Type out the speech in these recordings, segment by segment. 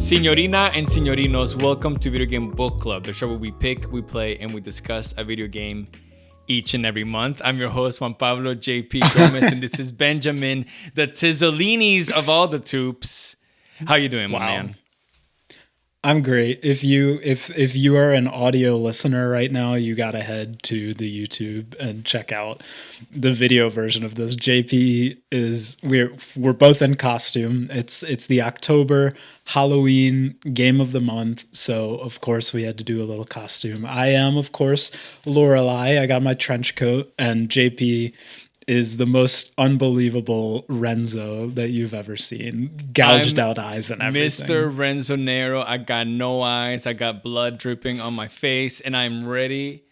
Signorina and Signorinos, welcome to Video Game Book Club, the show where we pick, we play, and we discuss a video game each and every month. I'm your host, Juan Pablo JP Gomez, and this is Benjamin, the Tizzolinis of all the tubes. How you doing, my man? I'm great. If you are an audio listener right now, you gotta head to the YouTube and check out the video version of this. JP is we're both in costume. It's the October Halloween game of the month, so of course we had to do a little costume. I am, of course, Lorelei. I got my trench coat, and JP is the most unbelievable Renzo that you've ever seen. Gouged out eyes and everything. Mr. Renzo Nero, I got no eyes. I got blood dripping on my face, and I'm ready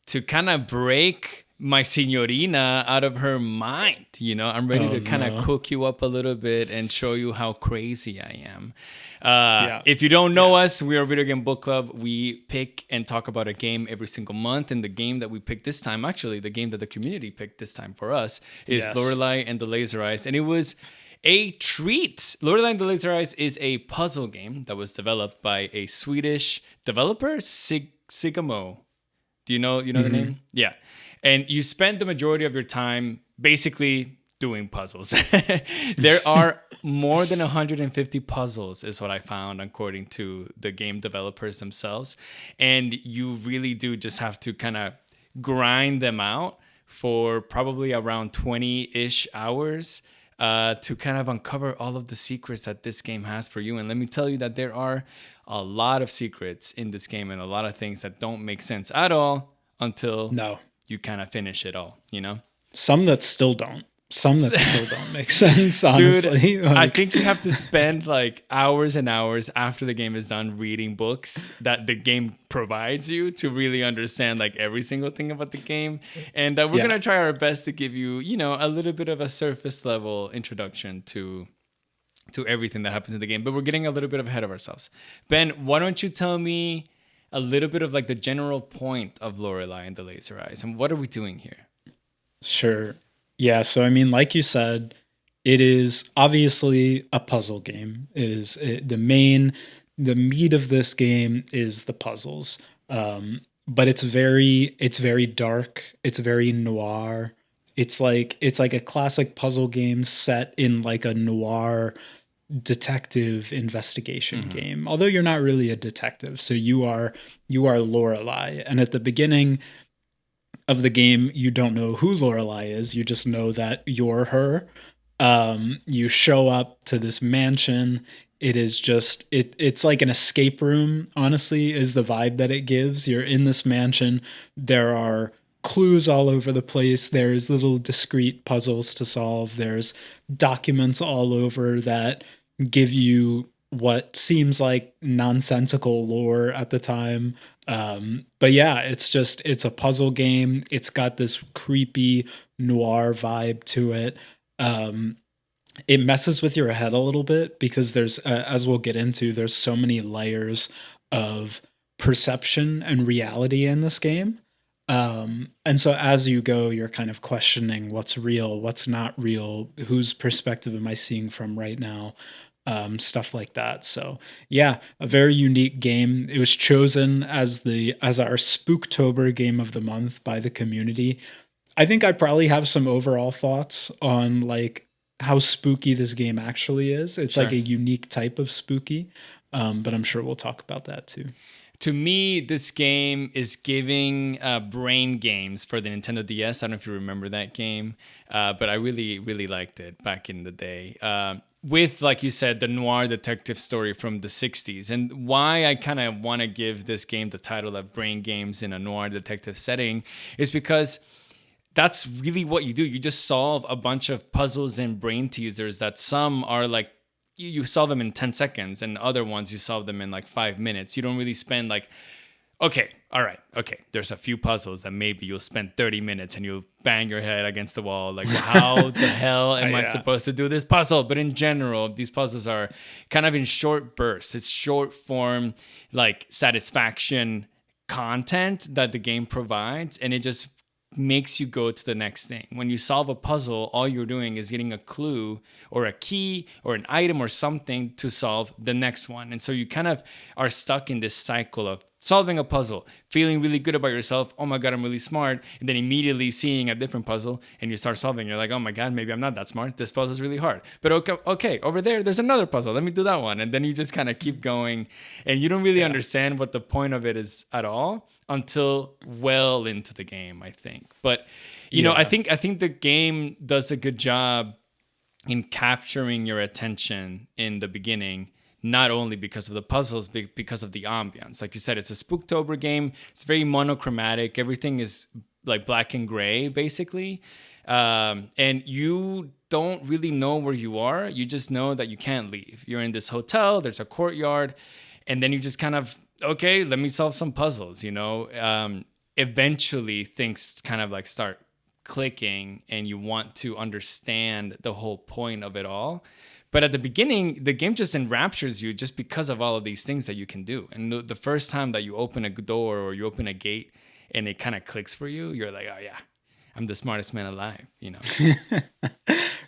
to kind of break my signorina out of her mind. You know, I'm ready to kind of cook you up a little bit and show you how crazy I am. If you don't know us, we are a Video Game Book Club. We pick and talk about a game every single month. And the game that we picked this time, actually, the game that the community picked this time for us is Lorelei and the Laser Eyes. And it was a treat. Lorelei and the Laser Eyes is a puzzle game that was developed by a Swedish developer, Sigamo. Do you know the name? Yeah. And you spend the majority of your time basically doing puzzles. There are more than 150 puzzles is what I found according to the game developers themselves. And you really do just have to kind of grind them out for probably around 20-ish hours to kind of uncover all of the secrets that this game has for you. And let me tell you that there are a lot of secrets in this game and a lot of things that don't make sense at all until you kind of finish it all, you know? Some that still don't make sense, honestly. Dude, I think you have to spend like hours and hours after the game is done reading books that the game provides you to really understand like every single thing about the game. And we're going to try our best to give you, you know, a little bit of a surface level introduction to everything that happens in the game. But we're getting a little bit ahead of ourselves. Ben, why don't you tell me a little bit of like the general point of Lorelei and the Laser Eyes, and what are we doing here? Sure. Yeah, so I mean, like you said, it is obviously a puzzle game. The meat of this game is the puzzles. But it's very dark. It's very noir. It's like a classic puzzle game set in like a noir detective investigation game. Although you're not really a detective, so you are Lorelei, and at the beginning of the game, you don't know who Lorelei is. You just know that you're her. You show up to this mansion. It is just it's like an escape room, honestly, is the vibe that it gives. You're in this mansion. There are clues all over the place. There's little discrete puzzles to solve. There's documents all over that give you what seems like nonsensical lore at the time. But yeah, it's a puzzle game. It's got this creepy noir vibe to it. It messes with your head a little bit because there's, as we'll get into, there's so many layers of perception and reality in this game. And so as you go, you're kind of questioning what's real, what's not real, whose perspective am I seeing from right now? Stuff like that. So yeah, a very unique game. It was chosen as our Spooktober game of the month by the community. I think I probably have some overall thoughts on like how spooky this game actually is. It's like a unique type of spooky, but I'm sure we'll talk about that too. To me, this game is giving Brain Games for the Nintendo DS. I don't know if you remember that game, but I really, really liked it back in the day. With, like you said, the noir detective story from the 60s. And why I kind of want to give this game the title of Brain Games in a noir detective setting is because that's really what you do. You just solve a bunch of puzzles and brain teasers that some are like, you solve them in 10 seconds, and other ones you solve them in like 5 minutes. You don't really spend like, okay, there's a few puzzles that maybe you'll spend 30 minutes and you'll bang your head against the wall. Like, how the hell am I supposed to do this puzzle? But in general, these puzzles are kind of in short bursts. It's short form, like satisfaction content that the game provides. And it just makes you go to the next thing. When you solve a puzzle, all you're doing is getting a clue or a key or an item or something to solve the next one. And so you kind of are stuck in this cycle of solving a puzzle, feeling really good about yourself. Oh my God, I'm really smart. And then immediately seeing a different puzzle and you start solving. You're like, oh my God, maybe I'm not that smart. This puzzle is really hard. But okay, over there's another puzzle. Let me do that one. And then you just kind of keep going and you don't really understand what the point of it is at all until well into the game, I think. But, you know, I think the game does a good job in capturing your attention in the beginning, not only because of the puzzles, but because of the ambiance. Like you said, it's a Spooktober game. It's very monochromatic. Everything is like black and gray, basically. And you don't really know where you are. You just know that you can't leave. You're in this hotel, there's a courtyard, and then you just kind of, okay, let me solve some puzzles, you know? Eventually things kind of like start clicking and you want to understand the whole point of it all. But at the beginning, the game just enraptures you just because of all of these things that you can do. And the first time that you open a door or you open a gate and it kind of clicks for you, you're like, oh yeah, I'm the smartest man alive, you know?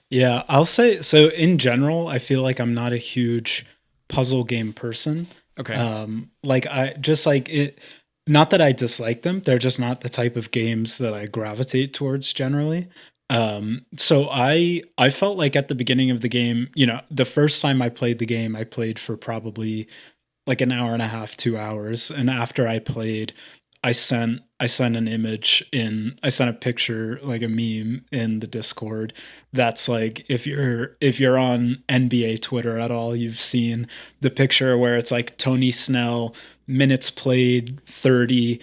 Yeah, I'll say, so in general, I feel like I'm not a huge puzzle game person. Okay. Like I just like it, not that I dislike them, they're just not the type of games that I gravitate towards generally. So I felt like at the beginning of the game, you know, the first time I played the game, I played for probably like an hour and a half, 2 hours. And after I played, I sent an image in, I sent a picture, like a meme in the Discord. That's like, if you're on NBA Twitter at all, you've seen the picture where it's like Tony Snell, minutes played 30,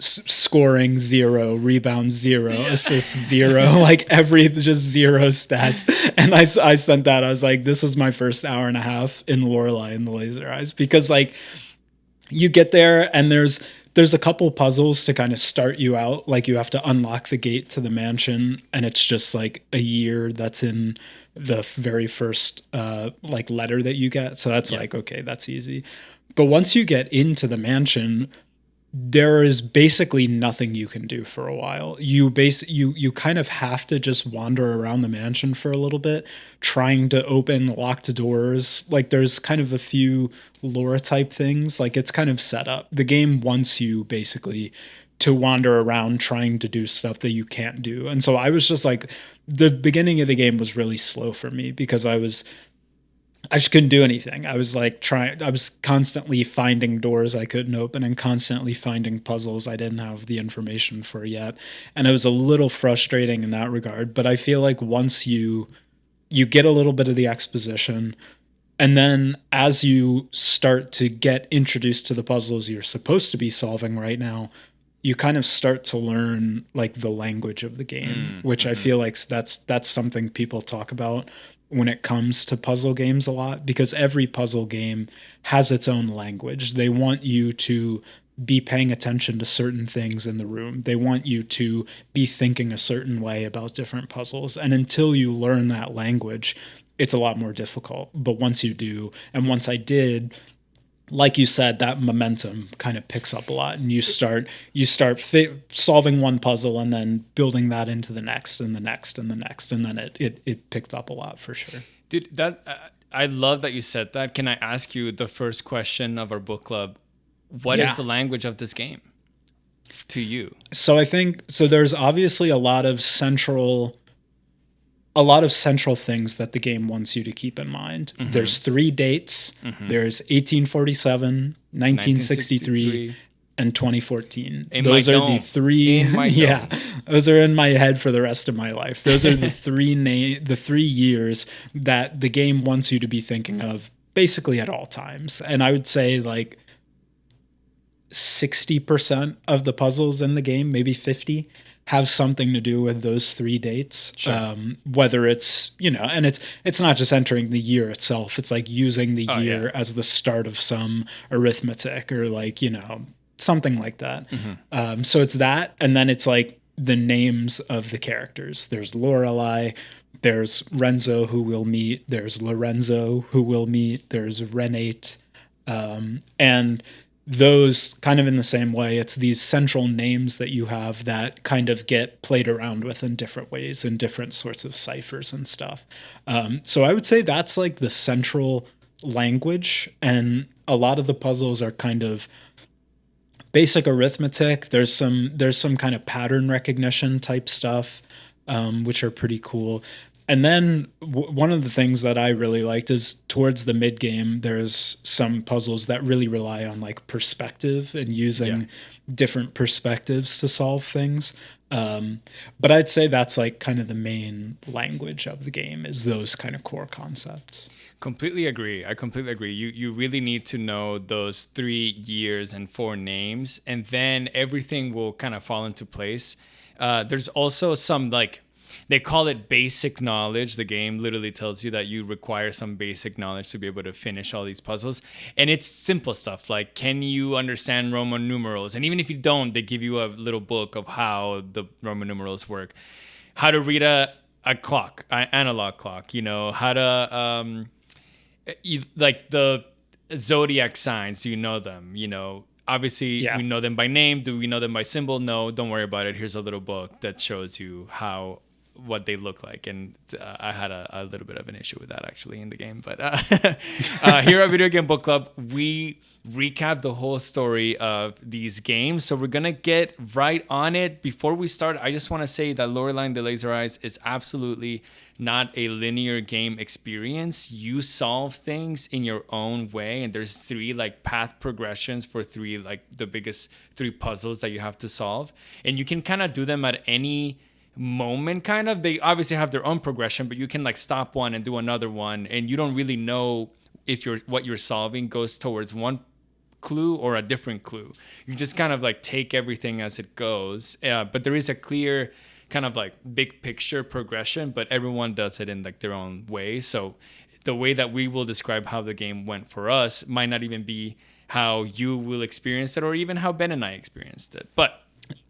scoring 0, rebounds 0, assists 0, like every just 0 stats. And I sent that. I was like, this is my first hour and a half in Lorelei and the Laser Eyes, because like you get there and there's a couple puzzles to kind of start you out. Like you have to unlock the gate to the mansion, and it's just like a year that's in the very first like letter that you get. So that's like, okay, that's easy. But once you get into the mansion, there is basically nothing you can do for a while. You kind of have to just wander around the mansion for a little bit, trying to open locked doors. Like there's kind of a few lore type things. Like it's kind of set up. The game wants you basically to wander around trying to do stuff that you can't do. And so I was just like, the beginning of the game was really slow for me because I just couldn't do anything. I was like I was constantly finding doors I couldn't open and constantly finding puzzles I didn't have the information for yet. And it was a little frustrating in that regard. But I feel like once you get a little bit of the exposition, and then as you start to get introduced to the puzzles you're supposed to be solving right now, you kind of start to learn like the language of the game, which I feel like that's something people talk about when it comes to puzzle games a lot, because every puzzle game has its own language. They want you to be paying attention to certain things in the room. They want you to be thinking a certain way about different puzzles. And until you learn that language, it's a lot more difficult. But once you do, and once I did, like you said, that momentum kind of picks up a lot, and you start solving one puzzle and then building that into the next and the next and the next, and then it picked up a lot for sure. Dude, that I love that you said that. Can I ask you the first question of our book club? What is the language of this game to you? So I think there's obviously a lot of central things that the game wants you to keep in mind. Mm-hmm. There's 3 dates. Mm-hmm. There's 1847, 1963, and 2014. Those are the 3. Yeah, those are in my head for the rest of my life. Those are the 3 years that the game wants you to be thinking of basically at all times. And I would say like 60% of the puzzles in the game, maybe 50, have something to do with those 3 dates. Sure. Whether it's, you know, and it's not just entering the year itself. It's like using the year as the start of some arithmetic or like, you know, something like that. Mm-hmm. So it's that. And then it's like the names of the characters. There's Lorelei. There's Renzo, who we'll meet. There's Lorenzo, who we'll meet. There's Renate. And those kind of in the same way, it's these central names that you have that kind of get played around with in different ways in different sorts of ciphers and stuff. So I would say that's like the central language, and a lot of the puzzles are kind of basic arithmetic. There's some kind of pattern recognition type stuff, which are pretty cool. And then one of the things that I really liked is towards the mid game, there's some puzzles that really rely on like perspective and Yeah. using different perspectives to solve things. But I'd say that's like kind of the main language of the game is those kind of core concepts. Completely agree. I completely agree. You really need to know those 3 years and 4 names, and then everything will kind of fall into place. There's also some like they call it basic knowledge. The game literally tells you that you require some basic knowledge to be able to finish all these puzzles, and it's simple stuff like can you understand Roman numerals? And even if you don't, they give you a little book of how the Roman numerals work, how to read a clock, an analog clock. How to like the zodiac signs. Do you know them? Obviously Yeah. we know them by name. Do we know them by symbol? No, don't worry about it. Here's a little book that shows you what they look like. And I had a little bit of an issue with that actually in the game. But here at Video Game Book Club, we recap the whole story of these games. So we're going to get right on it. Before we start, I just want to say that Lorelei and the Laser Eyes is absolutely not a linear game experience. You solve things in your own way, and there's 3 like path progressions for 3 like the biggest 3 puzzles that you have to solve, and you can kind of do them at any moment. Kind of, they obviously have their own progression, but you can like stop one and do another one, and you don't really know if what you're solving goes towards one clue or a different clue. You just kind of like take everything as it goes, but there is a clear kind of like big picture progression, but everyone does it in like their own way. So the way that we will describe how the game went for us might not even be how you will experience it or even how Ben and I experienced it. But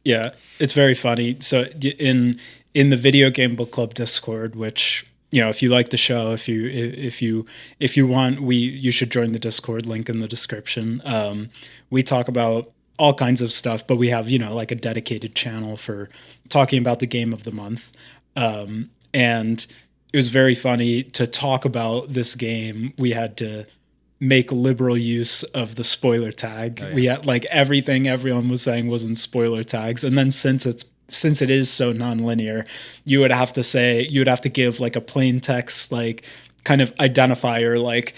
Yeah, it's very funny. So in the Video Game Book Club Discord, which if you like the show, if you want, you should join the Discord. Link in the description. We talk about all kinds of stuff, but we have like a dedicated channel for talking about the game of the month. And it was very funny to talk about this game. We had to make liberal use of the spoiler tag. Oh, yeah. We had like everything everyone was saying was in spoiler tags, and then since it is so non-linear, you would have to give like a plain text like kind of identifier, like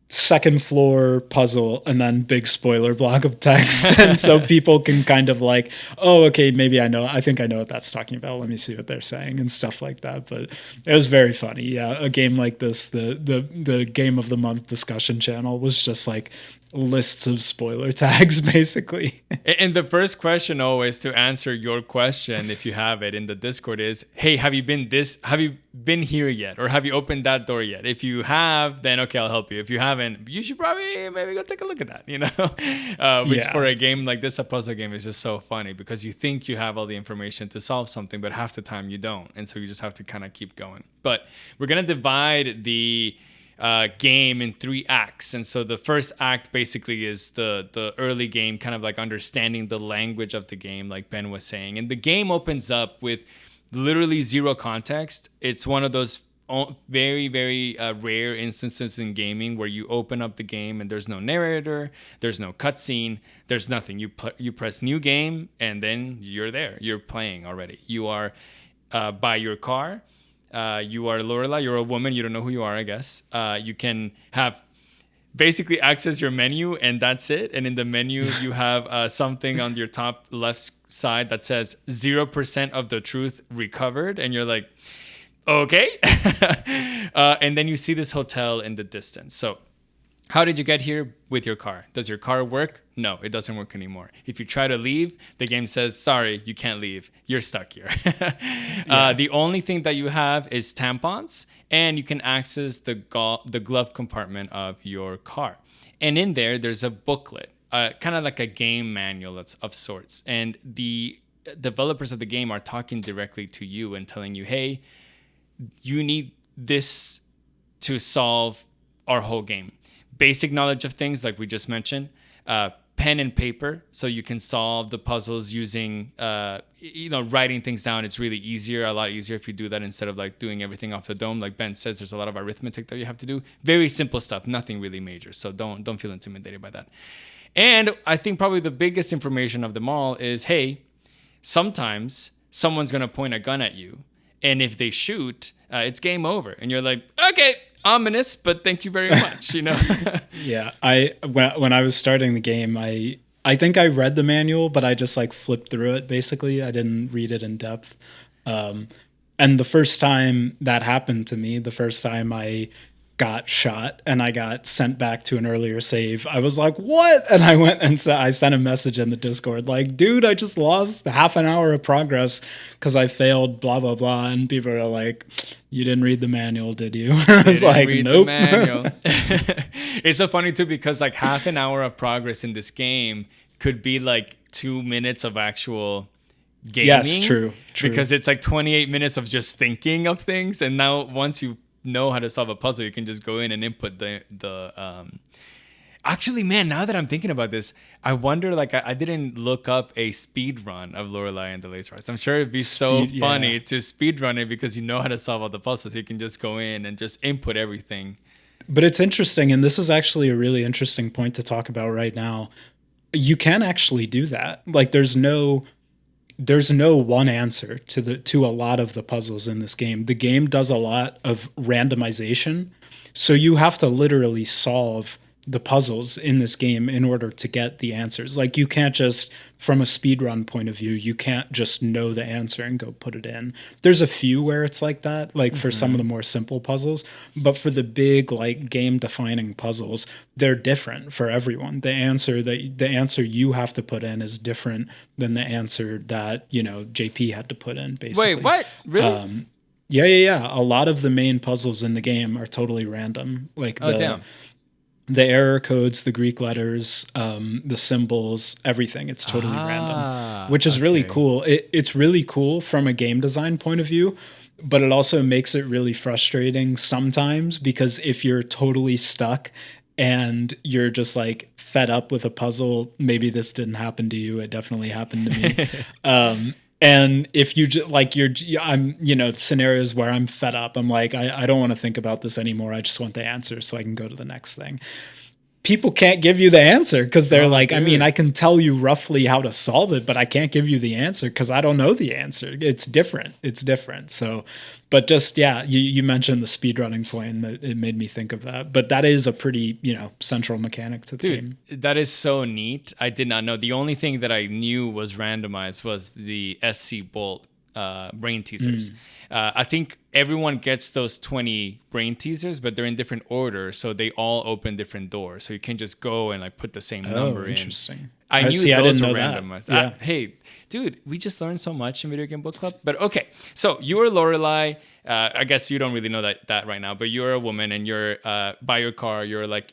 second floor puzzle, and then big spoiler block of text. And so people can kind of like, oh, okay, maybe I think I know what that's talking about. Let me see what they're saying and stuff like that. But it was very funny. Yeah. A game like this, the game of the month discussion channel was just like lists of spoiler tags basically. And the first question always to answer your question, if you have it in the Discord, is, hey, have you been here yet? Or have you opened that door yet? If you have, then okay, I'll help you. If you haven't, you should probably maybe go take a look at that, which Yeah. for a game like this, a puzzle game, is just so funny because you think you have all the information to solve something, but half the time you don't. And so you just have to kind of keep going. But we're going to divide the game in 3 acts. And so the first act basically is the early game, kind of like understanding the language of the game, like Ben was saying. And the game opens up with literally 0 context. It's one of those very, very rare instances in gaming where you open up the game and there's no narrator, there's no cutscene, there's nothing. You press new game and then you're there. You're playing already. You are by your car. You are Lorelei, you're a woman, you don't know who you are, I guess. You can have basically access your menu and that's it. And in the menu, you have something on your top left side that says 0% of the truth recovered. And you're like, okay. And then you see this hotel in the distance. So how did you get here? With your car. Does your car work? No, it doesn't work anymore. If you try to leave, the game says, sorry, you can't leave. You're stuck here. The only thing that you have is tampons, and you can access the glove compartment of your car. And in there's a booklet, kind of like a game manual of sorts. And the developers of the game are talking directly to you and telling you, hey, you need this to solve our whole game. Basic knowledge of things like we just mentioned, pen and paper, so you can solve the puzzles using writing things down. It's really easier, a lot easier if you do that instead of like doing everything off the dome. Like Ben says, there's a lot of arithmetic that you have to do. Very simple stuff, nothing really major. So don't feel intimidated by that. And I think probably the biggest information of them all is, hey, sometimes someone's gonna point a gun at you, and if they shoot, it's game over, and you're like, okay, ominous, but thank you very much. Yeah, when I was starting the game, I think I read the manual, but I just like flipped through it. Basically, I didn't read it in depth. And the first time that happened to me, the first time I got shot and I got sent back to an earlier save, I was like, what? And I went and I sent a message in the Discord like, dude, I just lost half an hour of progress because I failed blah blah blah. And people are like, you didn't read the manual, did you? I was like, nope. It's so funny too, because like half an hour of progress in this game could be like 2 minutes of actual gaming. Yes, true. Because it's like 28 minutes of just thinking of things, and now once you know how to solve a puzzle, you can just go in and input the actually, man, now that I'm thinking about this, I wonder, like, I didn't look up a speed run of Lorelei and the Laser Hearts. I'm sure it'd be so funny to speed run it because you know how to solve all the puzzles. You can just go in and just input everything. But it's interesting, and this is actually a really interesting point to talk about right now. You can actually do that. Like, there's no one answer to a lot of the puzzles in this game. The game does a lot of randomization, so you have to literally solve the puzzles in this game in order to get the answers. Like, you can't just, from a speedrun point of view, you can't just know the answer and go put it in. There's a few where it's like that, like for some of the more simple puzzles, but for the big, like, game defining puzzles, they're different for everyone. The answer you have to put in is different than the answer that, JP had to put in, basically. Wait, what? Really? Yeah. A lot of the main puzzles in the game are totally random. Like, the error codes, the Greek letters, the symbols, everything. It's totally random, which is really cool. It's really cool from a game design point of view, but it also makes it really frustrating sometimes, because if you're totally stuck and you're just like fed up with a puzzle, maybe this didn't happen to you. It definitely happened to me. And if you just like, I'm, scenarios where I'm fed up, I'm like, I don't want to think about this anymore. I just want the answer so I can go to the next thing. People can't give you the answer because they're dude. I mean, I can tell you roughly how to solve it, but I can't give you the answer because I don't know the answer. It's different. So, but just, you mentioned the speedrunning point, and it made me think of that. But that is a pretty, central mechanic to the game. That is so neat. I did not know. The only thing that I knew was randomized was the SC Bolt brain teasers. I think everyone gets those 20 brain teasers, but they're in different order, so they all open different doors. So you can just go and like put the same number in. Interesting. I knew those I didn't were know randomized. That. Yeah. Hey, dude, we just learned so much in Video Game Book Club. But okay, so you are Lorelei. I guess you don't really know that right now, but you're a woman and you're by your car. You're like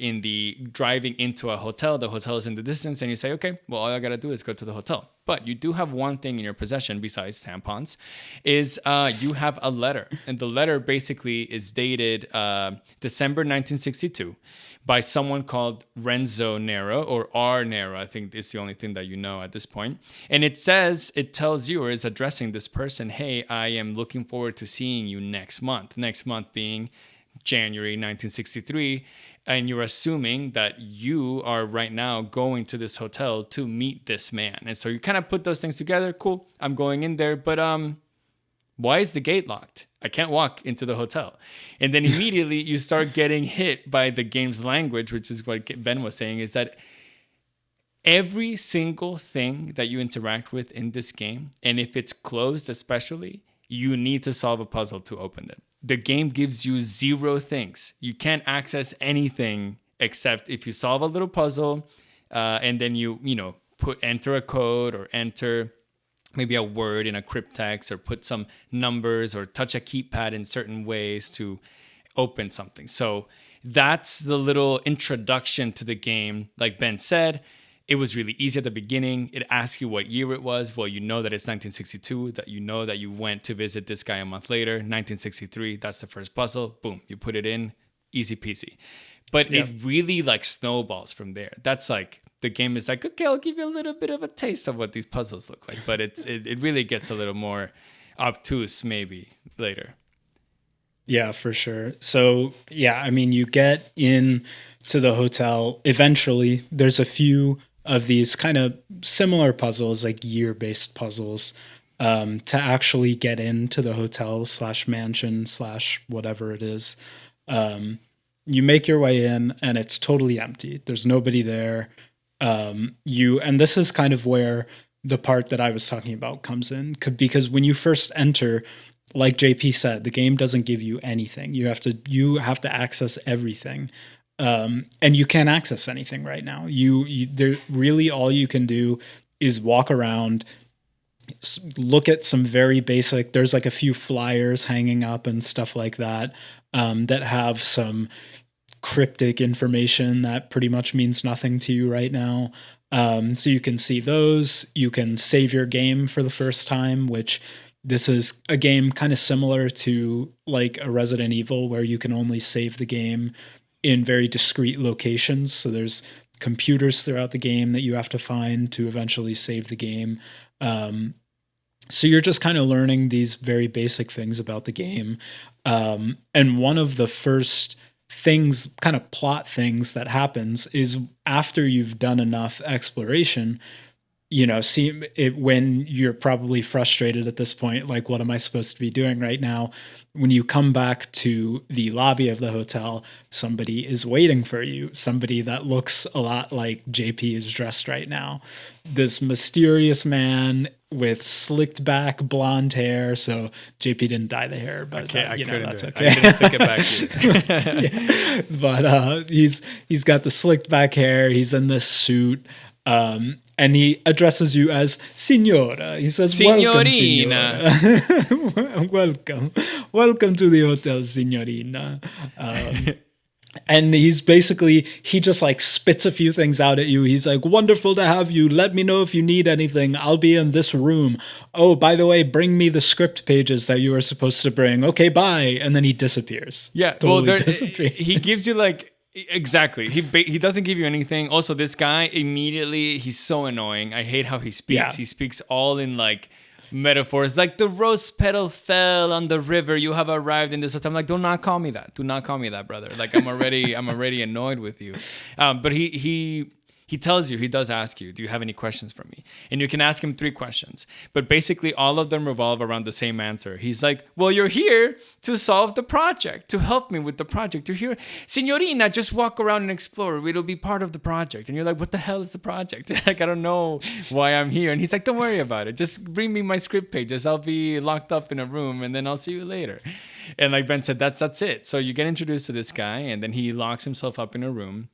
driving into a hotel. The hotel is in the distance, and you say, okay, well, all I gotta do is go to the hotel. But you do have one thing in your possession besides tampons, is you have a letter, and the letter basically is dated December 1962. By someone called Renzo Nero, or R. Nero, I think is the only thing that you know at this point. And it tells you, or is addressing this person, hey, I am looking forward to seeing you next month. Next month being January 1963. And you're assuming that you are right now going to this hotel to meet this man. And so you kind of put those things together. Cool, I'm going in there, but why is the gate locked? I can't walk into the hotel. And then immediately you start getting hit by the game's language, which is what Ben was saying, is that every single thing that you interact with in this game, and if it's closed especially, you need to solve a puzzle to open it. The game gives you 0 things. You can't access anything except if you solve a little puzzle, and then you enter a code or enter maybe a word in a crypttext, or put some numbers, or touch a keypad in certain ways to open something. So that's the little introduction to the game. Like Ben said, it was really easy at the beginning. It asks you what year it was. Well, you know that it's 1962, that you know that you went to visit this guy a month later. 1963, that's the first puzzle. Boom, you put it in, easy peasy. But it really like snowballs from there. That's like the game is like, okay, I'll give you a little bit of a taste of what these puzzles look like. But it really gets a little more obtuse maybe later. Yeah, for sure. So, yeah, I mean, you get in to the hotel. Eventually, there's a few of these kind of similar puzzles, like year-based puzzles, to actually get into the hotel slash mansion slash whatever it is. You make your way in, and it's totally empty. There's nobody there. And this is kind of where the part that I was talking about comes in, because when you first enter, like JP said, the game doesn't give you anything. You have to access everything, and you can't access anything right now. There really all you can do is walk around, look at some very basic. There's like a few flyers hanging up and stuff like that, that have some cryptic information that pretty much means nothing to you right now. So you can see those. You can save your game for the first time, which this is a game kind of similar to like a Resident Evil, where you can only save the game in very discrete locations. So there's computers throughout the game that you have to find to eventually save the game. So you're just kind of learning these very basic things about the game. And one of the first things, kind of plot things that happens, is after you've done enough exploration, see it when you're probably frustrated at this point, like, what am I supposed to be doing right now? When you come back to the lobby of the hotel, somebody is waiting for you. Somebody that looks a lot like JP is dressed right now. This mysterious man with slicked back blonde hair. So JP didn't dye the hair, but that's okay. I couldn't stick it back here. Yeah. But he's got the slicked back hair. He's in this suit. And he addresses you as Signora. He says, Signorina. Welcome. Welcome to the hotel, Signorina. And he just like spits a few things out at you. He's like, wonderful to have you. Let me know if you need anything. I'll be in this room. Oh, by the way, bring me the script pages that you were supposed to bring. Okay, bye. And then he disappears. Yeah, disappears. He gives you like, exactly. He doesn't give you anything. Also, this guy immediately, he's so annoying. I hate how he speaks. Yeah. He speaks all in like metaphors, like the rose petal fell on the river. You have arrived in this hotel. I'm like, do not call me that. Do not call me that, brother. Like I'm already annoyed with you. But he tells you, he does ask you, do you have any questions for me? And you can ask him 3 questions. But basically all of them revolve around the same answer. He's like, well, you're here to solve the project, to help me with the project. You're here. Signorina, just walk around and explore. It'll be part of the project. And you're like, what the hell is the project? Like, I don't know why I'm here. And he's like, don't worry about it. Just bring me my script pages. I'll be locked up in a room and then I'll see you later. And like Ben said, that's it. So you get introduced to this guy and then he locks himself up in a room.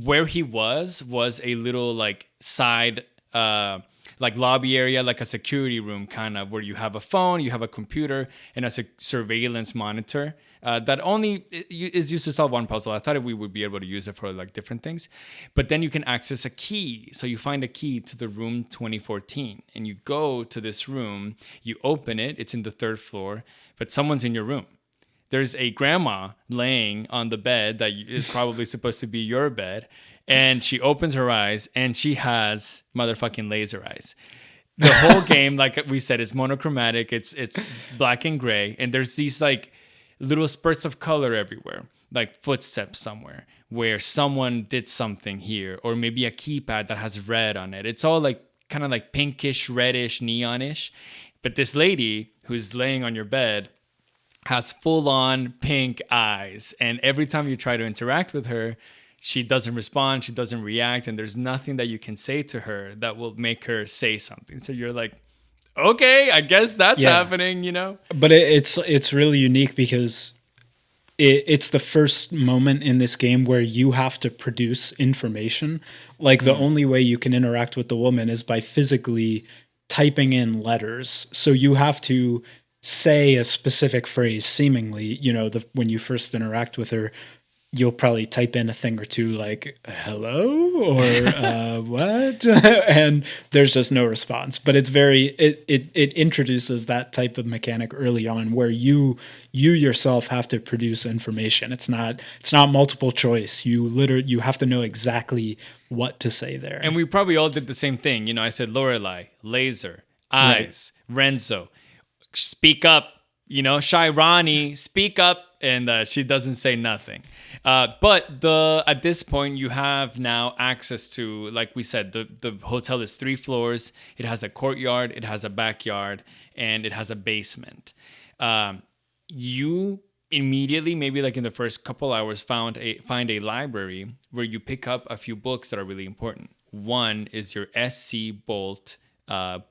Where he was a little like side like lobby area, like a security room kind of, where you have a phone, you have a computer, and a surveillance monitor that only is used to solve one puzzle. I thought we would be able to use it for like different things. But then you can access a key. So you find a key to the room 2014 and you go to this room, you open it, it's in the 3rd floor, but someone's in your room. There's a grandma laying on the bed that is probably supposed to be your bed. And she opens her eyes and she has motherfucking laser eyes. The whole game, like we said, is monochromatic. It's black and gray. And there's these like little spurts of color everywhere, like footsteps somewhere where someone did something here, or maybe a keypad that has red on it. It's all like kind of like pinkish, reddish, neonish. But this lady who's laying on your bed has full-on pink eyes. And every time you try to interact with her, she doesn't respond, she doesn't react, and there's nothing that you can say to her that will make her say something. So you're like, okay, I guess that's happening, But it's really unique because it's the first moment in this game where you have to produce information. Like the only way you can interact with the woman is by physically typing in letters. So you have to say a specific phrase, seemingly, when you first interact with her. you'll probably type in a thing or two like hello or what, and there's just no response. But it's it introduces that type of mechanic early on where you yourself have to produce information. It's not multiple choice. You have to know exactly what to say there. And we probably all did the same thing. You know, I said Lorelei, laser, Right. eyes, Renzo, speak up. You know, Shy Ronnie, speak up, and she doesn't say nothing. But at this point, you have now access to, like we said, the hotel is 3 floors. It has a courtyard, it has a backyard, and it has a basement. You immediately, maybe like in the first couple hours, find a library where you pick up a few books that are really important. One is your SC Bolt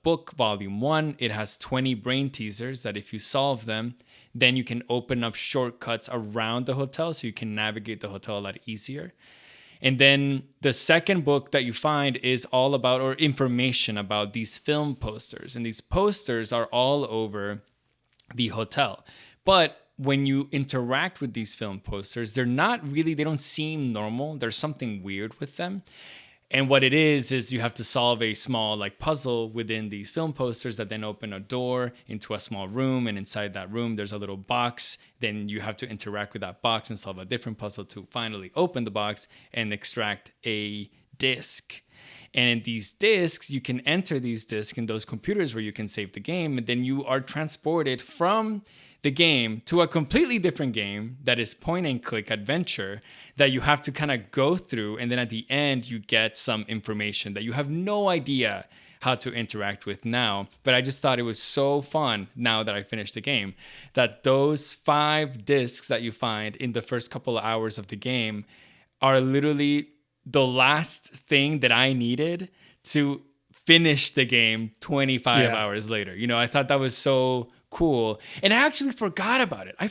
book, volume 1. It has 20 brain teasers that if you solve them, then you can open up shortcuts around the hotel so you can navigate the hotel a lot easier. And then the second book that you find is all about, or information about, these film posters. And these posters are all over the hotel. But when you interact with these film posters, they don't seem normal. There's something weird with them. And what it is you have to solve a small like puzzle within these film posters that then open a door into a small room. And inside that room, there's a little box. Then you have to interact with that box and solve a different puzzle to finally open the box and extract a disc. And in these discs, you can enter these discs in those computers where you can save the game. And then you are transported from the game to a completely different game that is point and click adventure that you have to kind of go through. And then at the end, you get some information that you have no idea how to interact with now. But I just thought it was so fun now that I finished the game that those 5 discs that you find in the first couple of hours of the game are literally the last thing that I needed to finish the game 25 hours later. You know, I thought that was so cool. And I actually forgot about it. I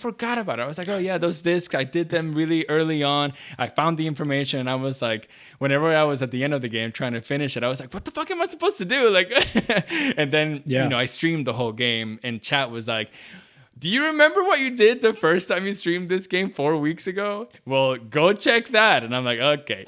was like, oh yeah, those discs, I did them really early on. I found the information and I was like, whenever I was at the end of the game trying to finish it, I was like, what the fuck am I supposed to do? Like, and then, you know, I streamed the whole game and chat was like, do you remember what you did the first time you streamed this game 4 weeks ago? Well, go check that. And I'm like, okay.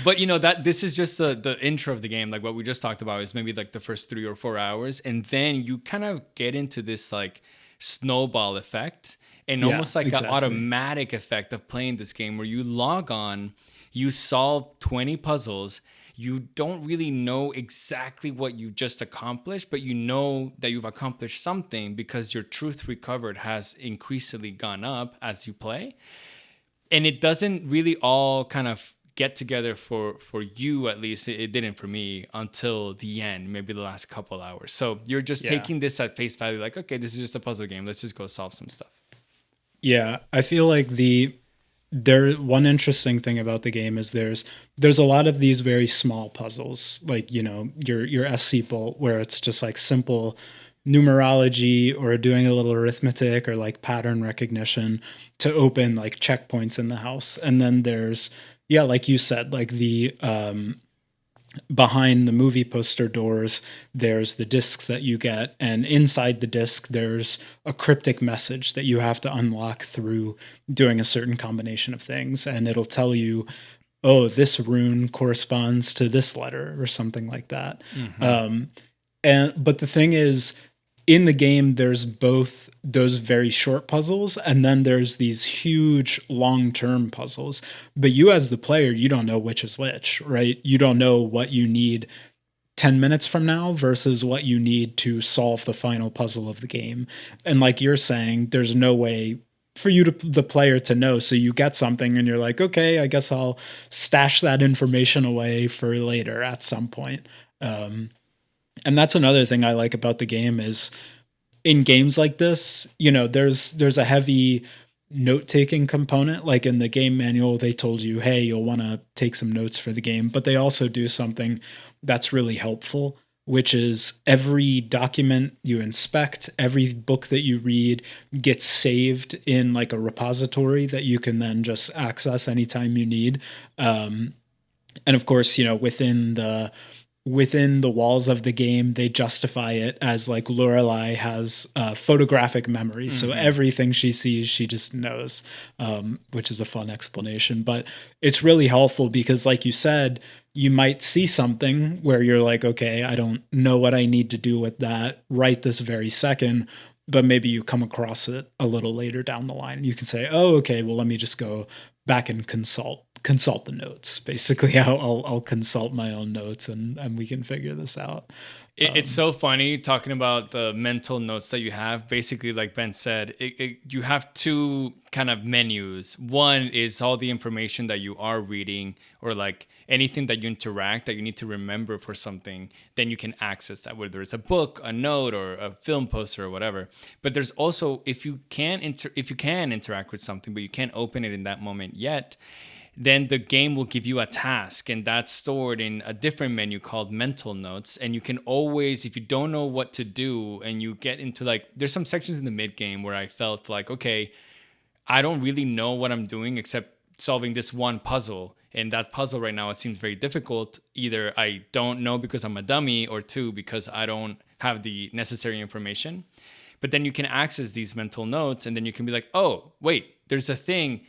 But you know, that this is just the intro of the game. Like what we just talked about is maybe like the first 3 or 4 hours. And then you kind of get into this like snowball effect and almost like an automatic effect of playing this game where you log on, you solve 20 puzzles. You don't really know exactly what you just accomplished, but you know that you've accomplished something because your truth recovered has increasingly gone up as you play. And it doesn't really all kind of get together for you, at least it didn't for me, until the end, maybe the last couple hours. So you're just taking this at face value, like, okay, this is just a puzzle game. Let's just go solve some stuff. Yeah, I feel like one interesting thing about the game is there's a lot of these very small puzzles, like, you know, your SC Bolt, where it's just like simple numerology or doing a little arithmetic or like pattern recognition to open like checkpoints in the house. And then there's, like you said, like the behind the movie poster doors, there's the discs that you get, and inside the disc there's a cryptic message that you have to unlock through doing a certain combination of things, and it'll tell you, oh, this rune corresponds to this letter or something like that. But the thing is, in the game, there's both those very short puzzles and then there's these huge long-term puzzles. But you as the player, you don't know which is which, right? You don't know what you need 10 minutes from now versus what you need to solve the final puzzle of the game. And like you're saying, there's no way for you the player to know. So you get something and you're like, okay, I guess I'll stash that information away for later at some point. And that's another thing I like about the game is in games like this, you know, there's a heavy note-taking component. Like in the game manual, they told you, hey, you'll want to take some notes for the game, but they also do something that's really helpful, which is every document you inspect, every book that you read gets saved in like a repository that you can then just access anytime you need. And of course, you know, within the within the walls of the game, they justify it as like Lorelei has photographic memory. So everything she sees, she just knows, which is a fun explanation. But it's really helpful because, like you said, you might see something where you're like, okay, I don't know what I need to do with that right this very second. But maybe you come across it a little later down the line. You can say, oh, okay, well, let me just go back and consult the notes. Basically, I'll consult my own notes and we can figure this out. It's so funny talking about the mental notes that you have. Basically, like Ben said, you have two kind of menus. One is all the information that you are reading, or like anything that you interact that you need to remember for something. Then you can access that, whether it's a book, a note, or a film poster or whatever. But there's also, if you can interact with something, but you can't open it in that moment yet, then the game will give you a task, and that's stored in a different menu called mental notes. And you can always, if you don't know what to do and you get into like, there's some sections in the mid game where I felt like, okay, I don't really know what I'm doing except solving this one puzzle. And that puzzle right now, it seems very difficult. Either I don't know because I'm a dummy, or two, because I don't have the necessary information. But then you can access these mental notes, and then you can be like, oh, wait, there's a thing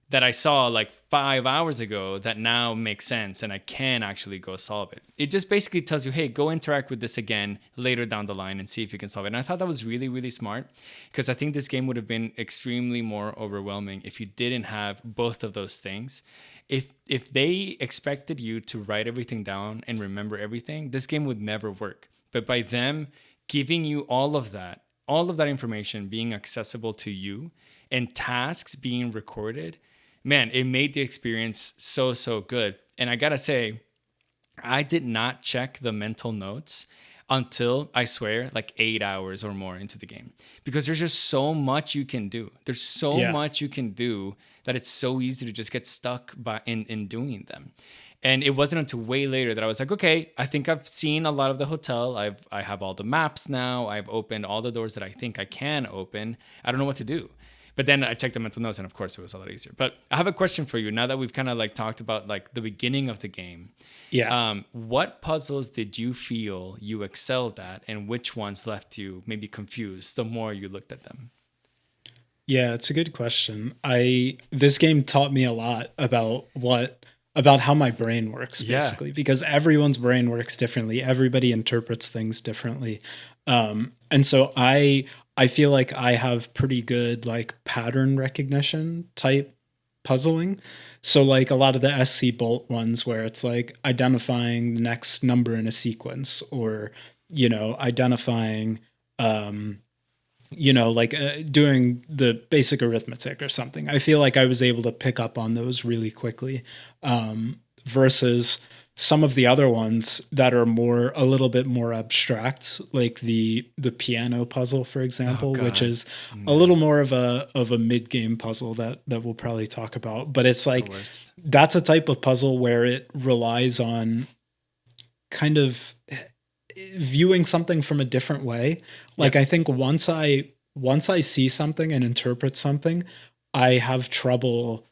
that I saw like 5 hours ago that now makes sense, and I can actually go solve it. It just basically tells you, hey, go interact with this again later down the line and see if you can solve it. And I thought that was really, really smart, because I think this game would have been extremely more overwhelming if you didn't have both of those things. If they expected you to write everything down and remember everything, this game would never work. But by them giving you all of that information being accessible to you, and tasks being recorded, man, it made the experience so, so good. And I gotta say, I did not check the mental notes until, I swear, like 8 hours or more into the game, because there's just so much you can do. There's so Yeah. much you can do that it's so easy to just get stuck in doing them. And it wasn't until way later that I was like, okay, I think I've seen a lot of the hotel. I have all the maps now. I've opened all the doors that I think I can open. I don't know what to do. But then I checked the mental notes, and of course it was a lot easier. But I have a question for you now that we've kind of like talked about like the beginning of the game. Yeah. What puzzles did you feel you excelled at, and which ones left you maybe confused the more you looked at them? Yeah, it's a good question. This game taught me a lot about how my brain works, Yeah. basically, because everyone's brain works differently. Everybody interprets things differently. And so I feel like I have pretty good like pattern recognition type puzzling. So like a lot of the SC Bolt ones where it's like identifying the next number in a sequence, or identifying like doing the basic arithmetic or something. I feel like I was able to pick up on those really quickly, versus some of the other ones that are a little bit more abstract, like the piano puzzle, for example, which God. is a little more of a mid game puzzle that we'll probably talk about. But it's like Worst. that's a type of puzzle where it relies on kind of viewing something from a different way. Like, I think once I see something and interpret something, I have trouble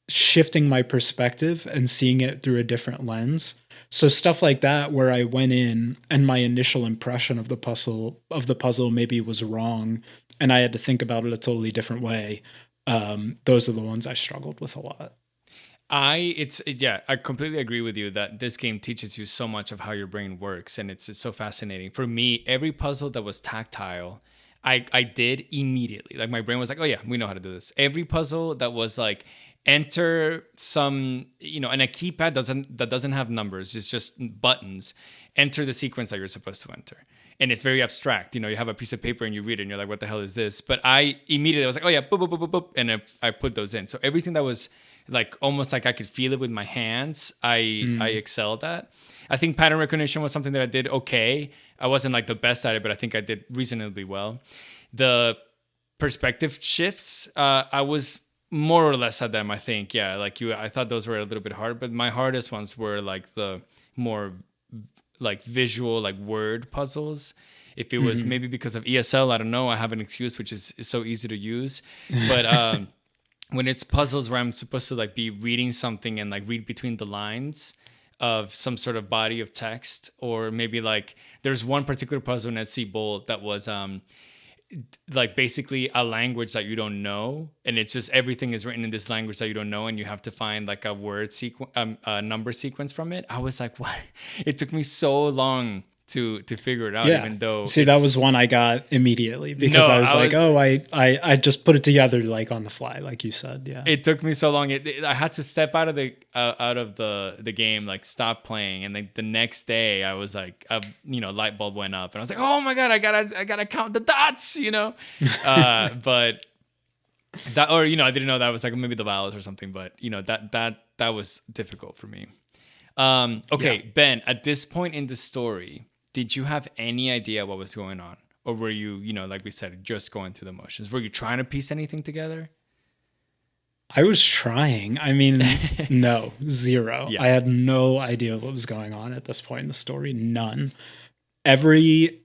shifting my perspective and seeing it through a different lens. So stuff like that, where I went in and my initial impression of the puzzle maybe was wrong, and I had to think about it a totally different way. Those are the ones I struggled with a lot. I completely agree with you that this game teaches you so much of how your brain works, and it's so fascinating. For me, every puzzle that was tactile, I did immediately. Like my brain was like, oh yeah, we know how to do this. Every puzzle that was like enter some, and a keypad that doesn't have numbers, it's just buttons. Enter the sequence that you're supposed to enter. And it's very abstract. You have a piece of paper and you read it and you're like, what the hell is this? But I immediately was like, oh yeah, boop, boop, boop, boop, boop. And I put those in. So everything that was like almost like I could feel it with my hands, I excelled at. I think pattern recognition was something that I did okay. I wasn't like the best at it, but I think I did reasonably well. The perspective shifts, I was more or less at them, I think. Yeah, like you, I thought those were a little bit hard, but my hardest ones were like the more like visual, like word puzzles. If it was maybe because of ESL, I don't know. I have an excuse, which is so easy to use. But when it's puzzles where I'm supposed to like be reading something and like read between the lines, of some sort of body of text, or maybe like there's one particular puzzle in Etsy Bowl that was like basically a language that you don't know, and it's just everything is written in this language that you don't know, and you have to find like a word sequence, a number sequence from it. I was like, what? It took me so long to figure it out, Yeah. even though See, that was one I got immediately because No, I was I like, was oh, I just put it together like on the fly, like you said. Yeah. it took me so long. I had to step out of the game, like stop playing, and like the next day I was like, light bulb went up, and I was like, oh my god, I gotta count the dots, but that, or I didn't know that was like maybe the vowels or something, but that was difficult for me. Okay, Yeah. Ben, at this point in the story, did you have any idea what was going on? Or were you, like we said, just going through the motions? Were you trying to piece anything together? I was trying. I mean, no, zero. Yeah. I had no idea what was going on at this point in the story. None. Every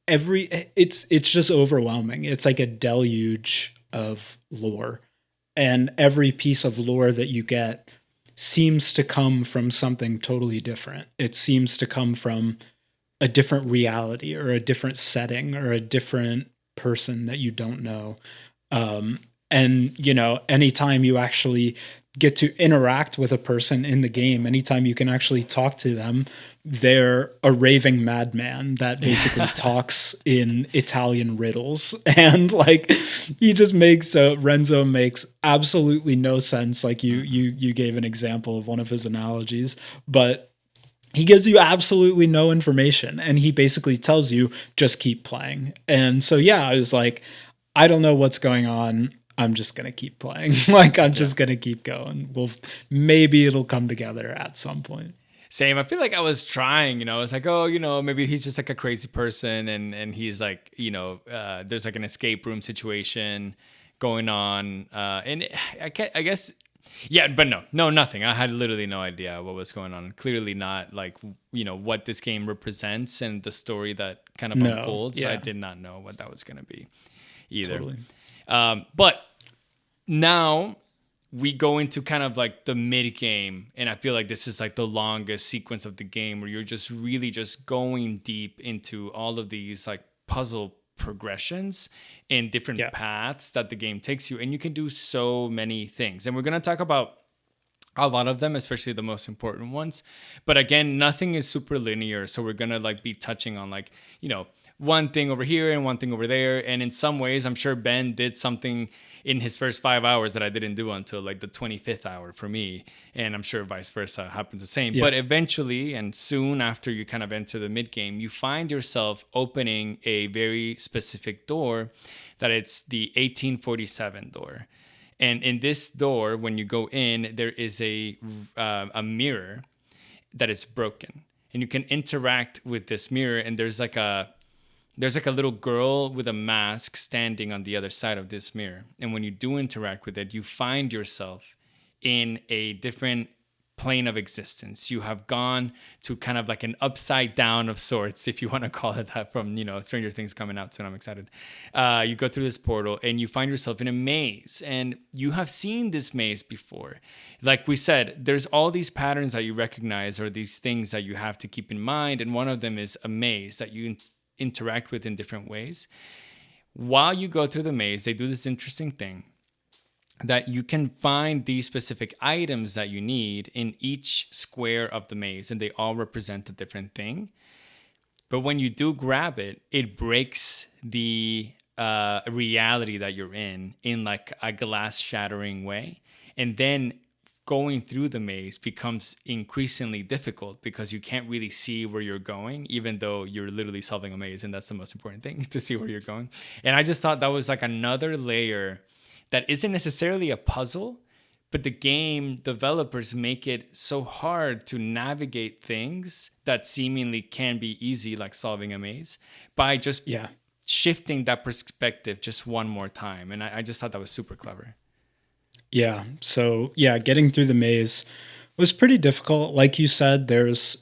it's just overwhelming. It's like a deluge of lore. And every piece of lore that you get seems to come from something totally different. It seems to come from a different reality or a different setting or a different person that you don't know. And anytime you actually get to interact with a person in the game, anytime you can actually talk to them, they're a raving madman that basically talks in Italian riddles. And like he just makes Renzo makes absolutely no sense. Like you gave an example of one of his analogies, but he gives you absolutely no information, and he basically tells you just keep playing. And so yeah, I was like, I don't know what's going on. I'm just going to keep playing. Like I'm just going to keep going. Maybe it'll come together at some point. Same. I feel like I was trying, I was like, oh, maybe he's just like a crazy person, and he's like, there's like an escape room situation going on. And I guess, yeah, but no, nothing. I had literally no idea what was going on. Clearly not like, what this game represents and the story that kind of unfolds. Yeah. I did not know what that was going to be either. Totally. But now we go into kind of like the mid game, and I feel like this is like the longest sequence of the game where you're just really just going deep into all of these like puzzle progressions and different paths that the game takes you, and you can do so many things. And we're going to talk about a lot of them, especially the most important ones. But again, nothing is super linear, so we're going to like be touching on like, one thing over here and one thing over there. And in some ways, I'm sure Ben did something in his first 5 hours that I didn't do until like the 25th hour for me. And I'm sure vice versa happens the same. Yeah. But eventually, and soon after you kind of enter the mid game, you find yourself opening a very specific door that it's the 1847 door. And in this door, when you go in, there is a mirror that is broken. And you can interact with this mirror, and there's like a little girl with a mask standing on the other side of this mirror. And when you do interact with it, you find yourself in a different plane of existence. You have gone to kind of like an upside down of sorts, if you want to call it that, from, Stranger Things coming out soon. I'm excited. You go through this portal and you find yourself in a maze, and you have seen this maze before. Like we said, there's all these patterns that you recognize, or these things that you have to keep in mind. And one of them is a maze that you interact with in different ways. While you go through the maze, they do this interesting thing that you can find these specific items that you need in each square of the maze, and they all represent a different thing. But when you do grab it, it breaks the reality that you're in like a glass shattering way. And then going through the maze becomes increasingly difficult because you can't really see where you're going, even though you're literally solving a maze. And that's the most important thing, to see where you're going. And I just thought that was like another layer that isn't necessarily a puzzle, but the game developers make it so hard to navigate things that seemingly can be easy, like solving a maze, by just shifting that perspective just one more time. And I just thought that was super clever. Yeah. So getting through the maze was pretty difficult. Like you said, there's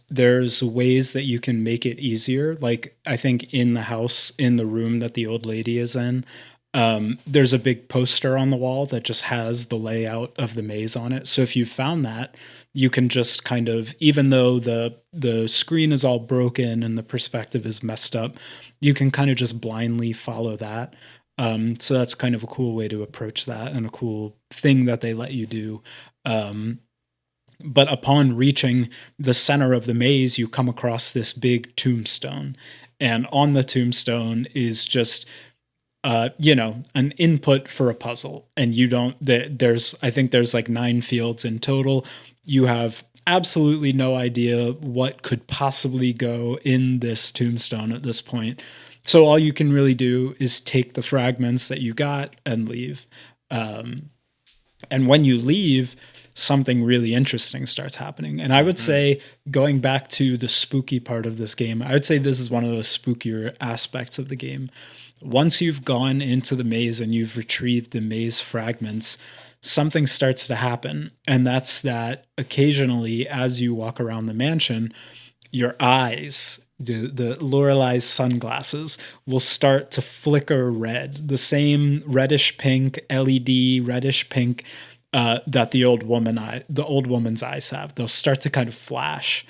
ways that you can make it easier. Like I think in the house, in the room that the old lady is in, There's a big poster on the wall that just has the layout of the maze on it. So if you found that, you can just kind of, even though the screen is all broken and the perspective is messed up, you can kind of just blindly follow that. So that's kind of a cool way to approach that, and a cool thing that they let you do. But upon reaching the center of the maze, you come across this big tombstone. And on the tombstone is just an input for a puzzle. And you don't, I think there's like 9 fields in total. You have absolutely no idea what could possibly go in this tombstone at this point. So all you can really do is take the fragments that you got and leave. And when you leave, something really interesting starts happening. And I would say, going back to the spooky part of this game, I would say this is one of the spookier aspects of the game. Once you've gone into the maze and you've retrieved the maze fragments, something starts to happen. And that's that occasionally, as you walk around the mansion, your eyes, the Lorelei's sunglasses, will start to flicker red, the same reddish pink, LED reddish pink that the old woman's eyes have. They'll start to kind of flash.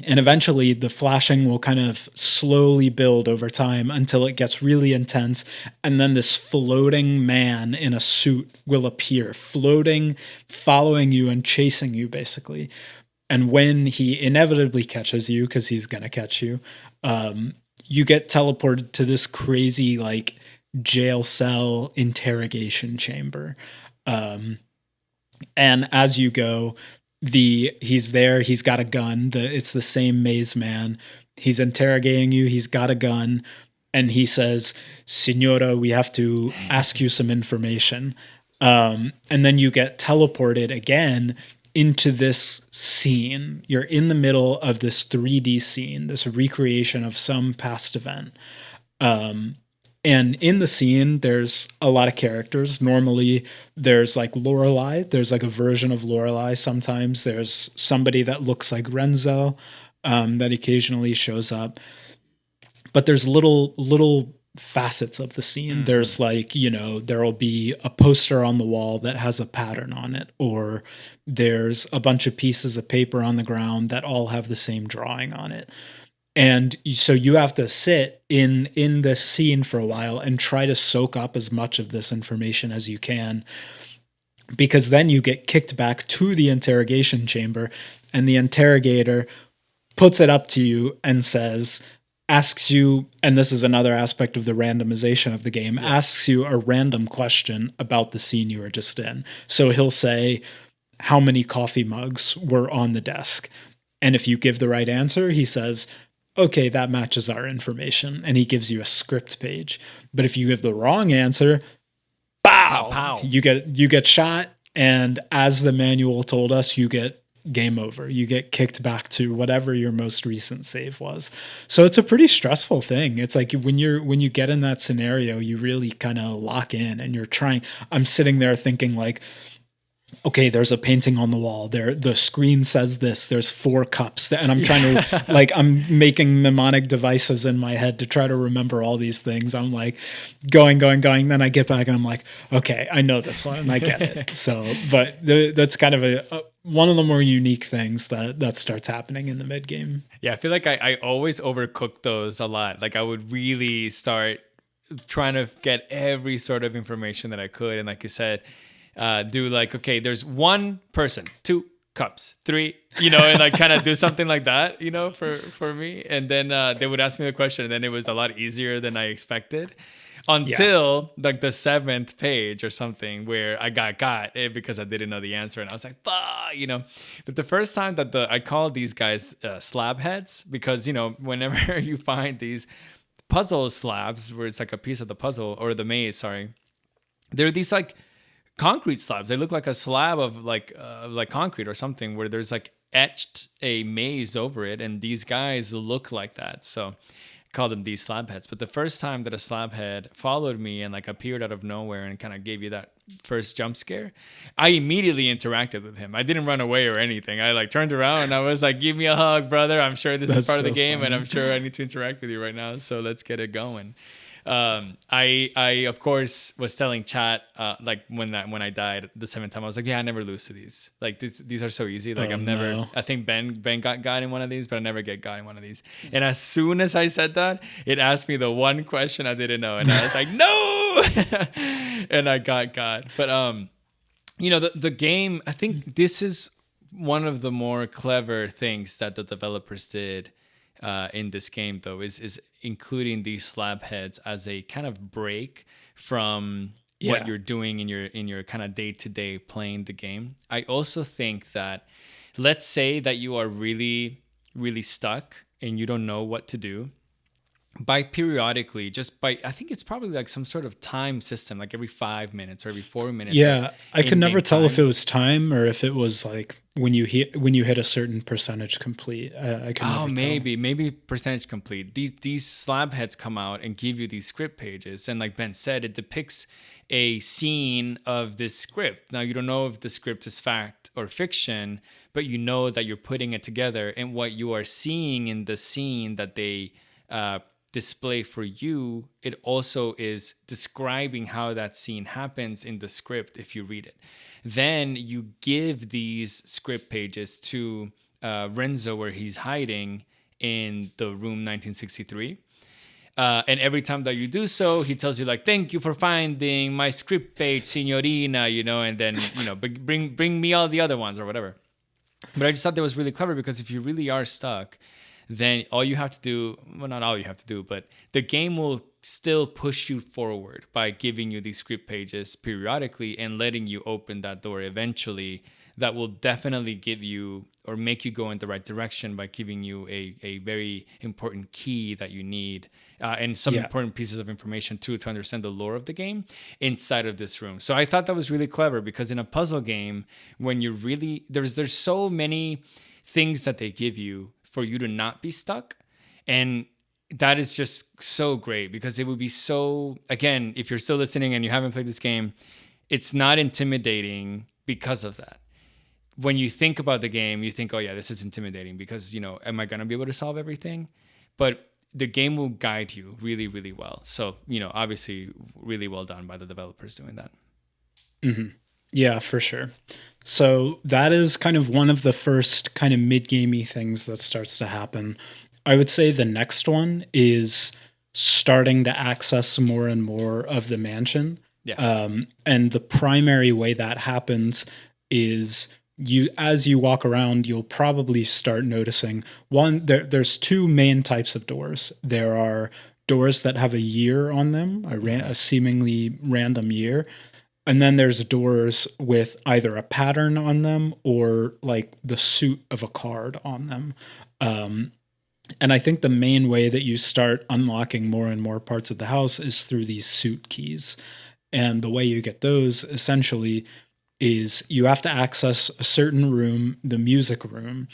And eventually the flashing will kind of slowly build over time until it gets really intense. And then this floating man in a suit will appear, floating, following you and chasing you, basically. And when he inevitably catches you, because he's going to catch you, you get teleported to this crazy, like, jail cell interrogation chamber. And as you go, he's there, he's got a gun. It's the same maze man. He's interrogating you, he's got a gun, and he says, "Signora, we have to ask you some information." And then you get teleported again into this scene. You're in the middle of this 3D scene, this recreation of some past event. And in the scene, there's a lot of characters. Normally, there's like Lorelei. There's like a version of Lorelei. Sometimes there's somebody that looks like Renzo that occasionally shows up. But there's little facets of the scene. Mm-hmm. There's like, there'll be a poster on the wall that has a pattern on it, or there's a bunch of pieces of paper on the ground that all have the same drawing on it. And so you have to sit in this scene for a while and try to soak up as much of this information as you can, because then you get kicked back to the interrogation chamber, and the interrogator puts it up to you and asks you, and this is another aspect of the randomization of the game, asks you a random question about the scene you were just in. So he'll say, how many coffee mugs were on the desk? And if you give the right answer, he says, okay, that matches our information. And he gives you a script page. But if you give the wrong answer, pow! You get shot. And as the manual told us, you get game over. You get kicked back to whatever your most recent save was. So it's a pretty stressful thing. It's like when you get in that scenario, you really kind of lock in, and I'm sitting there thinking like, okay, there's a painting on the wall there. The screen says this, there's 4 cups, and I'm trying to like, I'm making mnemonic devices in my head to try to remember all these things. I'm like going. Then I get back and I'm like, okay, I know this one and I get it. So, but that's kind of one of the more unique things that starts happening in the mid game. Yeah. I feel like I always overcook those a lot. Like I would really start trying to get every sort of information that I could. And like you said, do like, okay, there's 1 person, 2 cups, 3, and like kind of do something like that, for me. And then they would ask me the question, and then it was a lot easier than I expected, until like the 7th page or something, where I got it because I didn't know the answer, and I was like, bah, But the first time that I called these guys slab heads, because whenever you find these puzzle slabs where it's like a piece of the puzzle or the maze, sorry, they're these like concrete slabs. They look like a slab of like concrete or something, where there's like etched a maze over it, and these guys look like that. So I called them these slab heads. But the first time that a slab head followed me and like appeared out of nowhere and kind of gave you that first jump scare, I immediately interacted with him. I didn't run away or anything. I like turned around and I was like, give me a hug, brother. I'm sure this is part of the game, and I'm sure I need to interact with you right now. So let's get it going. I of course was telling chat like when I died the seventh time, I was like, yeah, I never lose to these. Like these are so easy. Like Oh I'm never. no. I think Ben got in one of these, but I never get got in one of these. And as soon as I said that, it asked me the one question I didn't know, and I was like, no, and I got. But the game. I think this is one of the more clever things that the developers did in this game, though, is including these slab heads as a kind of break from what Yeah. you're doing in your kind of day to day playing the game. I also think that, let's say that you are really really stuck and you don't know what to do, by periodically, just by, I think it's probably like some sort of time system, like every 5 minutes or every 4 minutes of Yeah, I could never in-game tell if time. it was time or if it was like when you hit a certain percentage complete. I could Oh, never tell. maybe percentage complete. These slab heads come out and give you these script pages, and like Ben said, it depicts a scene of this script. Now you don't know if the script is fact or fiction, but you know that you're putting it together, and what you are seeing in the scene that they display for you, it also is describing how that scene happens in the script if you read it. Then you give these script pages to Renzo, where he's hiding in the room 1963. And every time that you do so, he tells you like, "Thank you for finding my script page, Signorina," and then bring me all the other ones or whatever. But I just thought that was really clever, because if you really are stuck, then all you have to do, well, not all you have to do, but the game will still push you forward by giving you these script pages periodically and letting you open that door eventually. That will definitely give you or make you go in the right direction by giving you a very important key that you need, and some Yeah. important pieces of information too, to understand the lore of the game inside of this room. So I thought that was really clever, because in a puzzle game, when you're really, there's so many things that they give you for you to not be stuck. And that is just so great, because it would be so, again, if you're still listening and you haven't played this game, it's not intimidating because of that. When you think about the game, you think, oh yeah, this is intimidating because, am I going to be able to solve everything? But the game will guide you really, really well. So, obviously really well done by the developers doing that. Yeah, for sure. So that is kind of one of the first kind of mid-gamey things that starts to happen. I would say the next one is starting to access more and more of the mansion. Yeah. And the primary way that happens is as you walk around, you'll probably start noticing there's two main types of doors. There are doors that have a year on them, a seemingly random year. And then there's doors with either a pattern on them or like the suit of a card on them. And I think the main way that you start unlocking more and more parts of the house is through these suit keys. And the way you get those essentially is you have to access a certain room, the music room.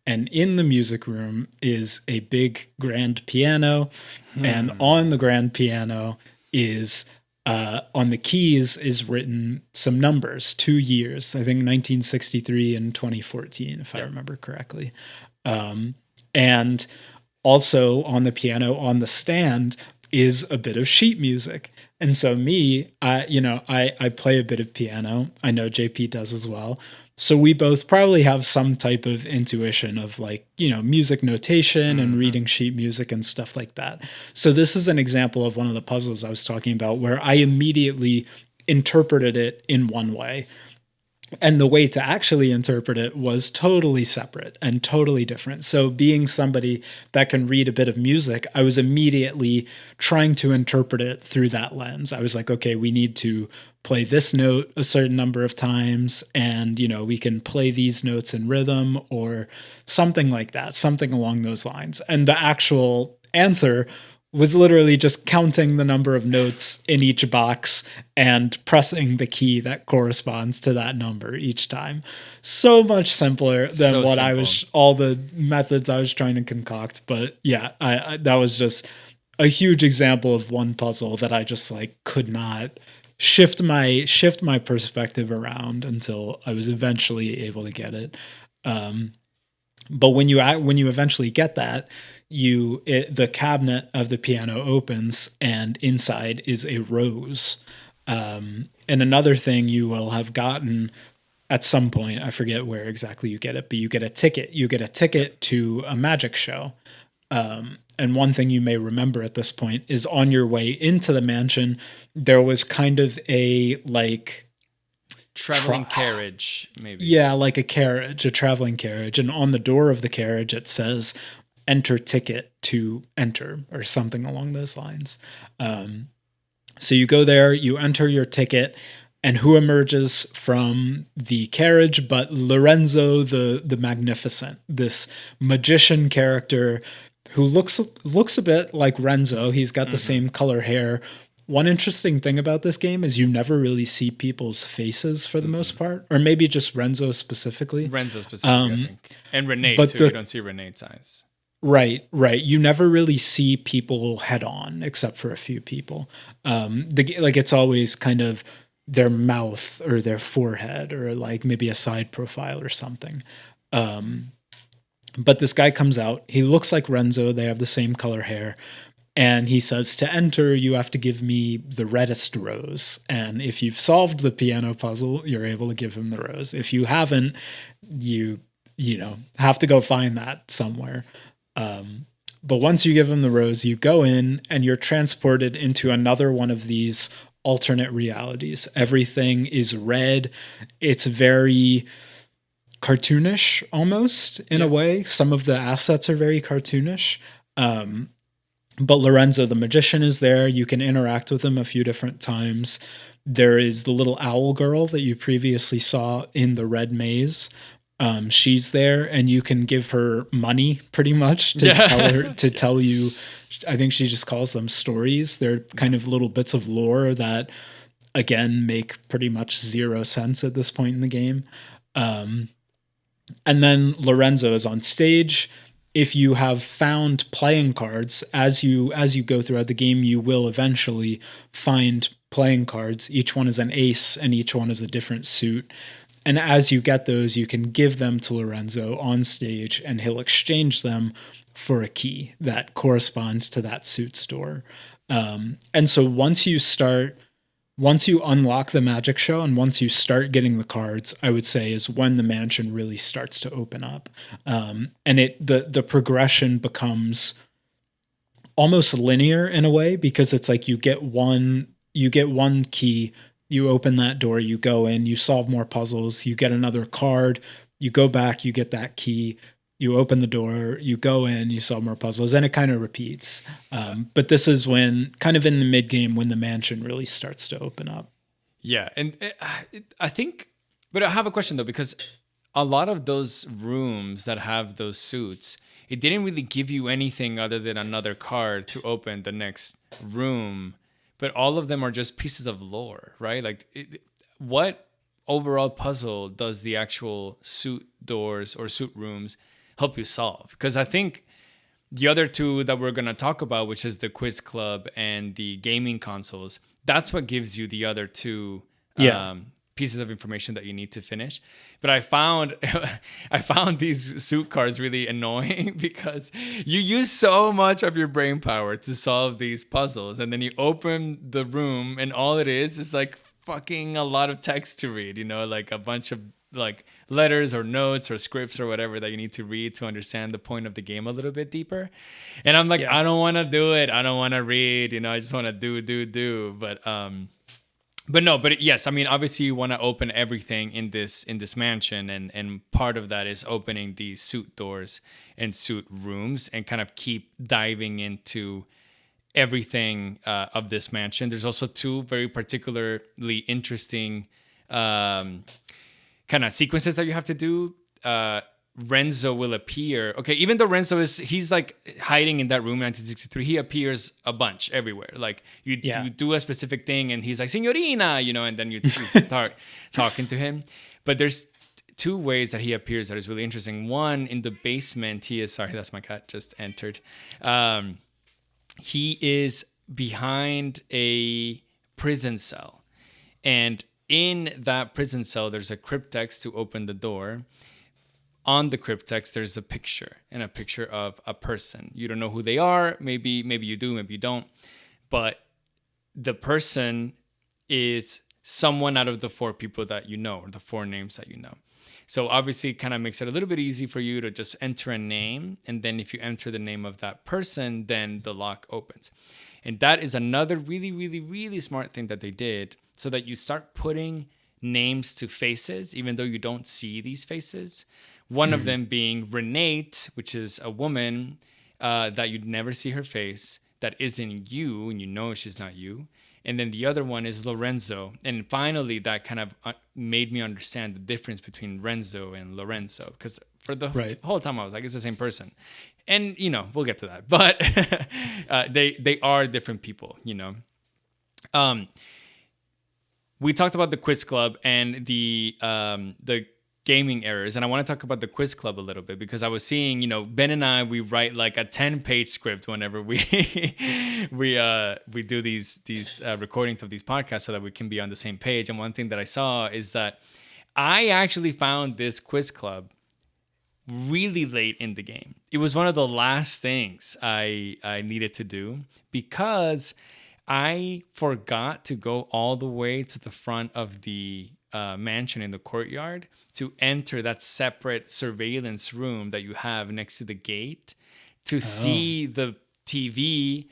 And in the music room is a big grand piano. And on the grand piano is, on the keys is written some numbers, 2 years, I think 1963 and 2014, if I remember correctly. And also on the piano, on the stand, is a bit of sheet music. And so I play a bit of piano. I know JP does as well. So we both probably have some type of intuition of like, music notation and reading sheet music and stuff like that. So this is an example of one of the puzzles I was talking about where I immediately interpreted it in one way. And the way to actually interpret it was totally separate and totally different. So being somebody that can read a bit of music, I was immediately trying to interpret it through that lens. I was like, okay, we need to play this note a certain number of times, and we can play these notes in rhythm or something like that, something along those lines. And the actual answer was literally just counting the number of notes in each box and pressing the key that corresponds to that number each time. So much simpler than So what simple. all the methods I was trying to concoct. But yeah, I that was just a huge example of one puzzle that I just like could not shift my perspective around until I was eventually able to get it. But when you eventually get that, the cabinet of the piano opens, and inside is a rose. And another thing you will have gotten at some point, I forget where exactly you get it, but you get a ticket. You get a ticket to a magic show. And one thing you may remember at this point is on your way into the mansion, there was kind of a like traveling carriage, maybe. Yeah, like a traveling carriage. And on the door of the carriage, it says enter ticket to enter or something along those lines. So you go there, you enter your ticket, and who emerges from the carriage but Lorenzo the Magnificent, this magician character who looks a bit like Renzo. He's got the same color hair. One interesting thing about this game is you never really see people's faces for the most part, or maybe just Renzo specifically. Renzo specifically, I think. And Renee, but too. You don't see Renee's eyes. Right. You never really see people head on, except for a few people. Like it's always kind of their mouth or their forehead or like maybe a side profile or something. But this guy comes out. He looks like Renzo. They have the same color hair. And he says, to enter, you have to give me the reddest rose. And if you've solved the piano puzzle, you're able to give him the rose. If you haven't, you have to go find that somewhere. But once you give him the rose, you go in and you're transported into another one of these alternate realities. Everything is red. It's very cartoonish almost in a way. Some of the assets are very cartoonish. But Lorenzo the magician is there. You can interact with him a few different times. There is the little owl girl that you previously saw in the red maze. She's there, and you can give her money pretty much to tell you. I think she just calls them stories. They're kind of little bits of lore that, again, make pretty much zero sense at this point in the game. And then Lorenzo is on stage. If you have found playing cards as you go throughout the game, you will eventually find playing cards. Each one is an ace, and each one is a different suit. And as you get those, you can give them to Lorenzo on stage, and he'll exchange them for a key that corresponds to that suit store. And so once you unlock the magic show and once you start getting the cards, I would say is when the mansion really starts to open up. And the progression becomes almost linear in a way, because it's like you get one key, you open that door, you go in, you solve more puzzles, you get another card, you go back, you get that key, you open the door, you go in, you solve more puzzles, and it kind of repeats. But this is when, kind of in the mid game, when the mansion really starts to open up. Yeah, and I think, but I have a question though, because a lot of those rooms that have those suits, it didn't really give you anything other than another card to open the next room. But all of them are just pieces of lore, right? Like, what overall puzzle does the actual suit doors or suit rooms help you solve? Because I think the other two that we're going to talk about, which is the quiz club and the gaming consoles, that's what gives you the other two pieces of information that you need to finish. But I found these suit cards really annoying because you use so much of your brain power to solve these puzzles, and then you open the room and all it is like fucking a lot of text to read, like a bunch of like letters or notes or scripts or whatever that you need to read to understand the point of the game a little bit deeper. And I'm like, I don't want to do it. I don't want to read, I just want to do. But yes, I mean, obviously you want to open everything in this mansion, and part of that is opening these suit doors and suit rooms and kind of keep diving into everything of this mansion. There's also two very particularly interesting kind of sequences that you have to do. Renzo will appear. Okay, even though he's like hiding in that room in 1963, he appears a bunch everywhere. Like you do a specific thing and he's like, Signorina, and then you start talking to him. But there's two ways that he appears that is really interesting. One, in the basement, sorry, that's my cat just entered. He is behind a prison cell. And in that prison cell, there's a cryptex to open the door. on the cryptex there's a picture, and a picture of a person. You don't know who they are. Maybe you do, maybe you don't. But the person is someone out of the four people that you know, or the four names that you know. So obviously it kind of makes it a little bit easy for you to just enter a name. And then if you enter the name of that person, then the lock opens. And that is another really, really, really smart thing that they did, so that you start putting names to faces, even though you don't see these faces. One of them being Renate, which is a woman that you'd never see her face, that isn't you, and you know she's not you. And then the other one is Lorenzo. And finally, that kind of made me understand the difference between Renzo and Lorenzo. Because for the whole time, I was like, it's the same person. And, you know, we'll get to that. But they are different people, you know. We talked about the quiz club and the gaming errors, and I want to talk about the quiz club a little bit, because I was seeing, you know, Ben and I, we write like a 10-page script whenever we we do these recordings of these podcasts, so that we can be on the same page. And one thing that I saw is that I actually found this quiz club really late in the game. It was one of the last things I needed to do, because I forgot to go all the way to the front of the mansion in the courtyard to enter that separate surveillance room that you have next to the gate, to see the TV,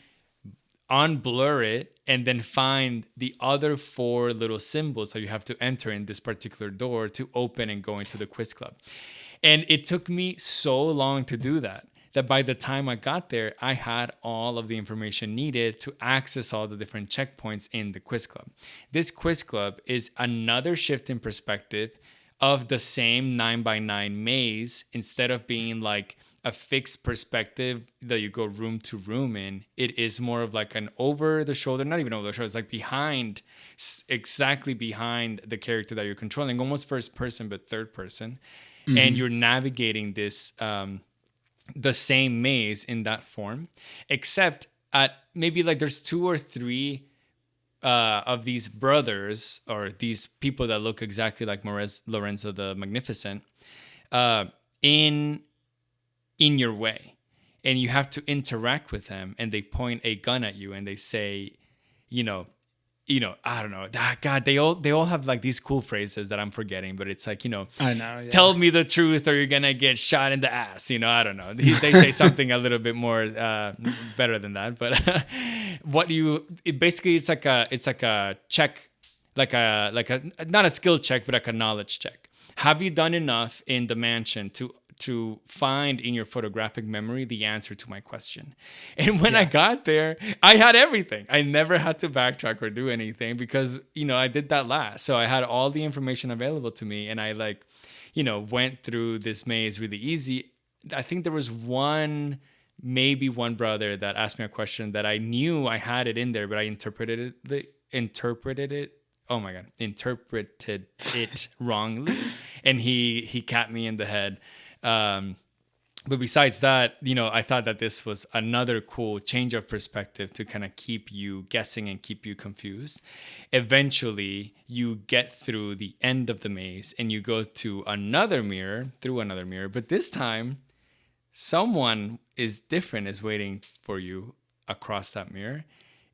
unblur it, and then find the other four little symbols that you have to enter in this particular door to open and go into the quiz club. And it took me so long to do that by the time I got there, I had all of the information needed to access all the different checkpoints in the quiz club. This quiz club is another shift in perspective of the same 9x9 maze. Instead of being like a fixed perspective that you go room to room in, it is more of like an over the shoulder, not even over the shoulder, it's like behind, exactly behind the character that you're controlling, almost first person, but third person. And you're navigating this, the same maze in that form, except at maybe like there's 2 or 3 of these brothers, or these people that look exactly like Lorenzo the Magnificent, in your way, and you have to interact with them, and they point a gun at you and they say, you know, I don't know. God, they all have like these cool phrases that I'm forgetting, but it's like, you know, I know. Yeah. Tell me the truth or you're gonna get shot in the ass. You know, I don't know. They say something a little bit more better than that. But basically it's like a check, like a not a skill check, but like a knowledge check. Have you done enough in the mansion to find in your photographic memory the answer to my question? And when I got there, I had everything. I never had to backtrack or do anything, because, you know, I did that last. So I had all the information available to me, and I went through this maze really easy. I think there was maybe one brother that asked me a question that I knew I had it in there, but I interpreted it wrongly, and he capped me in the head. But besides that, you know, I thought that this was another cool change of perspective to kind of keep you guessing and keep you confused. Eventually, you get through the end of the maze and you go to another mirror, but this time someone is waiting for you across that mirror.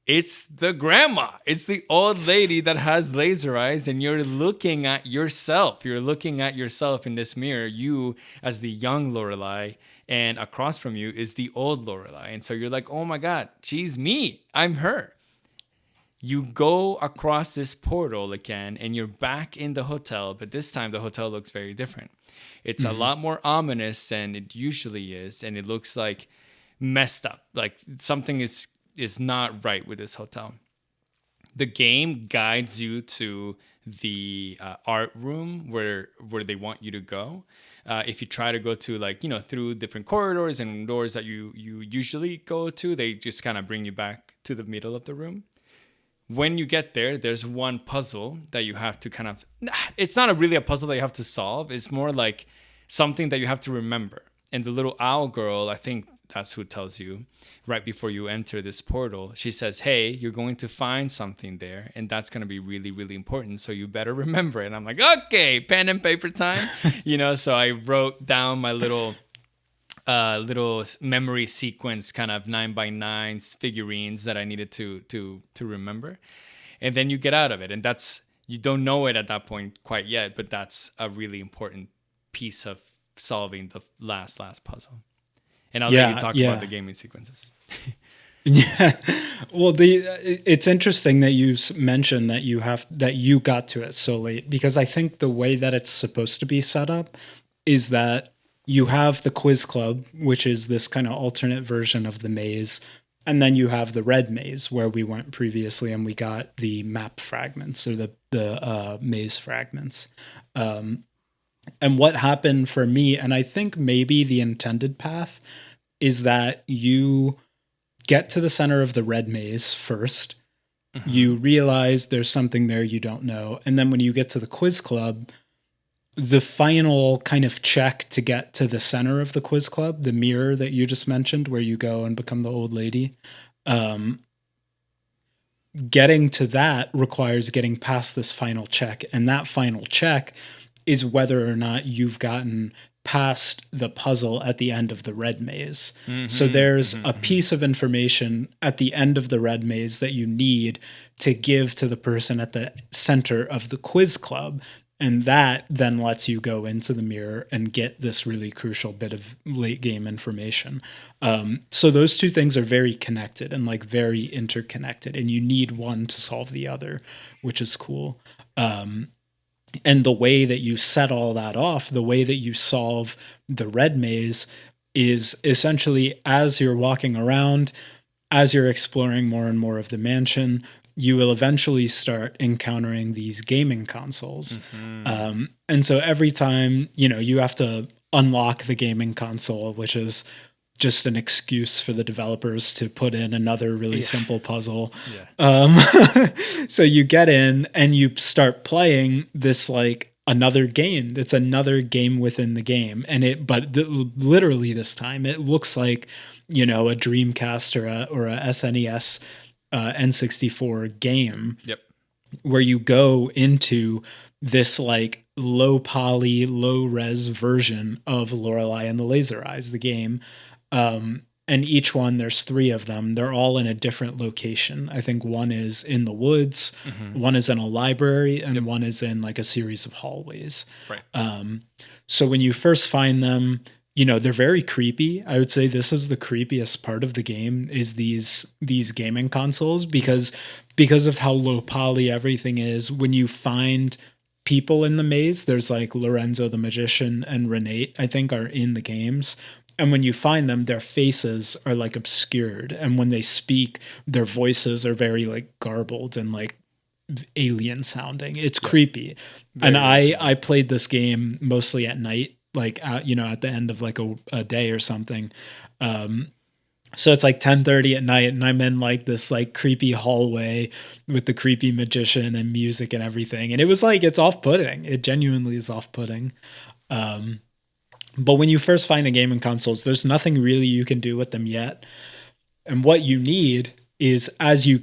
It's the grandma. It's the old lady that has laser eyes, and you're looking at yourself. You're looking at yourself in this mirror, you as the young Lorelei, and across from you is the old Lorelei. And so you're like, oh my God, she's me. I'm her. You go across this portal again, and you're back in the hotel, but this time the hotel looks very different. It's a lot more ominous than it usually is, and it looks like messed up. Like something is not right with this hotel. The game guides you to the art room where they want you to go. If you try to go to through different corridors and doors that you usually go to, they just kind of bring you back to the middle of the room. When you get there, there's one puzzle that you have to it's not really a puzzle that you have to solve. It's more like something that you have to remember. And the little owl girl, I think that's who tells you right before you enter this portal. She says, hey, you're going to find something there, and that's going to be really, really important. So you better remember it. And I'm like, okay, pen and paper time. So I wrote down my little memory sequence, kind of 9x9 figurines that I needed to remember. And then you get out of it. And you don't know it at that point quite yet, but that's a really important piece of solving the last puzzle. And I'll let you talk about the gaming sequences. Yeah. Well, it's interesting that you mentioned that you got to it so late, because I think the way that it's supposed to be set up is that you have the quiz club, which is this kind of alternate version of the maze. And then you have the red maze where we went previously, and we got the map fragments, or the maze fragments. And what happened for me, and I think maybe the intended path, is that you get to the center of the red maze first. Mm-hmm. You realize there's something there you don't know. And then when you get to the quiz club, the final kind of check to get to the center of the quiz club, the mirror that you just mentioned, where you go and become the old lady, getting to that requires getting past this final check. And that final check is whether or not you've gotten past the puzzle at the end of the red maze. Mm-hmm, so there's a piece of information at the end of the red maze that you need to give to the person at the center of the quiz club. And that then lets you go into the mirror and get this really crucial bit of late game information. So those two things are very connected and like very interconnected, and you need one to solve the other, which is cool. And the way that you set all that off, the way that you solve the red maze, is essentially as you're walking around, as you're exploring more and more of the mansion, you will eventually start encountering these gaming consoles. Mm-hmm. And so every time, you have to unlock the gaming console, which is just an excuse for the developers to put in another really simple puzzle. Yeah. So you get in and you start playing this like another game. It's another game within the game. And literally this time it looks like, a Dreamcast or a SNES N64 game. Yep. Where you go into this like low poly, low res version of Lorelei and the Laser Eyes, the game. And each one, there's 3 of them. They're all in a different location. I think one is in the woods, one is in a library, and one is in like a series of hallways. Right. So when you first find them, they're very creepy. I would say this is the creepiest part of the game, is these gaming consoles, because of how low poly everything is. When you find people in the maze, there's like Lorenzo the Magician and Renate, I think, are in the games. And when you find them, their faces are like obscured. And when they speak, their voices are very like garbled and like alien sounding. It's creepy. Very, and I played this game mostly at night, like, at the end of like a day or something. So it's like 10:30 at night, and I'm in like this like creepy hallway with the creepy magician and music and everything. And it was like, it's off-putting. It genuinely is off-putting. But when you first find the gaming consoles, there's nothing really you can do with them yet. And what you need is, as you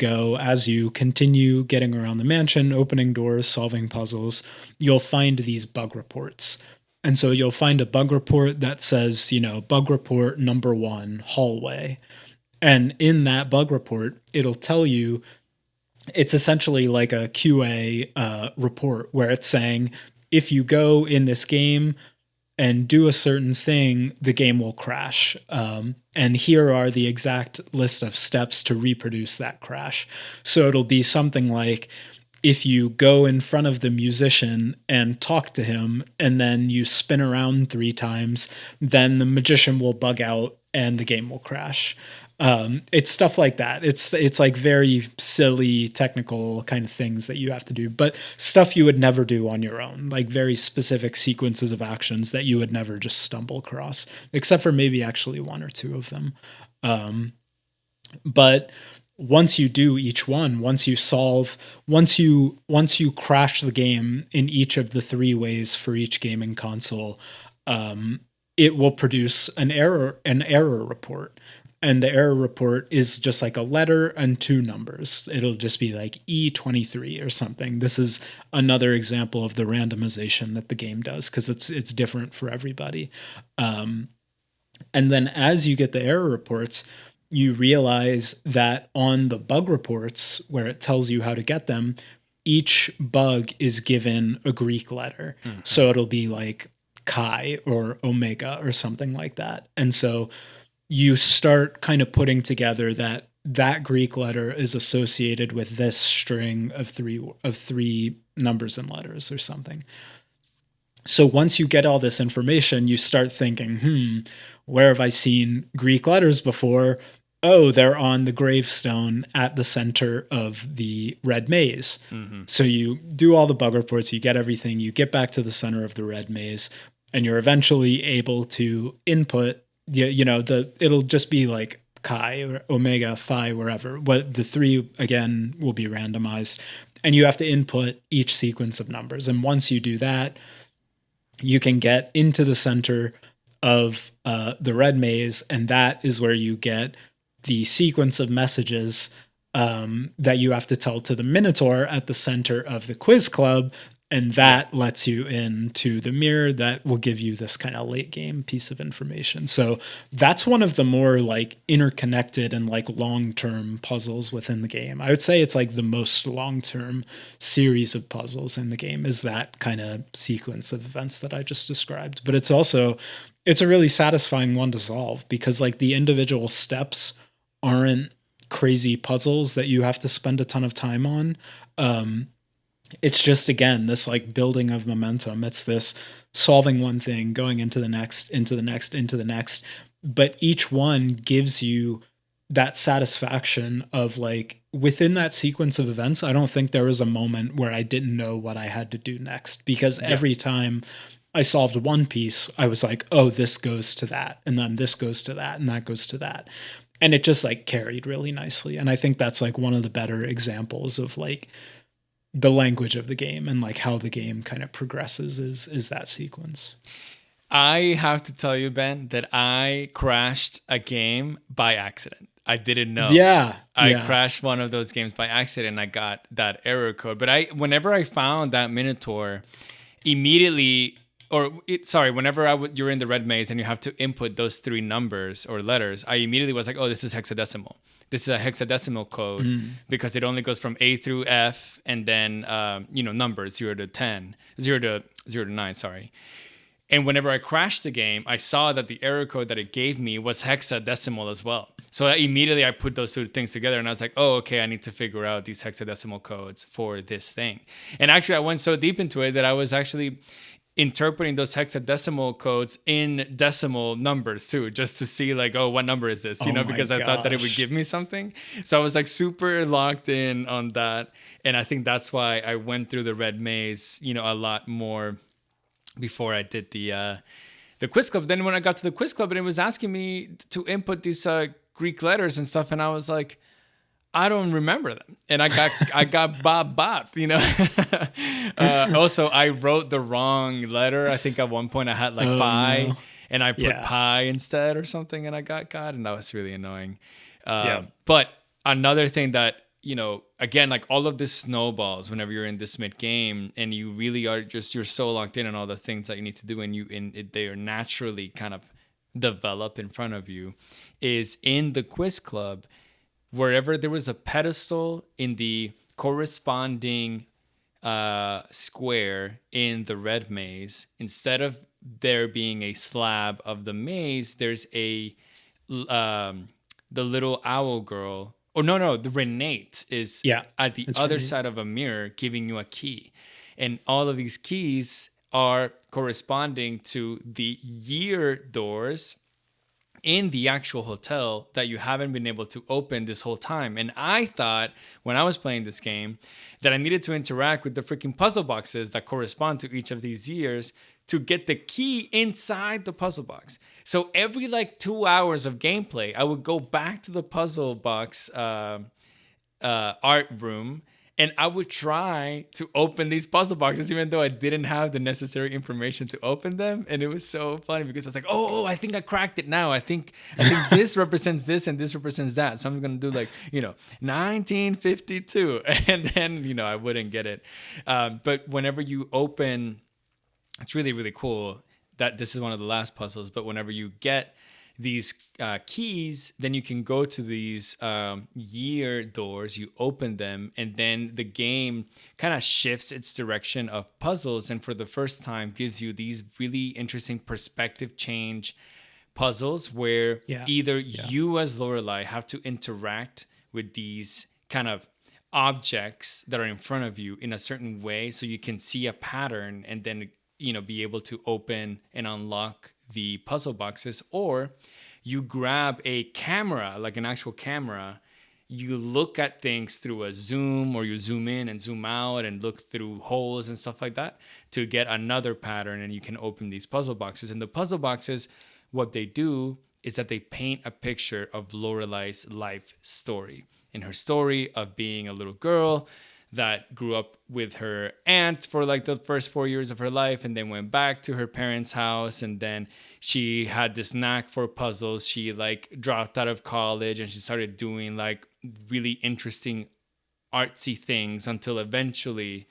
continue getting around the mansion, opening doors, solving puzzles, you'll find these bug reports. And so you'll find a bug report that says, bug report number 1, hallway. And in that bug report, it'll tell you, it's essentially like a QA report where it's saying, if you go in this game and do a certain thing, the game will crash. And here are the exact list of steps to reproduce that crash. So it'll be something like, if you go in front of the musician and talk to him, and then you spin around 3 times, then the magician will bug out and the game will crash. It's stuff like that. It's like very silly technical kind of things that you have to do, but stuff you would never do on your own, like very specific sequences of actions that you would never just stumble across, except for maybe actually 1 or 2 of them. But once you do each one, once you crash the game in each of the 3 ways for each gaming console, it will produce an error report. And the error report is just like a letter and two numbers. It'll just be like E23 or something. This is another example of the randomization that the game does, because it's different for everybody. And then as you get the error reports, you realize that on the bug reports where it tells you how to get them, each bug is given a Greek letter. Mm-hmm. So it'll be like chi or omega or something like that. And so you start kind of putting together that Greek letter is associated with this string of three numbers and letters or something. So once you get all this information, you start thinking, where have I seen Greek letters before? Oh, they're on the gravestone at the center of the red maze. Mm-hmm. So you do all the bug reports, you get everything, you get back to the center of the red maze, and you're eventually able to input, it'll just be like chi or omega, phi, wherever. What the three, again, will be randomized. And you have to input each sequence of numbers. And once you do that, you can get into the center of the red maze, and that is where you get the sequence of messages that you have to tell to the Minotaur at the center of the quiz club, and that lets you into the mirror that will give you this kind of late game piece of information. So that's one of the more like interconnected and like long-term puzzles within the game. I would say it's like the most long-term series of puzzles in the game is that kind of sequence of events that I just described. But it's a really satisfying one to solve, because like the individual steps aren't crazy puzzles that you have to spend a ton of time on. It's just, again, this like building of momentum. It's this solving one thing, going into the next, into the next, into the next. But each one gives you that satisfaction of like, within that sequence of events, I don't think there was a moment where I didn't know what I had to do next, because every time I solved one piece, I was like, oh, this goes to that. And then this goes to that. And that goes to that. And it just like carried really nicely. And I think that's like one of the better examples of like the language of the game and like how the game kind of progresses is that sequence. I have to tell you, Ben, that I crashed a game by accident. I didn't know. I crashed one of those games by accident and I got that error code. But whenever I found that Minotaur, immediately, whenever you're in the red maze and you have to input those three numbers or letters, I immediately was like, oh, this is hexadecimal. This is a hexadecimal code because it only goes from A through F and then, numbers 0 to 9, sorry. And whenever I crashed the game, I saw that the error code that it gave me was hexadecimal as well. So immediately I put those two things together and I was like, oh, okay, I need to figure out these hexadecimal codes for this thing. And actually I went so deep into it that I was actually interpreting those hexadecimal codes in decimal numbers too, just to see like, oh, what number is this? Because I thought that it would give me something. So I was like super locked in on that. And I think that's why I went through the red maze, a lot more before I did the quiz club. Then when I got to the quiz club and it was asking me to input these Greek letters and stuff, and I was like, I don't remember them, and I got bob. Also, I wrote the wrong letter. I think at one point I had like phi, and I put pi instead or something, and I got God, and that was really annoying. But another thing that again, like all of this snowballs whenever you're in this mid game, and you really are you're so locked in on all the things that you need to do, and they are naturally kind of develop in front of you, is in the quiz club. Wherever there was a pedestal in the corresponding square in the red maze, instead of there being a slab of the maze, there's the little owl girl. Oh, no, the Renate is at the other side of a mirror giving you a key. And all of these keys are corresponding to the year doors in the actual hotel that you haven't been able to open this whole time. And I thought when I was playing this game that I needed to interact with the freaking puzzle boxes that correspond to each of these years to get the key inside the puzzle box. So every like 2 hours of gameplay, I would go back to the puzzle box art room And I would try to open these puzzle boxes, even though I didn't have the necessary information to open them. And it was so funny because I was like, oh, I think I cracked it now. I think this represents this and this represents that. So I'm gonna do like, 1952, and then I wouldn't get it. But whenever you open, it's really really cool that this is one of the last puzzles. But whenever you get these keys, then you can go to these year doors, you open them, and then the game kind of shifts its direction of puzzles, and for the first time gives you these really interesting perspective change puzzles where either you as Lorelei have to interact with these kind of objects that are in front of you in a certain way so you can see a pattern and then be able to open and unlock the puzzle boxes, or you grab a camera, like an actual camera, you look at things through a zoom, or you zoom in and zoom out and look through holes and stuff like that to get another pattern, and you can open these puzzle boxes. And the puzzle boxes, what they do is that they paint a picture of Lorelei's life story, and her story of being a little girl that grew up with her aunt for like the first 4 years of her life, and then went back to her parents' house, and then she had this knack for puzzles. She like dropped out of college and she started doing like really interesting artsy things until eventually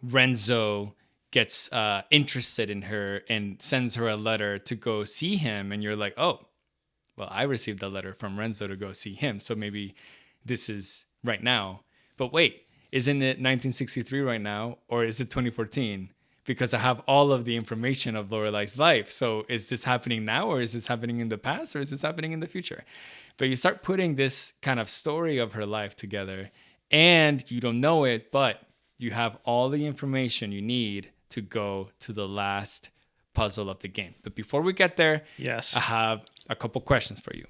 Renzo gets interested in her and sends her a letter to go see him. And you're like, oh, well, I received a letter from Renzo to go see him, so maybe this is right now. But wait, isn't it 1963 right now, or is it 2014? Because I have all of the information of Lorelei's life. So is this happening now, or is this happening in the past, or is this happening in the future? But you start putting this kind of story of her life together, and you don't know it, but you have all the information you need to go to the last puzzle of the game. But before we get there, yes, I have a couple questions for you.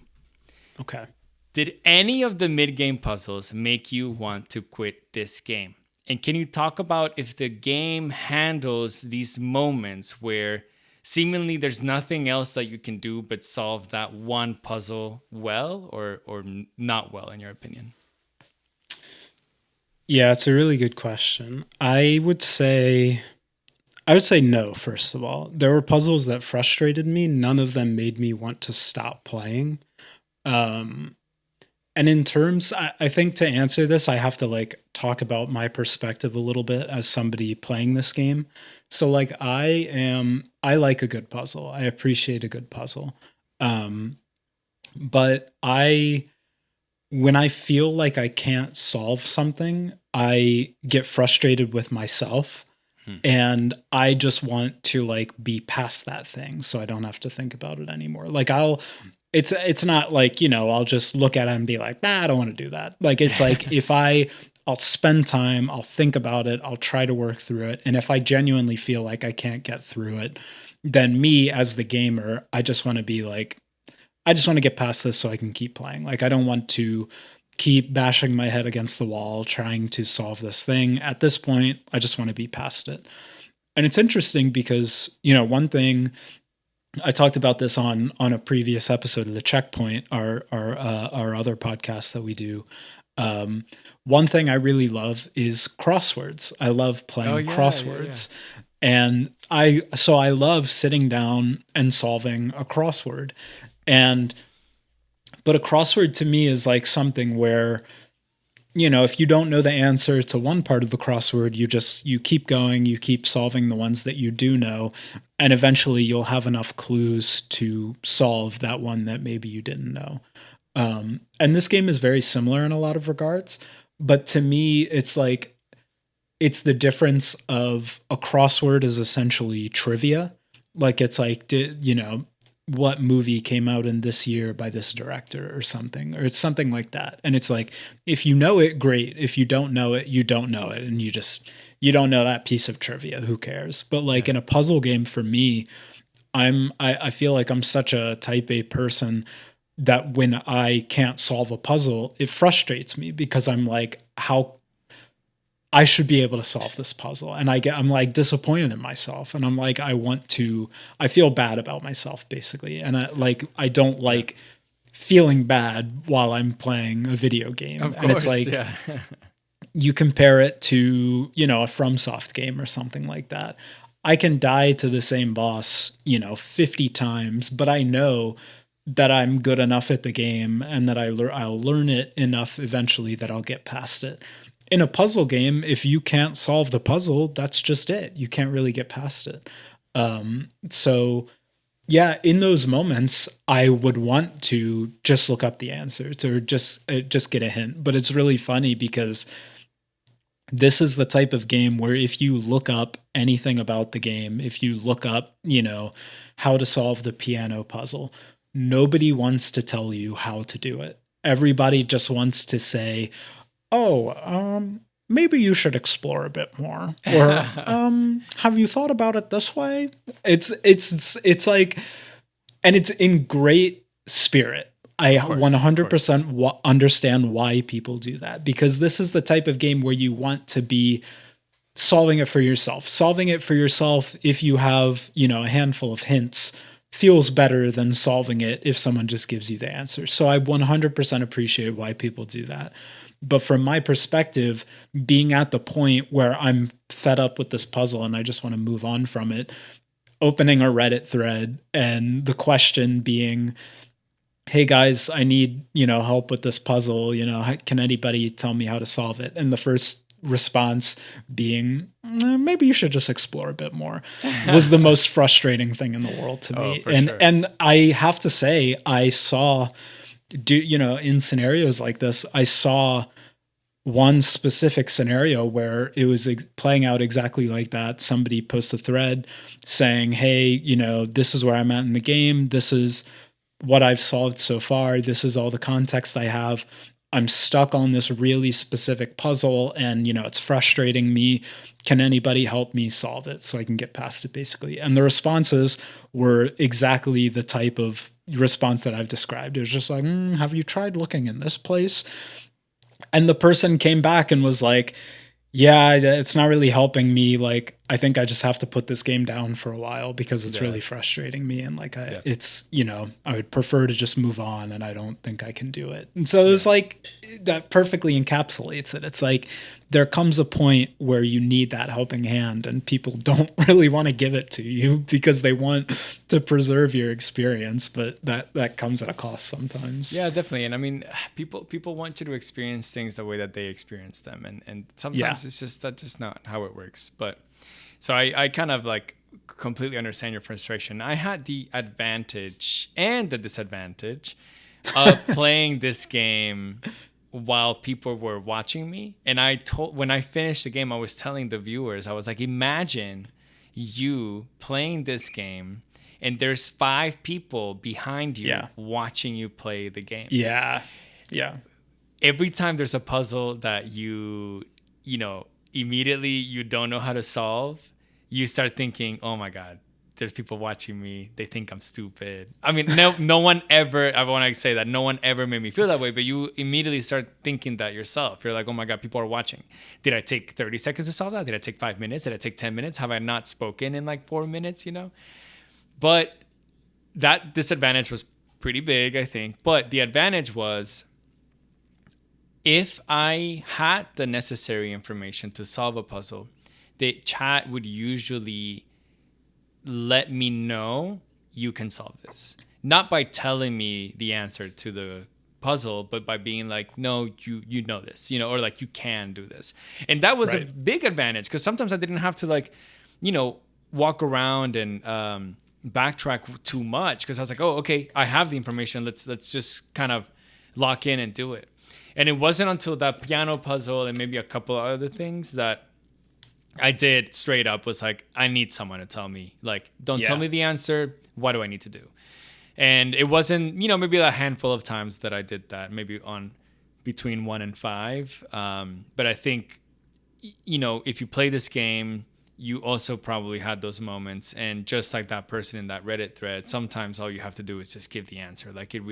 Okay. Did any of the mid-game puzzles make you want to quit this game? And can you talk about if the game handles these moments where seemingly there's nothing else that you can do but solve that one puzzle well, or not well, in your opinion? Yeah, it's a really good question. I would say no, first of all. There were puzzles that frustrated me. None of them made me want to stop playing. And in terms, I think to answer this, I have to like talk about my perspective a little bit as somebody playing this game. So like I like a good puzzle. I appreciate a good puzzle. But when I feel like I can't solve something, I get frustrated with myself. And I just want to like be past that thing so I don't have to think about it anymore. Like it's not like, I'll just look at it and be like, I don't want to do that. Like, it's like I'll spend time, I'll think about it, I'll try to work through it. And if I genuinely feel like I can't get through it, then me as the gamer, I just want to be like, I just want to get past this so I can keep playing. Like, I don't want to keep bashing my head against the wall trying to solve this thing. At this point, I just want to be past it. And it's interesting because, one thing I talked about this on a previous episode of the Checkpoint, our other podcast that we do. One thing I really love is crosswords. I love playing crosswords. Yeah. And I love sitting down and solving a crossword. But a crossword to me is like something where, if you don't know the answer to one part of the crossword, you keep going, you keep solving the ones that you do know, and eventually you'll have enough clues to solve that one that maybe you didn't know. And this game is very similar in a lot of regards, but to me, it's like, it's the difference of a crossword is essentially trivia. Like, it's like, what movie came out in this year by this director or something, or it's something like that. And it's like, if you know it, great. If you don't know it, you don't know it. And you don't know that piece of trivia. Who cares? But like in a puzzle game for me, I feel like I'm such a type A person that when I can't solve a puzzle, it frustrates me because I'm like, how I should be able to solve this puzzle. And I'm like disappointed in myself. And I'm like, I feel bad about myself basically. And I don't like feeling bad while I'm playing a video game. Of And it's course, like, yeah. you compare it to, a FromSoft game or something like that. I can die to the same boss, 50 times, but I know that I'm good enough at the game and that I'll learn it enough eventually that I'll get past it. In a puzzle game, if you can't solve the puzzle, that's just it. You can't really get past it. So yeah, in those moments, I would want to just look up the answers or just get a hint. But it's really funny because this is the type of game where if you look up anything about the game, if you look up, how to solve the piano puzzle, nobody wants to tell you how to do it. Everybody just wants to say, "Oh, maybe you should explore a bit more," or "Have you thought about it this way?" It's like, and it's in great spirit. I Of course, of course. 100% understand why people do that, because this is the type of game where you want to be solving it for yourself. Solving it for yourself, if you have, a handful of hints, feels better than solving it if someone just gives you the answer. So I 100% appreciate why people do that. But from my perspective, being at the point where I'm fed up with this puzzle and I just want to move on from it, opening a Reddit thread and the question being, "Hey guys, I need, help with this puzzle, can anybody tell me how to solve it?" And the first response being, "Maybe you should just explore a bit more," was the most frustrating thing in the world to Oh, me. for And sure. and I have to say, I saw, in scenarios like this, I saw one specific scenario where it was playing out exactly like that. Somebody posts a thread saying, "Hey, this is where I'm at in the game. This is what I've solved so far. This is all the context I have. I'm stuck on this really specific puzzle and, it's frustrating me. Can anybody help me solve it so I can get past it?" basically. And the responses were exactly the type of response that I've described. It was just like, "Have you tried looking in this place?" And the person came back and was like, "Yeah, it's not really helping me. Like, I think I just have to put this game down for a while because it's Yeah, really frustrating me. And like, yeah, I would prefer to just move on and I don't think I can do it." And so it's yeah. like, that perfectly encapsulates it. It's like, there comes a point where you need that helping hand and people don't really want to give it to you because they want to preserve your experience. But that comes at a cost sometimes. Yeah, definitely. And I mean, people want you to experience things the way that they experience them, and Yeah. sometimes it's just that's just not how it works. But so I kind of like completely understand your frustration. I had the advantage and the disadvantage of playing this game while people were watching me. And I told when I finished the game, I was telling the viewers, I was like, imagine you playing this game and there's 5 people behind you Yeah. watching you play the game. Yeah. Yeah. Every time there's a puzzle that you immediately you don't know how to solve, you start thinking, "Oh my god, there's people watching me. They think I'm stupid." I mean, no one ever. I want to say that no one ever made me feel that way, but you immediately start thinking that yourself. You're like, "Oh my god, people are watching. Did I take 30 seconds to solve that? Did I take 5 minutes? Did I take 10 minutes? Have I not spoken in like 4 minutes?" But that disadvantage was pretty big, I think. But the advantage was if I had the necessary information to solve a puzzle, the chat would usually let me know you can solve this. Not by telling me the answer to the puzzle, but by being like, "No, you know this," or like, "You can do this." And that was a Right. big advantage because sometimes I didn't have to like, you know, walk around and backtrack too much because I was like, "Oh, okay, I have the information. Let's just kind of lock in and do it." And it wasn't until that piano puzzle and maybe a couple of other things that I did straight up was like, I need someone to tell me, like, don't tell Yeah. me the answer. What do I need to do? And it wasn't, maybe a handful of times that I did that, maybe on between 1 and 5. But I think, if you play this game, you also probably had those moments. And just like that person in that Reddit thread, sometimes all you have to do is just give the answer. Like it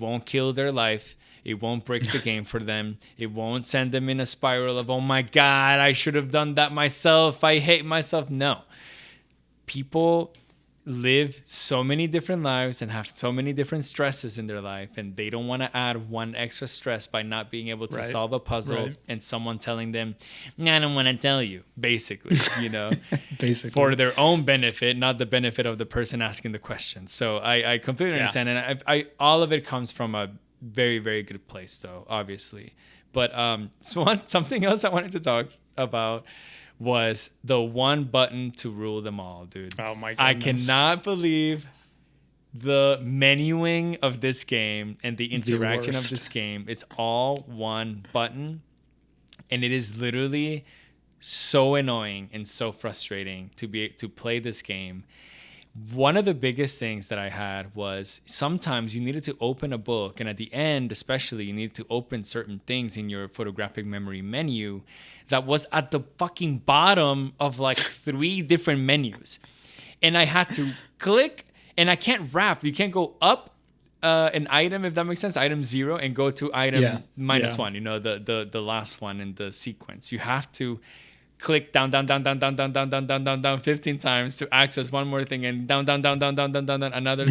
won't kill their life. It won't break the game for them. It won't send them in a spiral of, "Oh my God, I should have done that myself. I hate myself." No. People live so many different lives and have so many different stresses in their life, and they don't want to add one extra stress by not being able to Right. solve a puzzle, Right. and someone telling them, "Nah, I don't want to tell you," basically, Basically. for their own benefit, not the benefit of the person asking the question. So I completely understand, and I all of it comes from a very, very good place, though, obviously. But something else I wanted to talk about was the one button to rule them all, dude. Oh my goodness. I cannot believe the menuing of this game and the interaction of this game. It's all one button, and it is literally so annoying and so frustrating to play this game. One of the biggest things that I had was sometimes you needed to open a book, and at the end especially, you needed to open certain things in your photographic memory menu that was at the fucking bottom of like 3 different menus. And I had to click, and I can't wrap. You can't go up an item, if that makes sense, item 0, and go to item -1, the last one in the sequence. You have to click down 15 times to access one more thing, and down another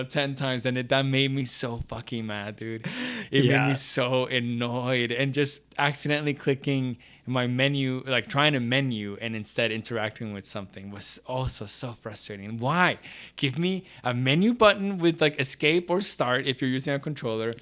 10 times, and that made me so fucking mad, dude. It made me so annoyed, and just accidentally clicking my menu, like trying to menu and instead interacting with something, was also so frustrating. Why? Give me a menu button with like escape or start if you're using a controller,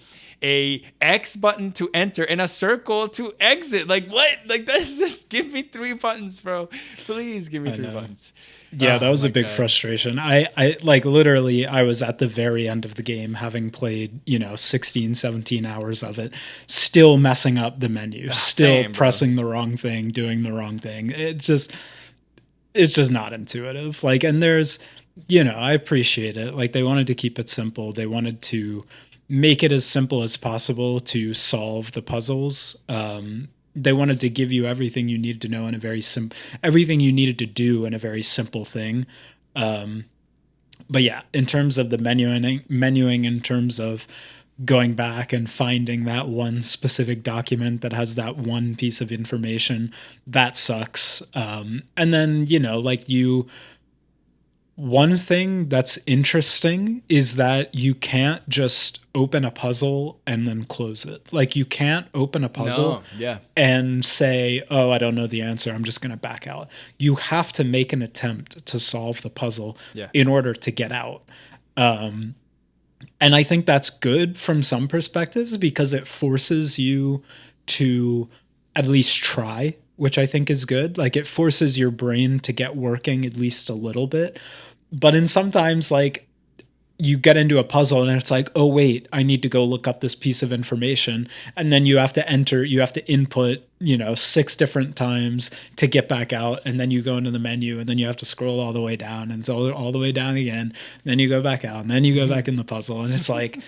a X button to enter, and a circle to exit. Like, what? Like, that's just, give me 3 buttons, bro. Please give me 3 buttons. Yeah, that was a big frustration. I like literally, I was at the very end of the game, having played, 16, 17 hours of it, still messing up the menu, still pressing the wrong thing, doing the wrong thing. It's just not intuitive. Like, and there's, I appreciate it. Like, they wanted to keep it simple. They wanted to make it as simple as possible to solve the puzzles. They wanted to give you everything you needed to know in a very everything you needed to do in a very simple thing. But yeah, in terms of the menuing, in terms of going back and finding that one specific document that has that one piece of information, that sucks. And then, one thing that's interesting is that you can't just open a puzzle and then close it. Like, you can't open a puzzle and say, "Oh, I don't know the answer, I'm just going to back out." You have to make an attempt to solve the puzzle in order to get out. And I think that's good from some perspectives, because it forces you to at least try, which I think is good. Like, it forces your brain to get working at least a little bit. But in sometimes, like, you get into a puzzle and it's like, "Oh, wait, I need to go look up this piece of information." And then you have to input, 6 different times to get back out. And then you go into the menu, and then you have to scroll all the way down, and so all the way down again. And then you go back out, and then you go back in the puzzle. And it's like,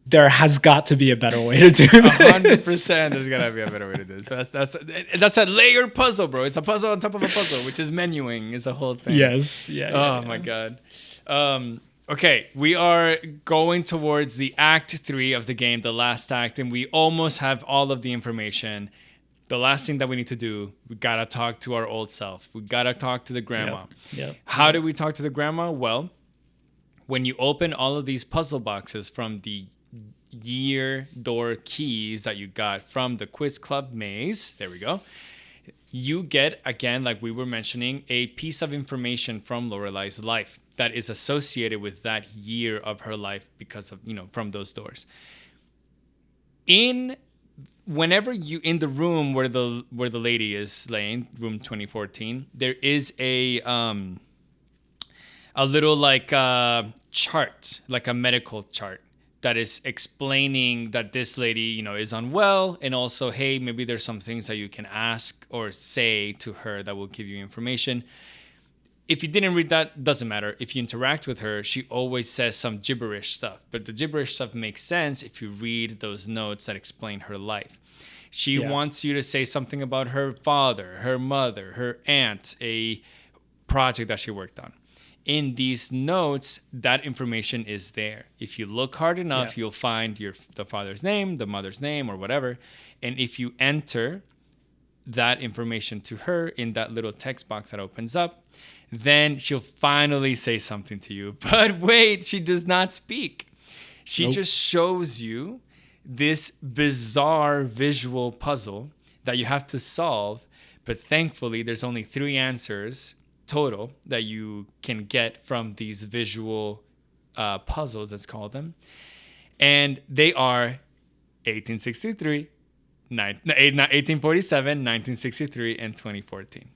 there has got to be a better way to do this. 100%. There's gotta be a better way to do this. That's a layered puzzle, bro. It's a puzzle on top of a puzzle, which is menuing. Is a whole thing. Yes. My god. Okay, we are going towards the act 3 of the game, the last act, and we almost have all of the information. The last thing that we need to do, we gotta talk to our old self. We gotta talk to the grandma. How do we talk to the grandma? Well, when you open all of these puzzle boxes from the year door keys that you got from the Quiz Club maze, there we go, you get, again, like we were mentioning, a piece of information from Lorelei's life that is associated with that year of her life because of, from those doors. Whenever you in the room where the lady is laying, room 2014, there is a little like chart, like a medical chart, that is explaining that this lady, is unwell, and also, hey, maybe there's some things that you can ask or say to her that will give you information. If you didn't read that, doesn't matter. If you interact with her, she always says some gibberish stuff, but the gibberish stuff makes sense if you read those notes that explain her life. She wants you to say something about her father, her mother, her aunt, a project that she worked on. In these notes, that information is there. If you look hard enough, you'll find the father's name, the mother's name, or whatever. And if you enter that information to her in that little text box that opens up. Then she'll finally say something to you. But wait, she does not speak. She just shows you this bizarre visual puzzle that you have to solve. But thankfully, there's only 3 answers total that you can get from these visual puzzles, let's call them. And they are 1863, 1847, 1963, and 2014.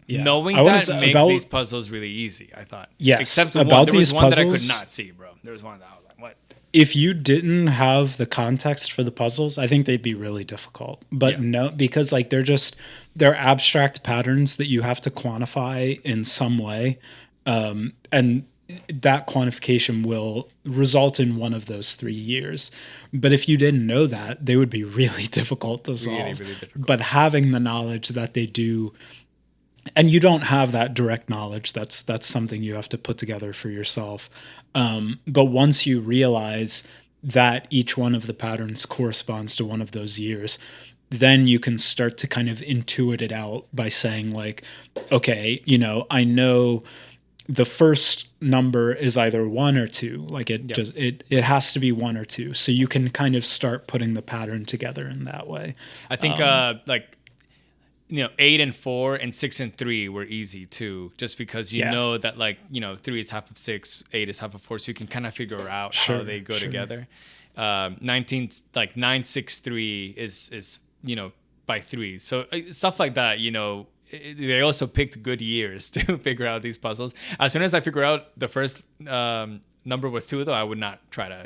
Yeah. Knowing that makes these puzzles really easy, I thought. Yes. Except there was one that I could not see, bro. There was one that I was like, what? If you didn't have the context for the puzzles, I think they'd be really difficult. But no, because like they're abstract patterns that you have to quantify in some way. And that quantification will result in one of those 3 years. But if you didn't know that, they would be really difficult to solve. Really, really difficult. But having the knowledge that they do, and you don't have that direct knowledge, that's something you have to put together for yourself. But once you realize that each one of the patterns corresponds to one of those years, then you can start to kind of intuit it out by saying like, okay, I know the first number is either 1 or 2. Like it has to be 1 or 2. So you can kind of start putting the pattern together in that way. I think 8 and 4 and 6 and 3 were easy too, just because you know that 3 is half of 6, 8 is half of 4, so you can kind of figure out how they go together. 963 is by 3, so stuff like that. They also picked good years to figure out these puzzles. As soon as I figure out the first number was 2, though, I would not try to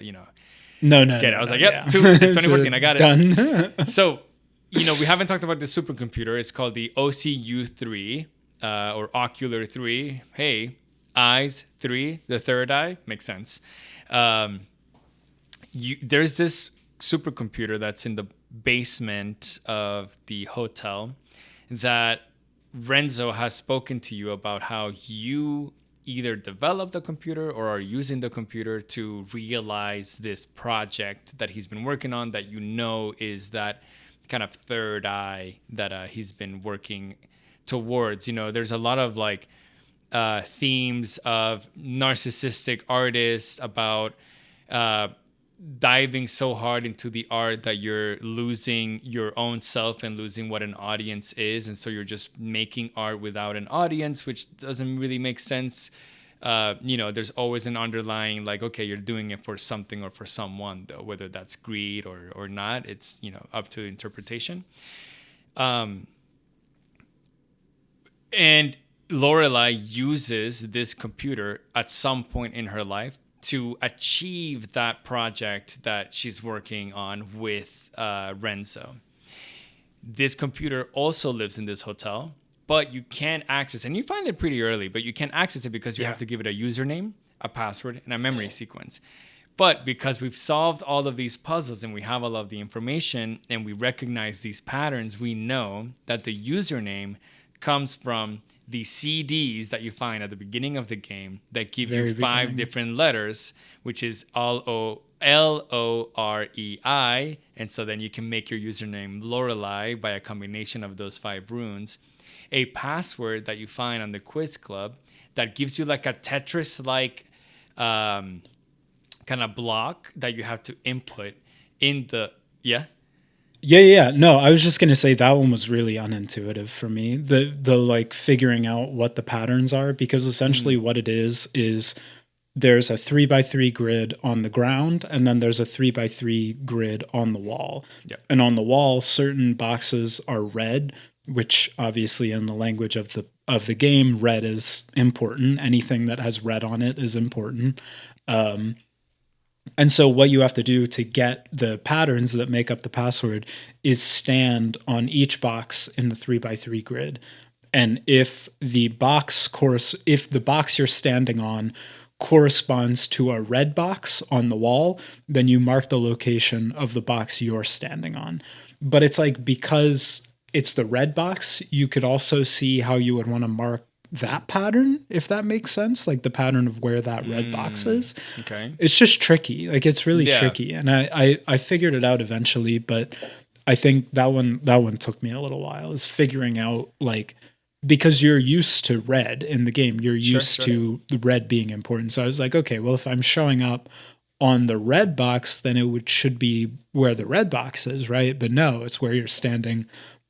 No. Get it. I was like, yep, 2. It's 2014. I got it done. So. We haven't talked about this supercomputer. It's called the OCU3 or Ocular 3. Hey, eyes 3, the third eye. Makes sense. There's this supercomputer that's in the basement of the hotel that Renzo has spoken to you about, how you either developed the computer or are using the computer to realize this project that he's been working on that is that kind of third eye that he's been working towards. There's a lot of themes of narcissistic artists about diving so hard into the art that you're losing your own self and losing what an audience is, and so you're just making art without an audience, which doesn't really make sense. There's always an underlying okay, you're doing it for something or for someone, though, whether that's greed or not, it's up to interpretation. And Lorelei uses this computer at some point in her life to achieve that project that she's working on with Renzo. This computer also lives in this hotel, but you can't access, and you find it pretty early, but you can't access it because you have to give it a username, a password, and a memory sequence. But because we've solved all of these puzzles and we have all of the information and we recognize these patterns, we know that the username comes from the CDs that you find at the beginning of the game that give you 5 different letters, which is Lorei. And so then you can make your username Lorelei by a combination of those 5 runes. A password that you find on the quiz club that gives you like a Tetris-like kind of block that you have to input in the Yeah. No, I was just gonna say that one was really unintuitive for me. The like figuring out what the patterns are, because essentially what it is there's a 3x3 grid on the ground, and then there's a 3x3 grid on the wall. Yeah. And on the wall, certain boxes are red, which obviously in the language of the game, red is important. Anything that has red on it is important. And so what you have to do to get the patterns that make up the password is stand on each box in the 3x3 grid. And if the box you're standing on corresponds to a red box on the wall, then you mark the location of the box you're standing on. But it's like, because it's the red box, you could also see how you would want to mark that pattern, if that makes sense, like the pattern of where that red box is. Okay. It's just tricky. Like, it's really tricky. And I figured it out eventually, but I think that one took me a little while, is figuring out, like, because you're used to red in the game, you're Sure, used sure. to the red being important. So I was like, okay, well, if I'm showing up on the red box, then should be where the red box is, right? But no, it's where you're standing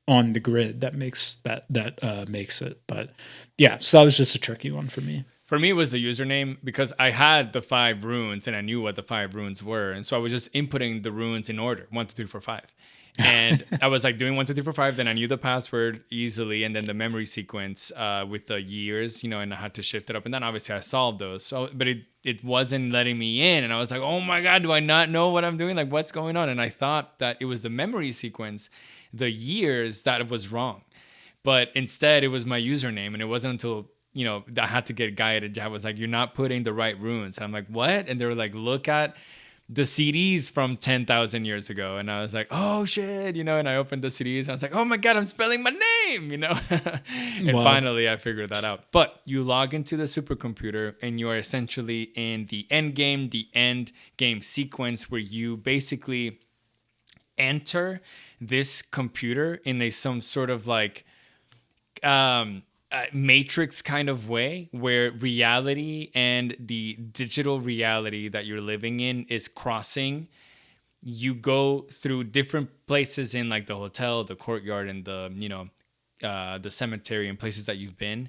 on the grid that makes it. But yeah, so that was just a tricky one for me. For me, it was the username because I had the 5 runes and I knew what the 5 runes were. And so I was just inputting the runes in order 1, 2, 3, 4, 5. And I was like doing 1, 2, 3, 4, 5. Then I knew the password easily. And then the memory sequence with the years, and I had to shift it up. And then obviously I solved those. So, but it wasn't letting me in. And I was like, oh my God, do I not know what I'm doing? Like, what's going on? And I thought that it was the memory sequence, the years, that was wrong. But instead, it was my username. And it wasn't until I had to get guided. I was like, you're not putting the right runes. And I'm like, what? And they were like, look at the CDs from 10,000 years ago. And I was like, oh shit, and I opened the CDs. And I was like, oh my God, I'm spelling my name, And Wow. finally I figured that out. But you log into the supercomputer and you are essentially in the end game sequence where you basically enter this computer in some sort of like matrix kind of way, where reality and the digital reality that you're living in is crossing. You go through different places in like the hotel, the courtyard, and the cemetery, and places that you've been,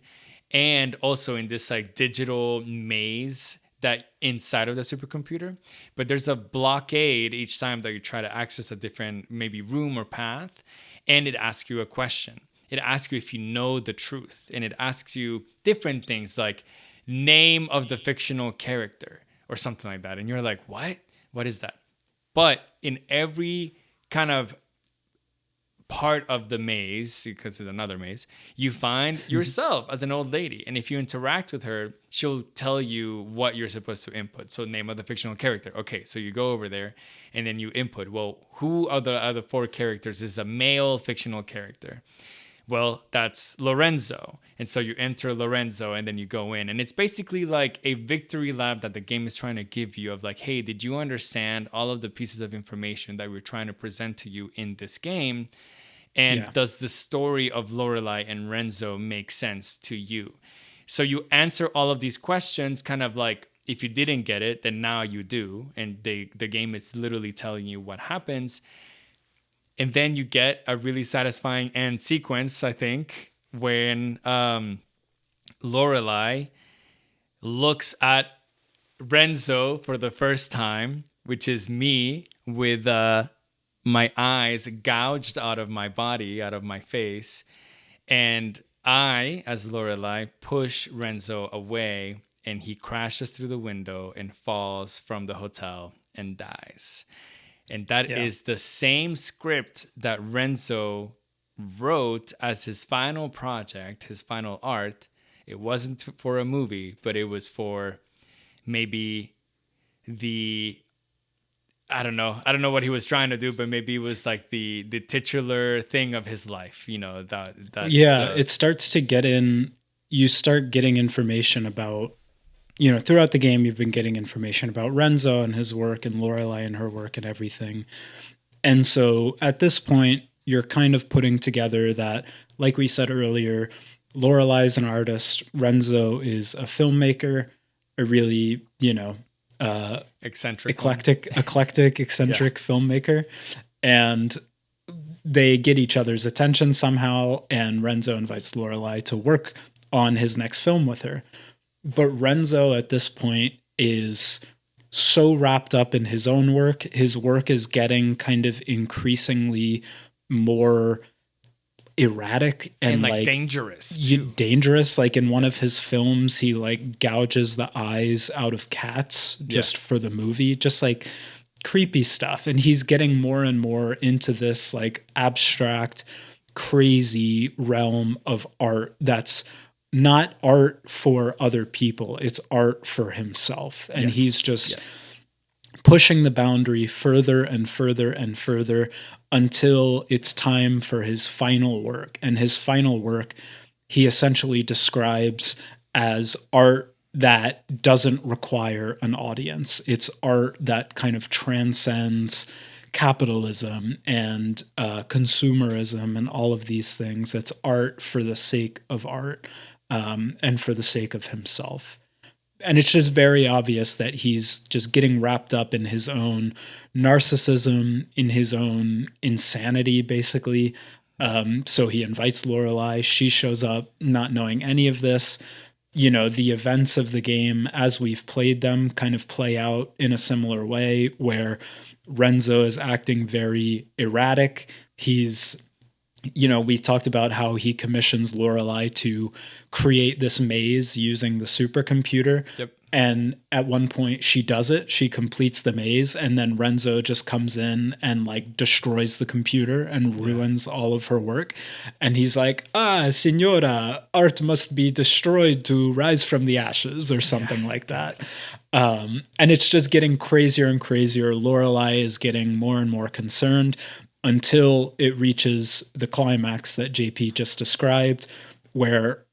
and also in this like digital maze that inside of the supercomputer. But there's a blockade each time that you try to access a different maybe room or path, and it asks you a question. It asks you if you know the truth, and it asks you different things like name of the fictional character or something like that. And you're like, what is that? But in every kind of part of the maze, because it's another maze, you find yourself as an old lady. And if you interact with her, she'll tell you what you're supposed to input. So name of the fictional character. Okay, so you go over there and then you input, well, who are the other 4 characters is a male fictional character. Well, that's Lorenzo. And so you enter Lorenzo and then you go in. And it's basically like a victory lap that the game is trying to give you of like, hey, did you understand all of the pieces of information that we're trying to present to you in this game? And does the story of Lorelei and Renzo make sense to you? So you answer all of these questions kind of like, if you didn't get it, then now you do. And the game is literally telling you what happens. And then you get a really satisfying end sequence, I think, when Lorelei looks at Renzo for the first time, which is me with my eyes gouged out of my body, out of my face. And I, as Lorelei, push Renzo away, and he crashes through the window and falls from the hotel and dies. And that is the same script that Renzo wrote as his final project, his final art. It wasn't for a movie, but it was for maybe I don't know what he was trying to do, but maybe it was like the titular thing of his life, it starts to get in. You start getting information about, throughout the game, you've been getting information about Renzo and his work, and Lorelei and her work, and everything. And so at this point, you're kind of putting together that, like we said earlier, Lorelei is an artist, Renzo is a filmmaker, a really, eccentric filmmaker. And they get each other's attention somehow, and Renzo invites Lorelei to work on his next film with her. But Renzo at this point is so wrapped up in his own work. His work is getting kind of increasingly more erratic and like dangerous. Dangerous. Like in one of his films, he like gouges the eyes out of cats just for the movie, just like creepy stuff. And he's getting more and more into this like abstract, crazy realm of art that's not art for other people. It's art for himself. And he's just pushing the boundary further and further and further until it's time for his final work. And his final work, he essentially describes as art that doesn't require an audience. It's art that kind of transcends capitalism and consumerism and all of these things. It's art for the sake of art, and for the sake of himself. And it's just very obvious that he's just getting wrapped up in his own narcissism, in his own insanity, basically. So he invites Lorelei. She shows up not knowing any of this. The events of the game as we've played them kind of play out in a similar way, where Renzo is acting very erratic. We talked about how he commissions Lorelei to create this maze using the supercomputer. Yep. And at one point she does it, she completes the maze, and then Renzo just comes in and like destroys the computer and ruins all of her work. And he's like, Signora, art must be destroyed to rise from the ashes, or something like that. And it's just getting crazier and crazier. Lorelei is getting more and more concerned until it reaches the climax that JP just described, where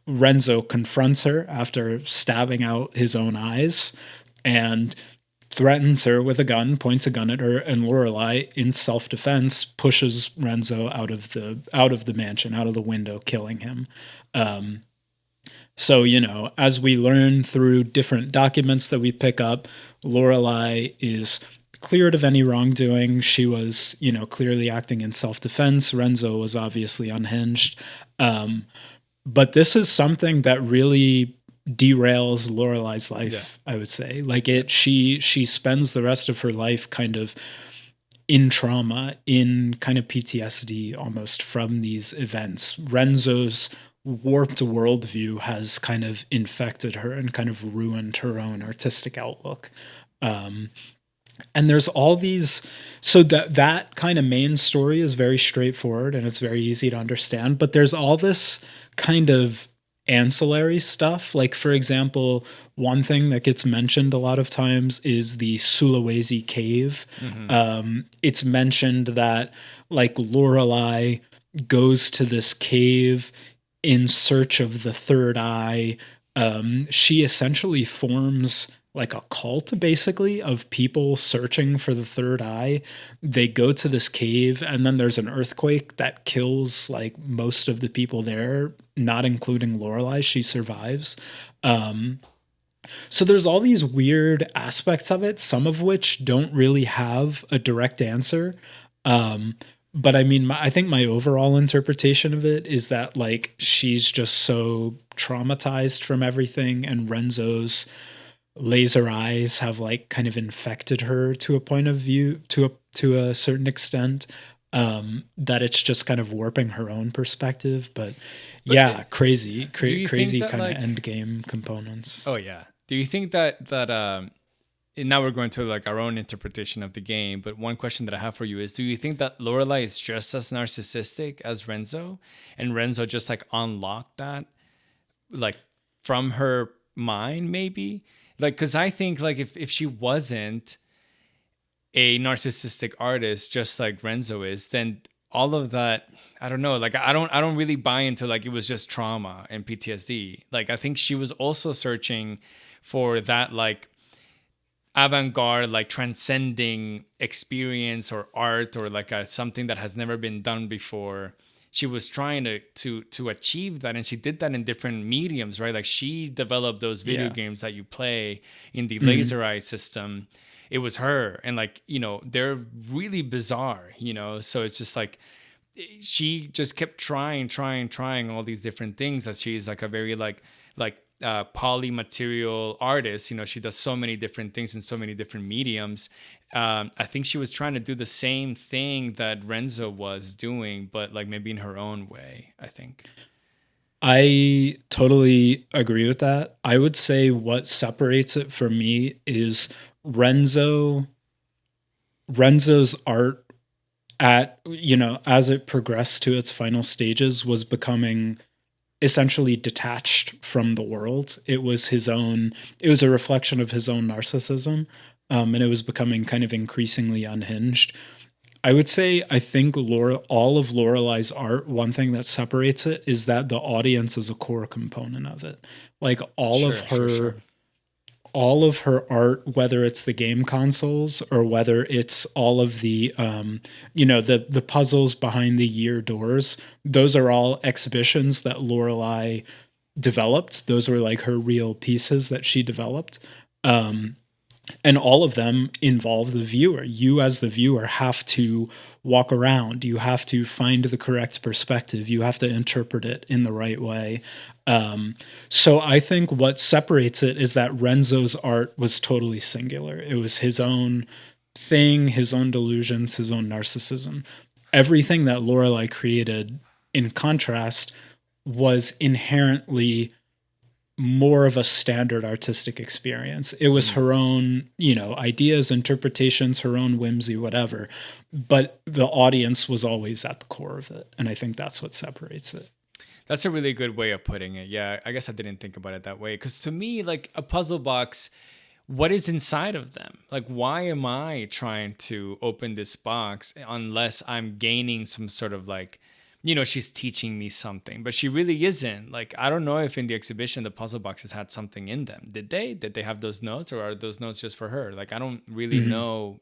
Renzo confronts her after stabbing out his own eyes and threatens her with a gun, points a gun at her, and Lorelei, in self-defense, pushes Renzo out of the mansion, out of the window, killing him. So, as we learn through different documents that we pick up, Lorelei is cleared of any wrongdoing. She was, clearly acting in self-defense. Renzo was obviously unhinged. But this is something that really derails Lorelei's life, I would say. Like she spends the rest of her life kind of in trauma, in kind of PTSD almost from these events. Renzo's warped worldview has kind of infected her and kind of ruined her own artistic outlook. And there's all these, so that kind of main story is very straightforward and it's very easy to understand, but there's all this kind of ancillary stuff. Like, for example, one thing that gets mentioned a lot of times is the Sulawesi cave. It's mentioned that like Lorelei goes to this cave in search of the third eye. She essentially forms like a cult, basically, of people searching for the third eye. They go to this cave, and then there's an earthquake that kills like most of the people there, not including Lorelei. She survives. So there's all these weird aspects of it, some of which don't really have a direct answer. But I mean, I think my overall interpretation of it is that like she's just so traumatized from everything, and Renzo's laser eyes have like kind of infected her to a point of view, to a certain extent, that it's just kind of warping her own perspective. But yeah, crazy kind of like, end game components. Oh yeah. Do you think that and now we're going to like our own interpretation of the game, but one question that I have for you is, do you think that Lorelei is just as narcissistic as Renzo, and Renzo just like unlocked that like from her mind maybe? Like, because I think like if she wasn't a narcissistic artist just like Renzo is, then all of that, I don't know, like I don't really buy into like it was just trauma and PTSD. Like I think she was also searching for that like avant-garde, like transcending experience or art, or like something that has never been done before. She was trying to achieve that, and she did that in different mediums, right? Like she developed those video games that you play in the laser eye system. It was her, and like, they're really bizarre, so it's just like she just kept trying all these different things, as she's like a very like polymaterial artist. She does so many different things in so many different mediums. I think she was trying to do the same thing that Renzo was doing, but like maybe in her own way, I think. I totally agree with that. I would say what separates it for me is Renzo's art as it progressed to its final stages was becoming essentially detached from the world. It was a reflection of his own narcissism. And it was becoming kind of increasingly unhinged. I would say, I think all of Lorelei's art, one thing that separates it is that the audience is a core component of it. Like all of her all of her art, whether it's the game consoles or whether it's all of the, the puzzles behind the year doors, those are all exhibitions that Lorelei developed. Those were like her real pieces that she developed. And all of them involve the viewer. You, as the viewer, have to walk around. You have to find the correct perspective. You have to interpret it in the right way. So I think what separates it is that Renzo's art was totally singular. It was his own thing, his own delusions, his own narcissism. Everything that Lorelei created, in contrast, was inherently more of a standard artistic experience. It was her own, ideas, interpretations, her own whimsy, whatever. But the audience was always at the core of it. And I think that's what separates it. That's a really good way of putting it. Yeah, I guess I didn't think about it that way. Because to me, like a puzzle box, what is inside of them? Like, why am I trying to open this box unless I'm gaining some sort of like, she's teaching me something, but she really isn't. Like, I don't know if in the exhibition, the puzzle boxes had something in them. Did they have those notes, or are those notes just for her? Like, I don't really know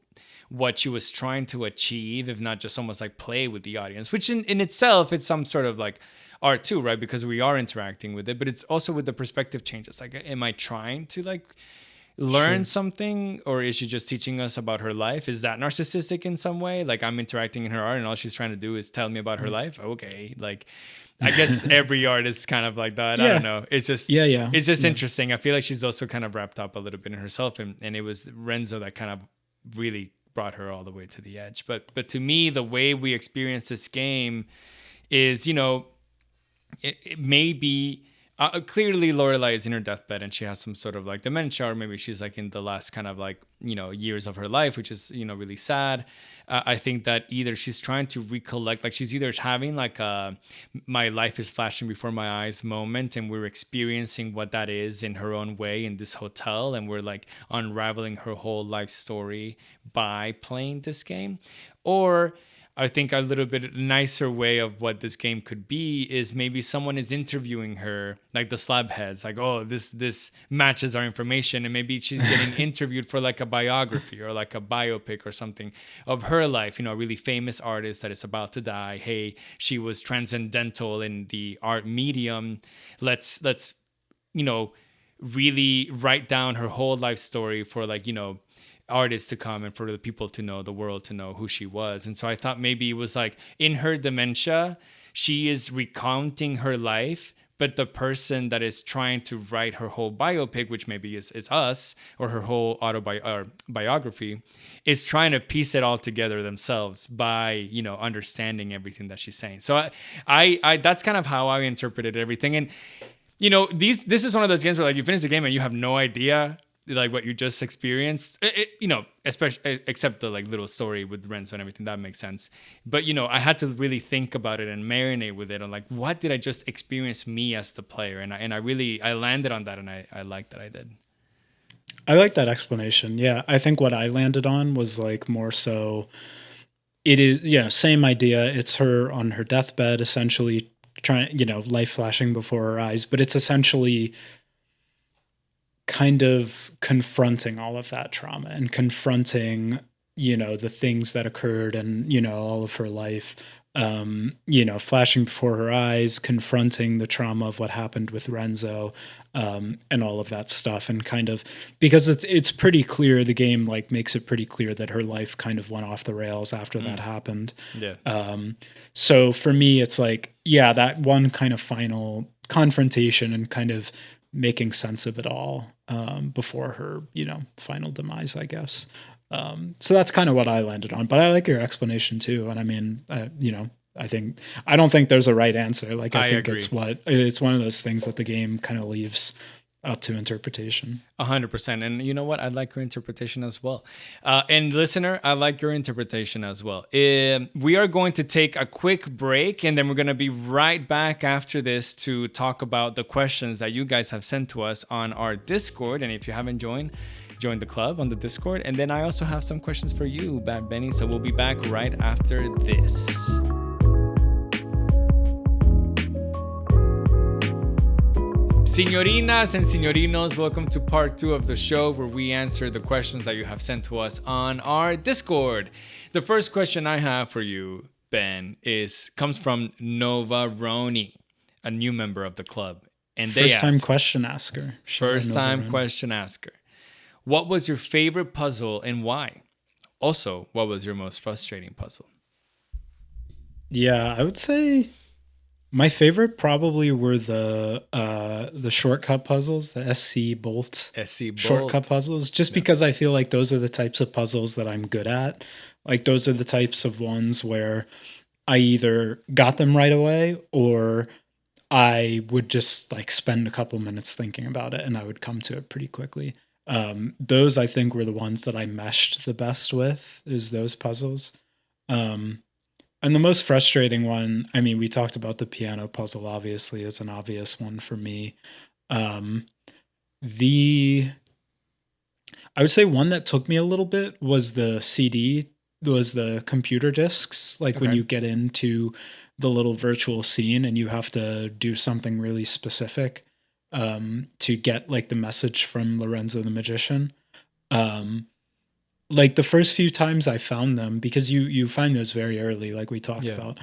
what she was trying to achieve, if not just almost like play with the audience, which in itself, it's some sort of like art too, right? Because we are interacting with it, but it's also with the perspective changes. Like, am I trying to like learn something, or is she just teaching us about her life? Is that narcissistic in some way? Like, I'm interacting in her art and all she's trying to do is tell me about her life. Okay. Like, I guess every art is kind of like that. I don't know. It's just, it's just interesting. I feel like she's also kind of wrapped up a little bit in herself, and it was Renzo that kind of really brought her all the way to the edge. But to me, the way we experience this game is, it may be, clearly Lorelei is in her deathbed and she has some sort of like dementia, or maybe she's like in the last kind of like, years of her life, which is, really sad. I think that either she's trying to recollect, like she's either having like a my life is flashing before my eyes moment, and we're experiencing what that is in her own way in this hotel, and we're like unraveling her whole life story by playing this game. Or I think a little bit nicer way of what this game could be is maybe someone is interviewing her, like the slab heads, like, oh, this matches our information. And maybe she's getting interviewed for like a biography or like a biopic or something of her life, a really famous artist that is about to die. Hey, she was transcendental in the art medium. Let's really write down her whole life story for like, artists to come and for the people to know, the world to know who she was. And so I thought maybe it was like in her dementia, she is recounting her life, but the person that is trying to write her whole biopic, which maybe is us, or her whole biography, is trying to piece it all together themselves by, understanding everything that she's saying. So I that's kind of how I interpreted everything. And, this is one of those games where like you finish the game and you have no idea like what you just experienced, especially except the like little story with Renzo and everything that makes sense. But I had to really think about it and marinate with it on like, what did I just experience me as the player? And I landed on that, and I like that I did. I like that explanation. Yeah, I think what I landed on was like more so, it is same idea. It's her on her deathbed, essentially trying, life flashing before her eyes, but it's essentially kind of confronting all of that trauma and confronting, the things that occurred and, all of her life, flashing before her eyes, confronting the trauma of what happened with Renzo, and all of that stuff. And kind of, because it's pretty clear, the game like makes it pretty clear that her life kind of went off the rails after that happened. Yeah. So for me, it's like, that one kind of final confrontation and kind of making sense of it all before her, final demise, I guess. So that's kind of what I landed on, but I like your explanation too. And I mean, I don't think there's a right answer. Like, I think agree. It's one of those things that the game kind of leaves up to interpretation. 100%. And you know what? I like your interpretation as well. And listener, I like your interpretation as well. We are going to take a quick break, and then we're going to be right back after this to talk about the questions that you guys have sent to us on our Discord. And if you haven't join the club on the Discord. And then I also have some questions for you, Bad Benny. So we'll be back right after this. Señorinas and señorinos, welcome to part 2 of the show where we answer the questions that you have sent to us on our Discord. The first question I have for you, Ben, comes from Nova Roni, a new member of the club. And they First time ask, question asker. first time question asker. What was your favorite puzzle and why? Also, what was your most frustrating puzzle? Yeah, I would say my favorite probably were the shortcut puzzles, the SC Bolt shortcut puzzles, just because I feel like those are the types of puzzles that I'm good at. Like those are the types of ones where I either got them right away or I would just like spend a couple minutes thinking about it and I would come to it pretty quickly. Those I think were the ones that I meshed the best with, is those puzzles. And the most frustrating one, I mean, we talked about the piano puzzle, obviously, is an obvious one for me. The I would say one that took me a little bit was the computer discs. Like when you get into the little virtual scene and you have to do something really specific to get like the message from Lorenzo the Magician. Like the first few times I found them, because you find those very early, like we talked about.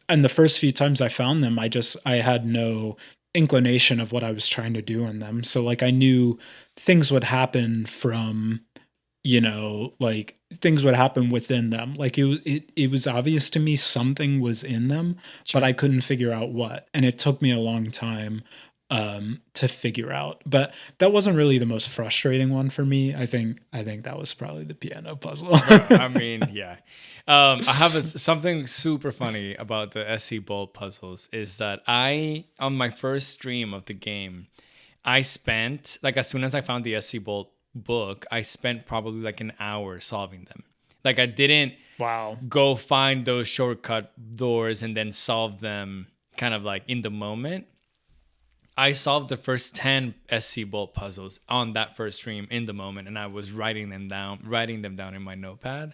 And the first few times I found them, I had no inclination of what I was trying to do in them. So like I knew things would happen from, like things would happen within them. Like it was obvious to me something was in them, but I couldn't figure out what. And it took me a long time to figure out. But that wasn't really the most frustrating one for me. I think that was probably the piano puzzle. I mean, yeah. I have something super funny about the SC Bolt puzzles is that on my first stream of the game, I spent, like, as soon as I found the SC Bolt book, I spent probably like an hour solving them. Like, I didn't go find those shortcut doors and then solve them kind of like in the moment. I solved the first 10 SC Bolt puzzles on that first stream in the moment, and I was writing them down in my notepad.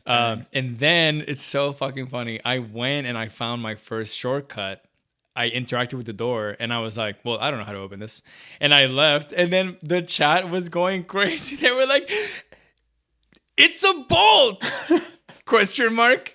And then it's so fucking funny. I went and I found my first shortcut. I interacted with the door and I was like, well, I don't know how to open this. And I left, and then the chat was going crazy. They were like, it's a bolt? Question mark.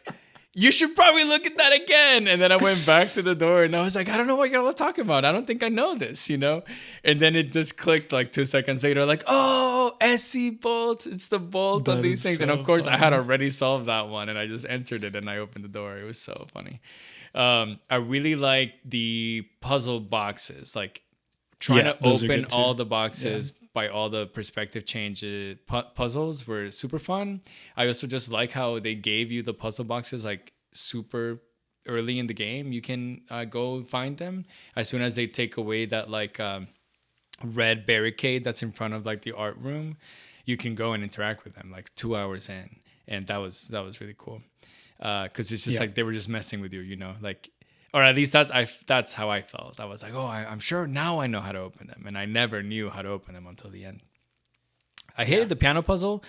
You should probably look at that again. And then I went back to the door and I was like, I don't know what y'all are talking about. I don't think I know this, And then it just clicked like 2 seconds later, like, oh, SC Bolt. It's the bolt on these things. So and of course, funny. I had already solved that one and I just entered it and I opened the door. It was so funny. I really like the puzzle boxes, like trying to open all the boxes by all the perspective changes. Puzzles were super fun. I also just like how they gave you the puzzle boxes like super early in the game. You can go find them as soon as they take away that like red barricade that's in front of like the art room. You can go and interact with them like 2 hours in, and that was really cool. Because it's just like they were just messing with you, like, or at least that's how I felt. I was like, oh, I'm sure now I know how to open them, and I never knew how to open them until the end. I hated the piano puzzle.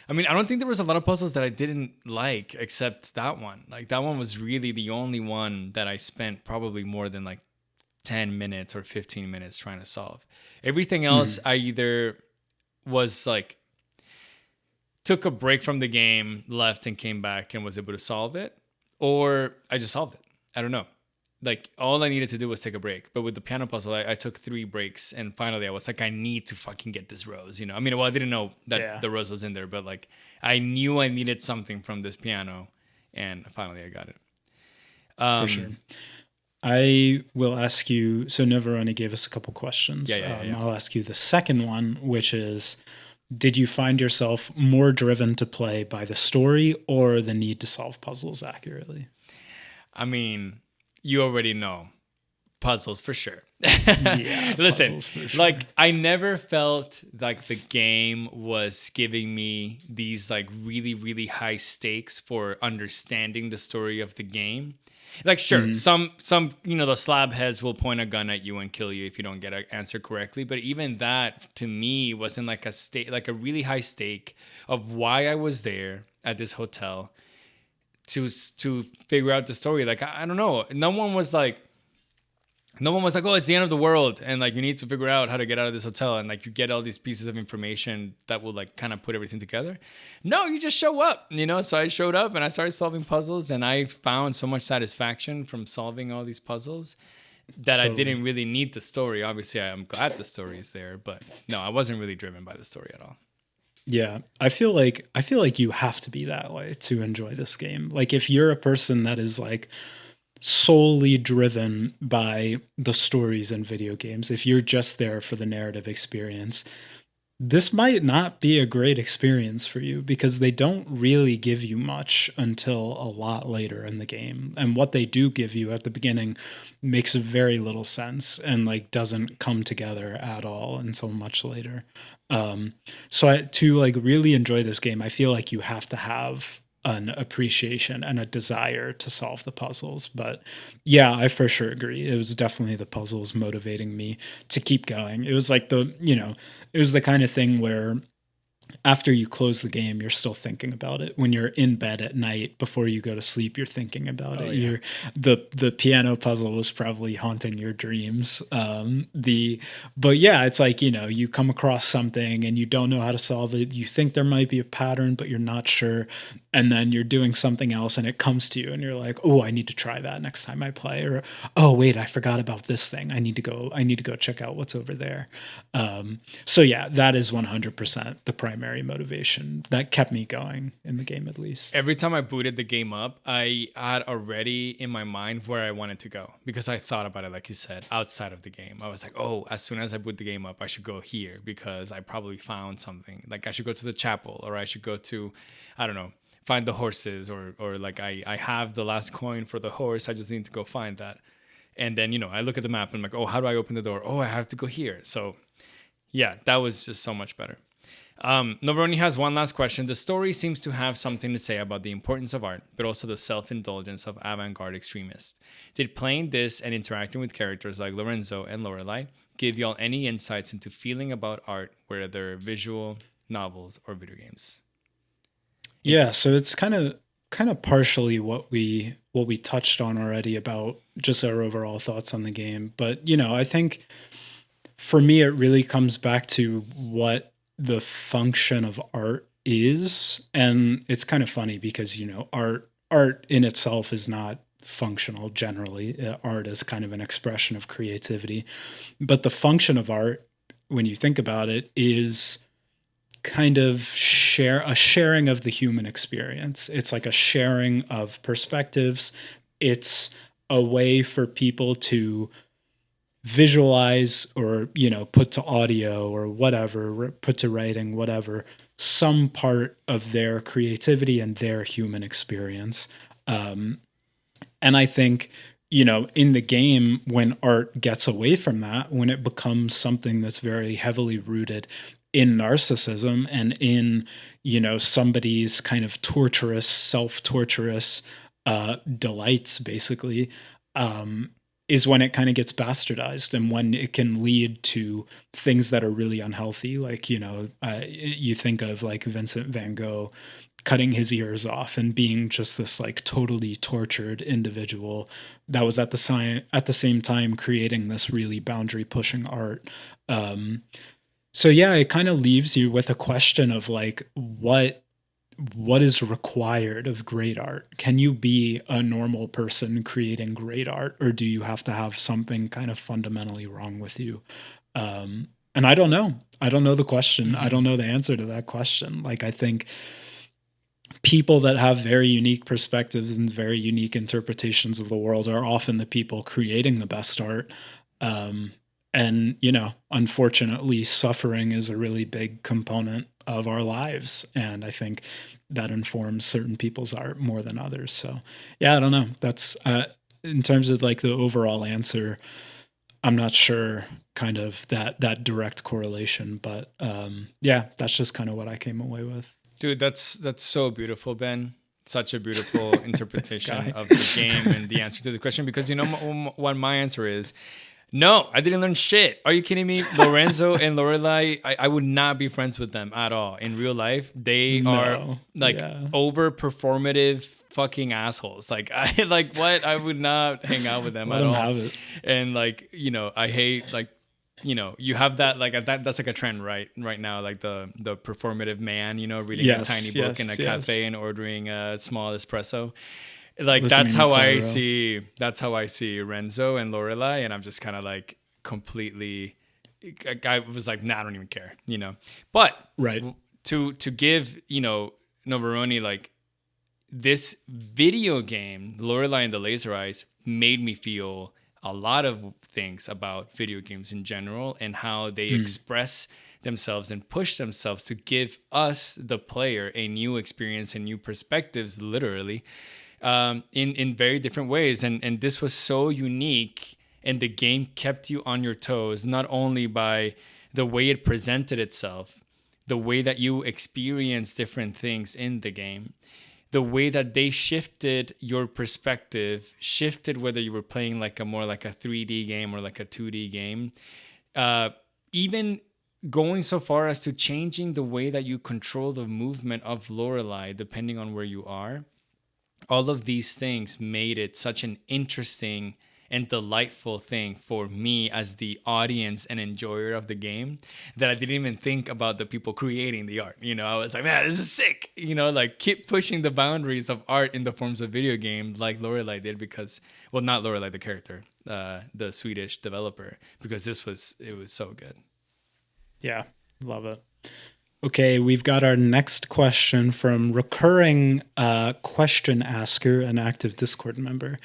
I mean, I don't think there was a lot of puzzles that I didn't like except that one. Like that one was really the only one that I spent probably more than like 10 minutes or 15 minutes trying to solve. Everything else, I either was like, took a break from the game, left and came back and was able to solve it, or I just solved it. I don't know. Like all I needed to do was take a break. But with the piano puzzle, I took 3 breaks, and finally I was like, I need to fucking get this rose, I mean, well, I didn't know that the rose was in there, but like I knew I needed something from this piano, and finally I got it. For sure. I will ask you, so Novaroni gave us a couple questions. I'll ask you the second one, which is, did you find yourself more driven to play by the story or the need to solve puzzles accurately? I mean, you already know. Puzzles for sure. Listen, for sure. Like I never felt like the game was giving me these like really, really high stakes for understanding the story of the game. Like sure, some the slab heads will point a gun at you and kill you if you don't get an answer correctly. But even that to me wasn't like a really high stake of why I was there at this hotel to figure out the story. Like I don't know. No one was like, No one was like, "Oh, it's the end of the world," and like you need to figure out how to get out of this hotel, and like you get all these pieces of information that will like kind of put everything together. No, you just show up, you know. So I showed up and I started solving puzzles, and I found so much satisfaction from solving all these puzzles that I Totally. didn't really need the story. Obviously, I'm glad the story is there, but no, I wasn't really driven by the story at all. Yeah, I feel like you have to be that way to enjoy this game. Like if you're a person that is like solely driven by the stories in video games, if you're just there for the narrative experience, this might not be a great experience for you because they don't really give you much until a lot later in the game. And what they do give you at the beginning makes very little sense and like doesn't come together at all until much later. Um, to like really enjoy this game, I feel like you have to have an appreciation and a desire to solve the puzzles. But yeah, I for sure agree. It was definitely the puzzles motivating me to keep going. It was like it was the kind of thing where after you close the game, you're still thinking about it. When you're in bed at night before you go to sleep, you're thinking about Oh it. yeah. You're the piano puzzle was probably haunting your dreams. The But yeah, it's like you come across something and you don't know how to solve it. You think there might be a pattern, but you're not sure. And then you're doing something else and it comes to you and you're like, oh, I need to try that next time I play. Or oh wait, I forgot about this thing. I need to go check out what's over there. So yeah, that is 100% the primary motivation that kept me going in the game, at least. Every time I booted the game up, I had already in my mind where I wanted to go because I thought about it, like you said, outside of the game. I was like, oh, as soon as I boot the game up, I should go here because I probably found something. Like I should go to the chapel or I should go to, I don't know, find the horses or like I have the last coin for the horse. I just need to go find that. And then, I look at the map and I'm like, oh, how do I open the door? Oh, I have to go here. So yeah, that was just so much better. Nobroni has one last question. The story seems to have something to say about the importance of art, but also the self-indulgence of avant-garde extremists. Did playing this and interacting with characters like Lorenzo and Lorelei give y'all any insights into feeling about art, whether visual, novels, or video games? Yeah, so it's kind of partially what we touched on already about just our overall thoughts on the game. But I think for me it really comes back to what the function of art is. And it's kind of funny because art in itself is not functional generally. Art is kind of an expression of creativity, but the function of art, when you think about it, is kind of a sharing of the human experience. It's like a sharing of perspectives. It's a way for people to visualize or put to audio or whatever, put to writing, whatever, some part of their creativity and their human experience. And I think in the game, when art gets away from that, when it becomes something that's very heavily rooted in narcissism and in somebody's kind of torturous, self-torturous delights, basically, is when it kind of gets bastardized and when it can lead to things that are really unhealthy. Like you think of like Vincent van Gogh cutting his ears off and being just this like totally tortured individual that was at the same time creating this really boundary pushing art. So yeah, it kind of leaves you with a question of like what is required of great art? Can you be a normal person creating great art, or do you have to have something kind of fundamentally wrong with you? And I don't know. I don't know the question. I Mm-hmm. don't know the answer to that question. Like I think people that have very unique perspectives and very unique interpretations of the world are often the people creating the best art. And unfortunately, suffering is a really big component of our lives, and I think that informs certain people's art more than others. So yeah, I don't know. That's in terms of like the overall answer, I'm not sure kind of that direct correlation, but yeah, that's just kind of what I came away with. Dude, that's so beautiful, Ben. Such a beautiful This interpretation guy. of the game and the answer to the question. Because what my answer is? No, I didn't learn shit. Are you kidding me? Lorenzo and Lorelai, I would not be friends with them at all. In real life, they are No. like Yeah. over performative fucking assholes. Like I like what I would not hang out with them Let at them all. have it. And like, I hate like, you have that like that's like a trend right now, like the performative man, reading a tiny Yes, book in yes, a yes. cafe and ordering a small espresso. Like Listening to Clairo. that's how I see Renzo and Lorelei, and I'm just kind of like completely. I was like, nah, I don't even care, But Right. to give Novaroni like this video game, Lorelei and the Laser Eyes, made me feel a lot of things about video games in general and how they express themselves and push themselves to give us, the player, a new experience and new perspectives, literally, in very different ways. And this was so unique, and the game kept you on your toes, not only by the way it presented itself, the way that you experience different things in the game, the way that they shifted your perspective, shifted whether you were playing like a more like a 3D game or like a 2D game, even going so far as to changing the way that you control the movement of Lorelei depending on where you are. All of these things made it such an interesting and delightful thing for me as the audience and enjoyer of the game that I didn't even think about the people creating the art. I was like, man, this is sick. Like keep pushing the boundaries of art in the forms of video games like Lorelei did, because, well, not Lorelei, the character, the Swedish developer, because it was so good. Yeah, love it. Okay, we've got our next question from recurring question asker, an active Discord member.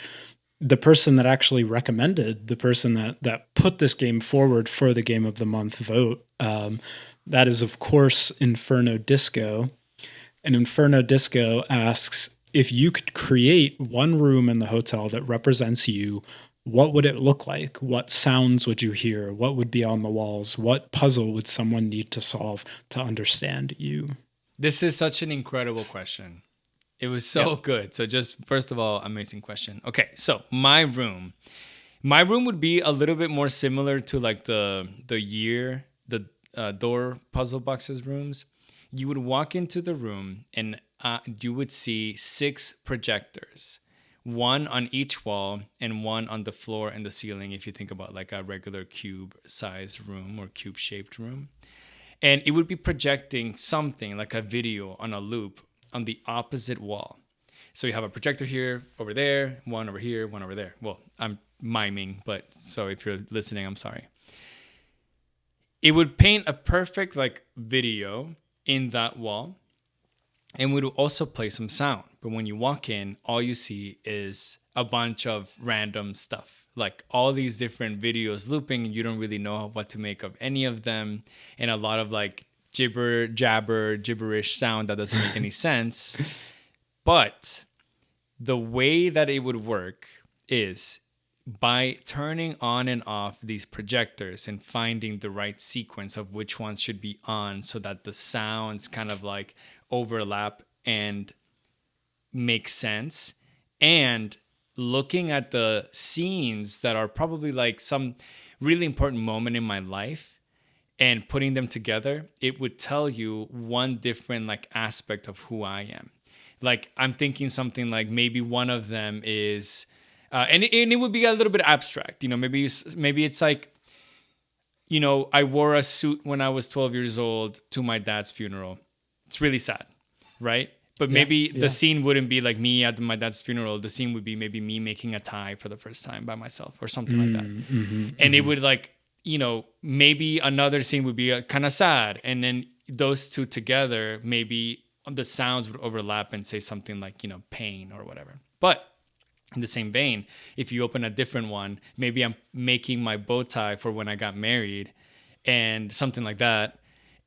The person that actually recommended, the person that put this game forward for the Game of the Month vote, that is, of course, Inferno Disco. And Inferno Disco asks, if you could create one room in the hotel that represents you, what would it look like? What sounds would you hear? What would be on the walls? What puzzle would someone need to solve to understand you? This is such an incredible question. It was so good. So just first of all, amazing question. Okay, so my room would be a little bit more similar to like the door puzzle boxes rooms. You would walk into the room and you would see 6 projectors, one on each wall and one on the floor and the ceiling. If you think about like a regular cube size room or cube shaped room, and it would be projecting something like a video on a loop on the opposite wall. So you have a projector here, over there, one over here, one over there. Well, I'm miming, but so if you're listening, I'm sorry. It would paint a perfect like video in that wall, and would also play some sound. But when you walk in, all you see is a bunch of random stuff, like all these different videos looping, and you don't really know what to make of any of them, and a lot of like gibberish sound that doesn't make any sense. But the way that it would work is by turning on and off these projectors and finding the right sequence of which ones should be on so that the sounds kind of like overlap and make sense, and looking at the scenes that are probably like some really important moment in my life and putting them together, it would tell you one different like aspect of who I am. Like I'm thinking something like maybe one of them is, and it would be a little bit abstract, maybe it's like, I wore a suit when I was 12 years old to my dad's funeral. It's really sad, right? But maybe the scene wouldn't be like me at my dad's funeral. The scene would be maybe me making a tie for the first time by myself or something like that. And it would like, maybe another scene would be kind of sad. And then those two together, maybe the sounds would overlap and say something like, pain or whatever. But in the same vein, if you open a different one, maybe I'm making my bow tie for when I got married and something like that.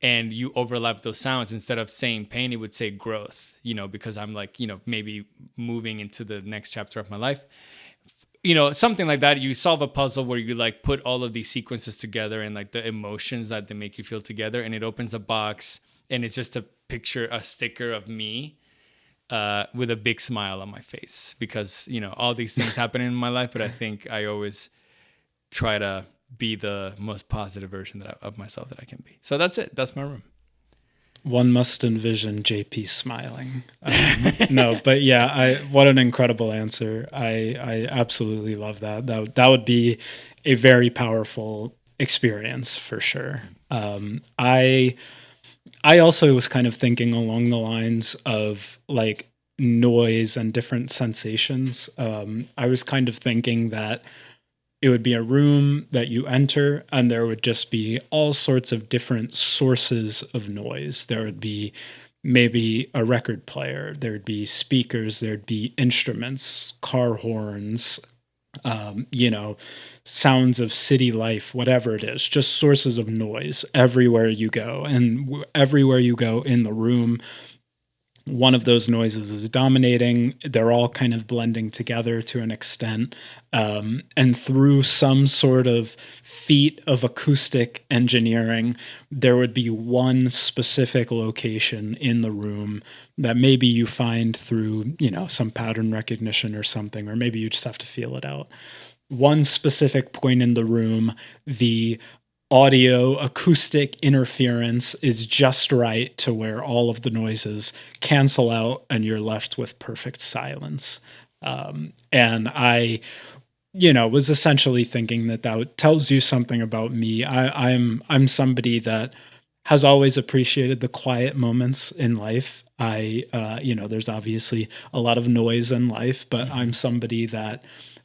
And you overlap those sounds, instead of saying pain, it would say growth, because I'm like, maybe moving into the next chapter of my life, something like that. You solve a puzzle where you like put all of these sequences together and like the emotions that they make you feel together. And it opens a box and it's just a sticker of me with a big smile on my face, because, all these things happen in my life, but I think I always try to be the most positive version of myself that I can be. So that's it. That's my room. One must envision JP smiling. No, but yeah, what an incredible answer. I absolutely love that. That would be a very powerful experience for sure. I also was kind of thinking along the lines of like noise and different sensations. I was kind of thinking that it would be a room that you enter and there would just be all sorts of different sources of noise. There would be maybe a record player, there'd be speakers, there'd be instruments, car horns, you know, sounds of city life, whatever it is, just sources of noise everywhere you go. And everywhere you go in the room, one of those noises is dominating. They're all kind of blending together to an extent. And through some sort of feat of acoustic engineering, there would be one specific location in the room that maybe you find through, you know, some pattern recognition or something, or maybe you just have to feel it out. One specific point in the room, the audio acoustic interference is just right to where all of the noises cancel out and you're left with perfect silence. And I, you know, was essentially thinking that that tells you something about me. I'm somebody that has always appreciated the quiet moments in life. You know, there's obviously a lot of noise in life, but I'm somebody that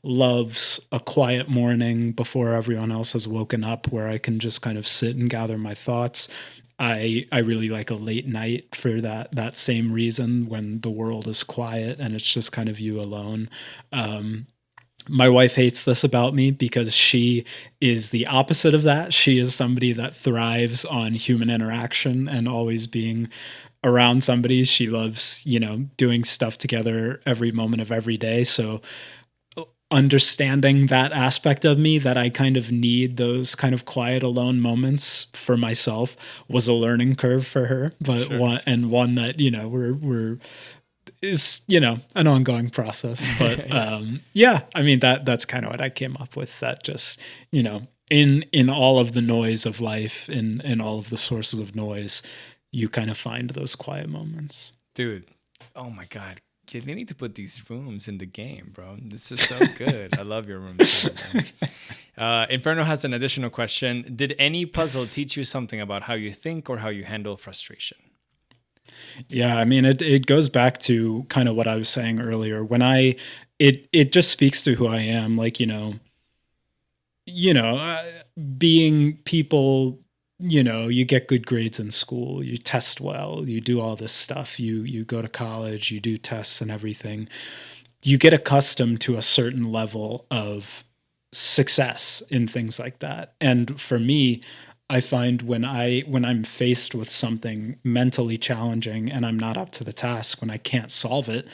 loves a quiet morning before everyone else has woken up where I can just kind of sit and gather my thoughts. I really like a late night for that same reason, when the world is quiet and it's just kind of you alone. My wife hates this about me because she is the opposite of that. She is somebody that thrives on human interaction and always being around somebody. She loves, you know, doing stuff together every moment of every day. So understanding that aspect of me, that I kind of need those kind of quiet alone moments for myself, was a learning curve for her, but sure. one that, you know, we're is, you know, an ongoing process. But yeah, I mean, that's kind of what I came up with, that just, you know, in all of the noise of life, in all of the sources of noise, you kind of find those quiet moments. Dude, oh my God. They need to put these rooms in the game, bro. This is so good. I love your room. Inferno has an additional question. Did any puzzle teach you something about how you think or how you handle frustration? Yeah, I mean, it goes back to kind of what I was saying earlier. When it just speaks to who I am. Like, being people, you know, you get good grades in school, you test well, you do all this stuff, you go to college, you do tests and everything. You get accustomed to a certain level of success in things like that. And for me, I find when I'm faced with something mentally challenging and I'm not up to the task, when I can't solve it,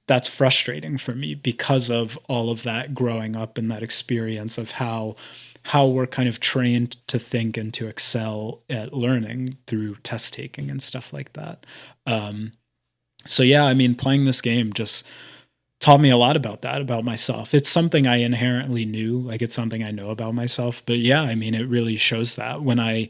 that's frustrating for me because of all of that growing up and that experience of how we're kind of trained to think and to excel at learning through test taking and stuff like that. So yeah, I mean, playing this game just taught me a lot about that, about myself. It's something I inherently knew, like it's something I know about myself. But yeah, I mean, it really shows that when I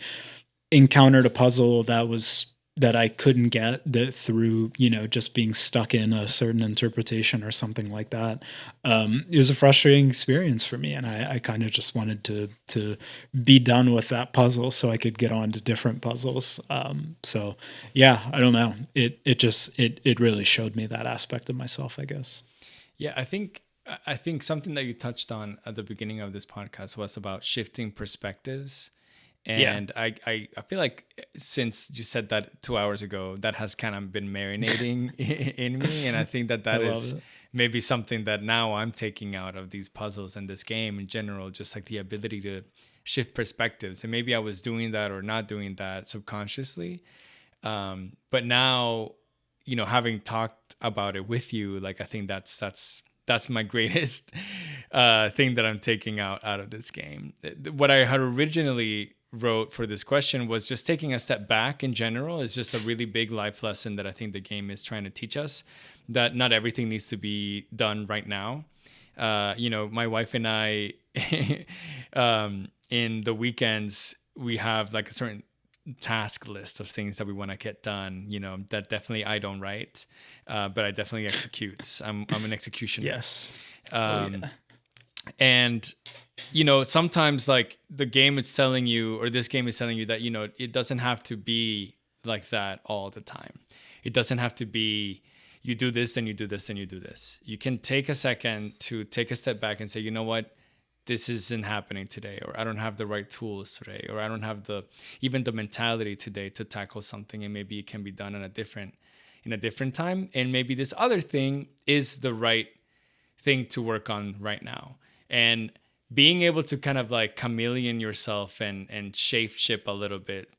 encountered a puzzle that I couldn't get that through, you know, just being stuck in a certain interpretation or something like that. It was a frustrating experience for me. And I kind of just wanted to be done with that puzzle so I could get on to different puzzles. So yeah, I don't know. It really showed me that aspect of myself, I guess. Yeah, I think something that you touched on at the beginning of this podcast was about shifting perspectives. And yeah. I feel like since you said that 2 hours ago, that has kind of been marinating in me. And I think that is maybe something that now I'm taking out of these puzzles and this game in general, just like the ability to shift perspectives. And maybe I was doing that or not doing that subconsciously. But now, you know, having talked about it with you, like, I think that's my greatest thing that I'm taking out of this game. What I had originally wrote for this question was just taking a step back in general is just a really big life lesson that I think the game is trying to teach us, that not everything needs to be done right now. You know, my wife and I, in the weekends, we have like a certain task list of things that we want to get done, that definitely I don't write, but I definitely execute. I'm an executioner. Yes. Um, and sometimes like the game is telling you, or this game is telling you that, it doesn't have to be like that all the time. It doesn't have to be, you do this, then you do this, then you do this. You can take a second to take a step back and say, you know what? This isn't happening today, or I don't have the right tools today, or I don't have even the mentality today to tackle something, and maybe it can be done in a different time. And maybe this other thing is the right thing to work on right now. And being able to kind of like chameleon yourself and shape ship a little bit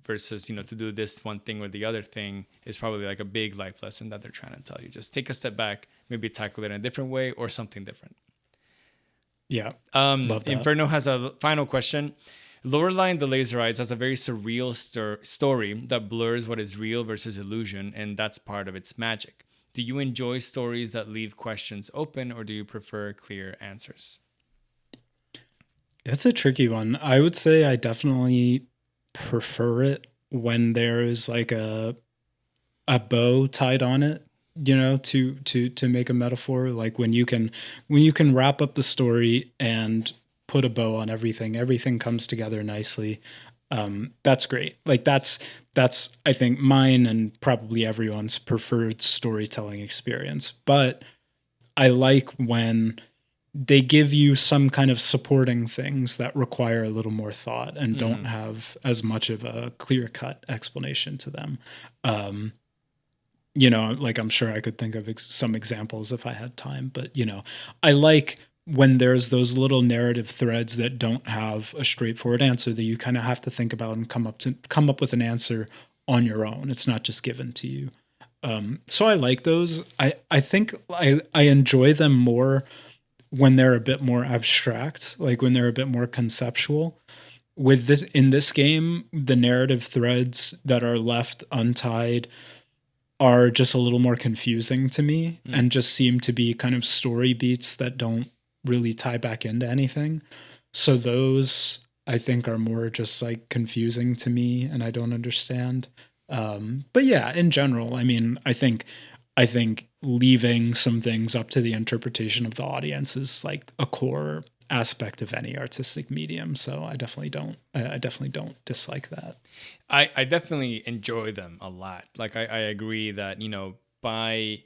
versus, to do this one thing or the other thing is probably like a big life lesson that they're trying to tell you. Just take a step back, maybe tackle it in a different way or something different. Yeah. Love that. Inferno has a final question. Lorelei and the Laser Eyes has a very surreal story that blurs what is real versus illusion, and that's part of its magic. Do you enjoy stories that leave questions open, or do you prefer clear answers? It's a tricky one. I would say I definitely prefer it when there is like a bow tied on it, to make a metaphor, like when you can wrap up the story and put a bow on everything comes together nicely. That's great. Like that's I think mine and probably everyone's preferred storytelling experience. But I like when they give you some kind of supporting things that require a little more thought and don't have as much of a clear-cut explanation to them. Like I'm sure I could think of some examples if I had time, but I like when there's those little narrative threads that don't have a straightforward answer that you kind of have to think about and come up with an answer on your own. It's not just given to you. So I like those. I think I enjoy them more when they're a bit more abstract, like when they're a bit more conceptual. In this game, the narrative threads that are left untied are just a little more confusing to me and just seem to be kind of story beats that don't really tie back into anything. So those I think are more just like confusing to me and I don't understand. But yeah, in general, I mean, I think leaving some things up to the interpretation of the audience is like a core aspect of any artistic medium. So I definitely don't dislike that. I definitely enjoy them a lot. Like I agree that, by,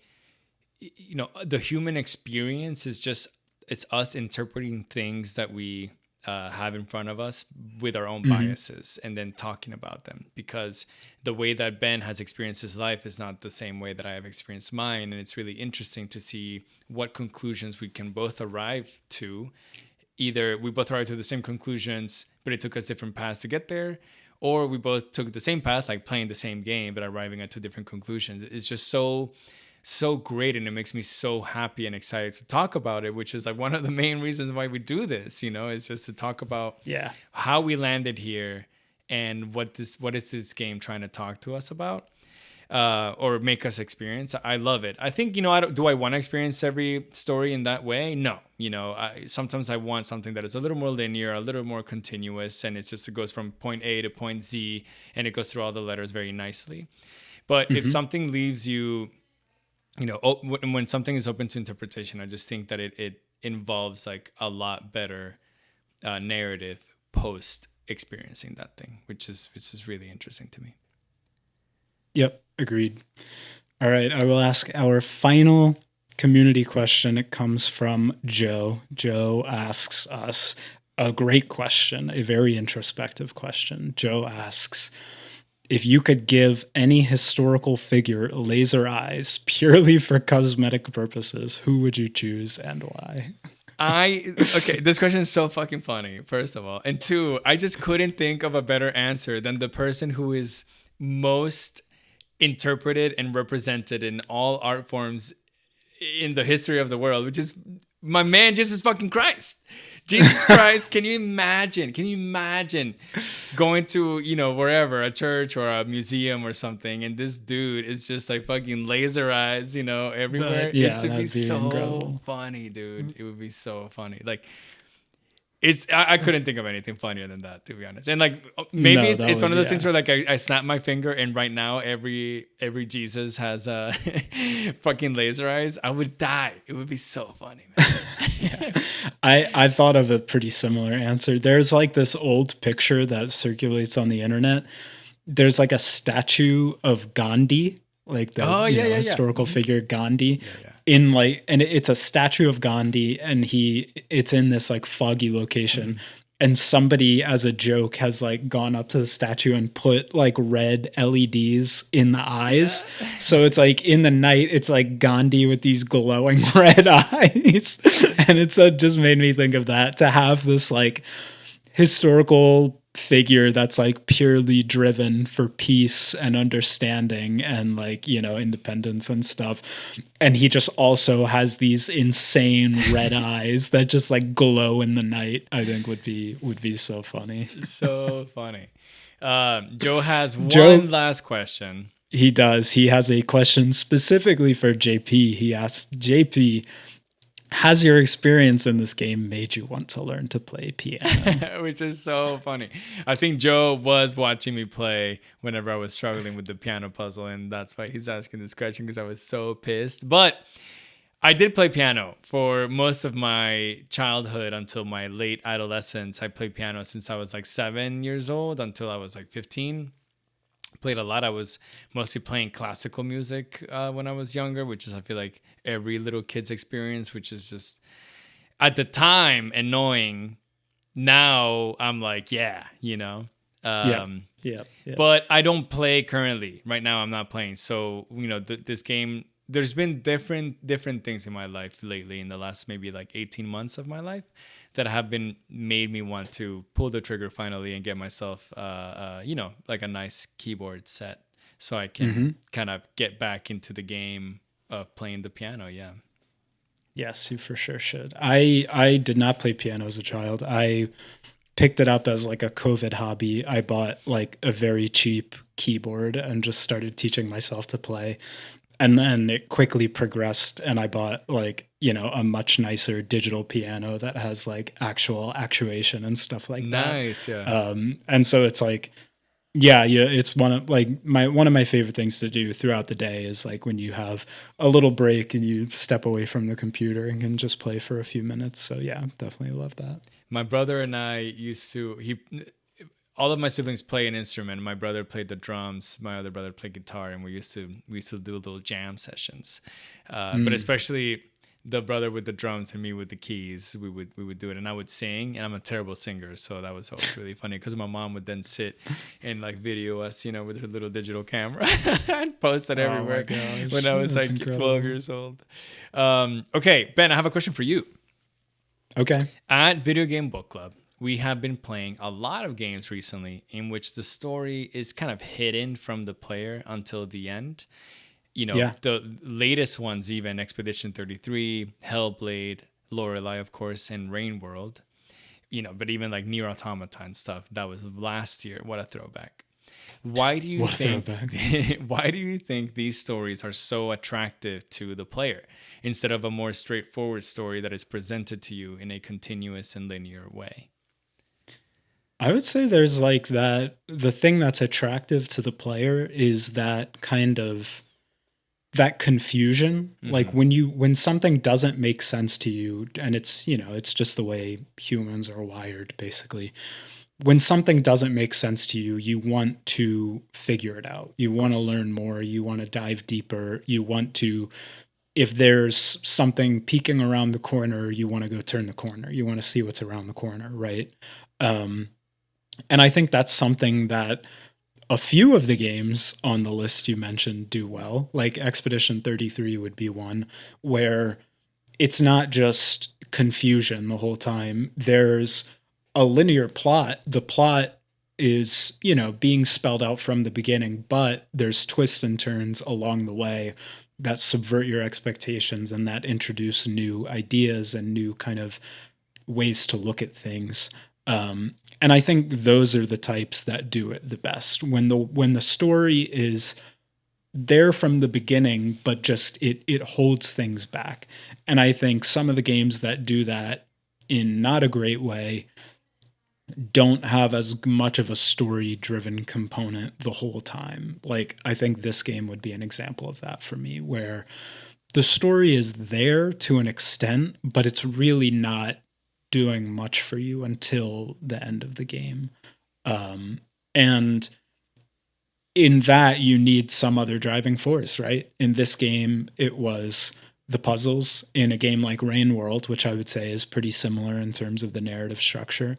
the human experience is just, it's us interpreting things that we have in front of us with our own biases and then talking about them, because the way that Ben has experienced his life is not the same way that I have experienced mine. And it's really interesting to see what conclusions we can both arrive to. Either we both arrived to the same conclusions, but it took us different paths to get there, or we both took the same path, like playing the same game, but arriving at two different conclusions. It's just so great, and it makes me so happy and excited to talk about it, which is like one of the main reasons why we do this, is just to talk about how we landed here and what is this game trying to talk to us about, or make us experience. I love it. I think, do I want to experience every story in that way? No. Sometimes I want something that is a little more linear, a little more continuous, and it goes from point A to point Z, and it goes through all the letters very nicely. But if something leaves you, when something is open to interpretation, I just think that it involves like a lot better narrative post experiencing that thing, which is really interesting to me. Yep, agreed. All right, I will ask our final community question. It comes from Joe. Joe asks us a great question, a very introspective question. Joe asks, if you could give any historical figure laser eyes purely for cosmetic purposes, who would you choose and why? Okay, this question is so fucking funny, first of all. And two, I just couldn't think of a better answer than the person who is most interpreted and represented in all art forms in the history of the world, which is my man, Jesus fucking Christ. Jesus Christ, can you imagine going to, wherever, a church or a museum or something, and this dude is just like fucking laser eyes, everywhere? It would be so incredible. Funny, dude. It would be so funny. Like, I couldn't think of anything funnier than that, to be honest. And like maybe No, it's one of those yeah. things where like I snap my finger and right now every Jesus has fucking laser eyes. I would die. It would be so funny, man. I thought of a pretty similar answer. There's like this old picture that circulates on the internet. There's like a statue of Gandhi, like the Oh yeah, yeah, yeah. historical figure Gandhi, Yeah. in like, and it's a statue of Gandhi, and it's in this like foggy location. And somebody, as a joke, has like gone up to the statue and put like red LEDs in the eyes. Yeah. So it's like in the night, it's like Gandhi with these glowing red eyes. And it's just made me think of that, to have this like historical figure that's like purely driven for peace and understanding and like, independence and stuff. And he just also has these insane red eyes that just like glow in the night. I think would be so funny. So funny. Joe has one last question. He does. He has a question specifically for JP. He asks, JP, has your experience in this game made you want to learn to play piano? Which is so funny. I think Joe was watching me play whenever I was struggling with the piano puzzle, and that's why he's asking this question, because I was so pissed. But I did play piano for most of my childhood until my late adolescence. I played piano since I was like 7 years old until I was like 15. Played a lot. I was mostly playing classical music when I was younger, which is, I feel like, every little kid's experience, which is just at the time annoying. Now I'm like, yeah. But I don't play currently. Right now I'm not playing. So, this game, there's been different things in my life lately, in the last maybe like 18 months of my life, that have been made me want to pull the trigger finally and get myself, like a nice keyboard set, so I can kind of get back into the game of playing the piano. Yeah. Yes, you for sure should. I did not play piano as a child. I picked it up as like a COVID hobby. I bought like a very cheap keyboard and just started teaching myself to play. And then it quickly progressed, and I bought like, a much nicer digital piano that has like actual actuation and stuff like that. Nice, yeah. And so it's like, yeah, it's one of my favorite things to do throughout the day is like when you have a little break and you step away from the computer and can just play for a few minutes. So yeah, definitely love that. My brother and I all of my siblings play an instrument. My brother played the drums. My other brother played guitar, and we used to do little jam sessions. But especially the brother with the drums and me with the keys, we would do it, and I would sing. And I'm a terrible singer, so that was always really funny, because my mom would then sit and like video us, with her little digital camera and post it everywhere. When I was like incredible. 12 years old. Okay, Ben, I have a question for you. Okay. At Video Game Book Club, we have been playing a lot of games recently in which the story is kind of hidden from the player until the end. The latest ones, even Expedition 33, Hellblade, Lorelei, of course, and Rain World. But even like Nier Automata and stuff, that was last year. What a throwback. Why do you think these stories are so attractive to the player instead of a more straightforward story that is presented to you in a continuous and linear way? I would say there's like that, the thing that's attractive to the player is that kind of that confusion. Like when something doesn't make sense to you, and it's, it's just the way humans are wired, basically. When something doesn't make sense to you, you want to figure it out. You want to learn more. You want to dive deeper. You want to, if there's something peeking around the corner, you want to go turn the corner. You want to see what's around the corner, right? And I think that's something that a few of the games on the list you mentioned do well. Like Expedition 33 would be one, where it's not just confusion the whole time. There's a linear plot. The plot is, being spelled out from the beginning, but there's twists and turns along the way that subvert your expectations and that introduce new ideas and new kind of ways to look at things. And I think those are the types that do it the best. When the story is there from the beginning, but just it holds things back. And I think some of the games that do that in not a great way, don't have as much of a story driven component the whole time. Like, I think this game would be an example of that for me, where the story is there to an extent, but it's really not doing much for you until the end of the game. And in that, you need some other driving force, right? In this game, it was the puzzles. In a game like Rain World, which I would say is pretty similar in terms of the narrative structure,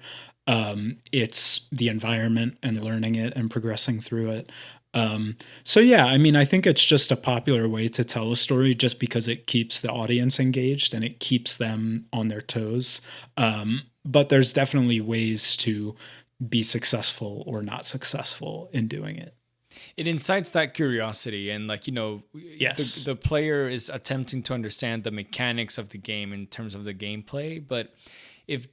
it's the environment and learning it and progressing through it. So yeah, I mean, I think it's just a popular way to tell a story just because it keeps the audience engaged and it keeps them on their toes. But there's definitely ways to be successful or not successful in doing it. It incites that curiosity, and like, Yes. the player is attempting to understand the mechanics of the game in terms of the gameplay. But if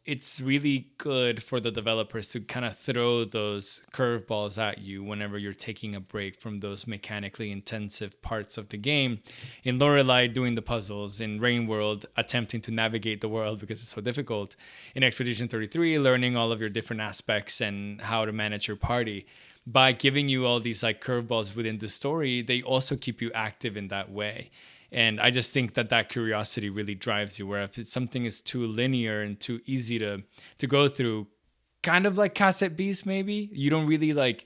it's really good for the developers to kind of throw those curveballs at you whenever you're taking a break from those mechanically intensive parts of the game. In Lorelei, doing the puzzles; in Rain World, attempting to navigate the world because it's so difficult; in Expedition 33, learning all of your different aspects and how to manage your party. By giving you all these like curveballs within the story, they also keep you active in that way. And I just think that curiosity really drives you, where if it's something is too linear and too easy to go through, kind of like Cassette Beast, maybe you don't really like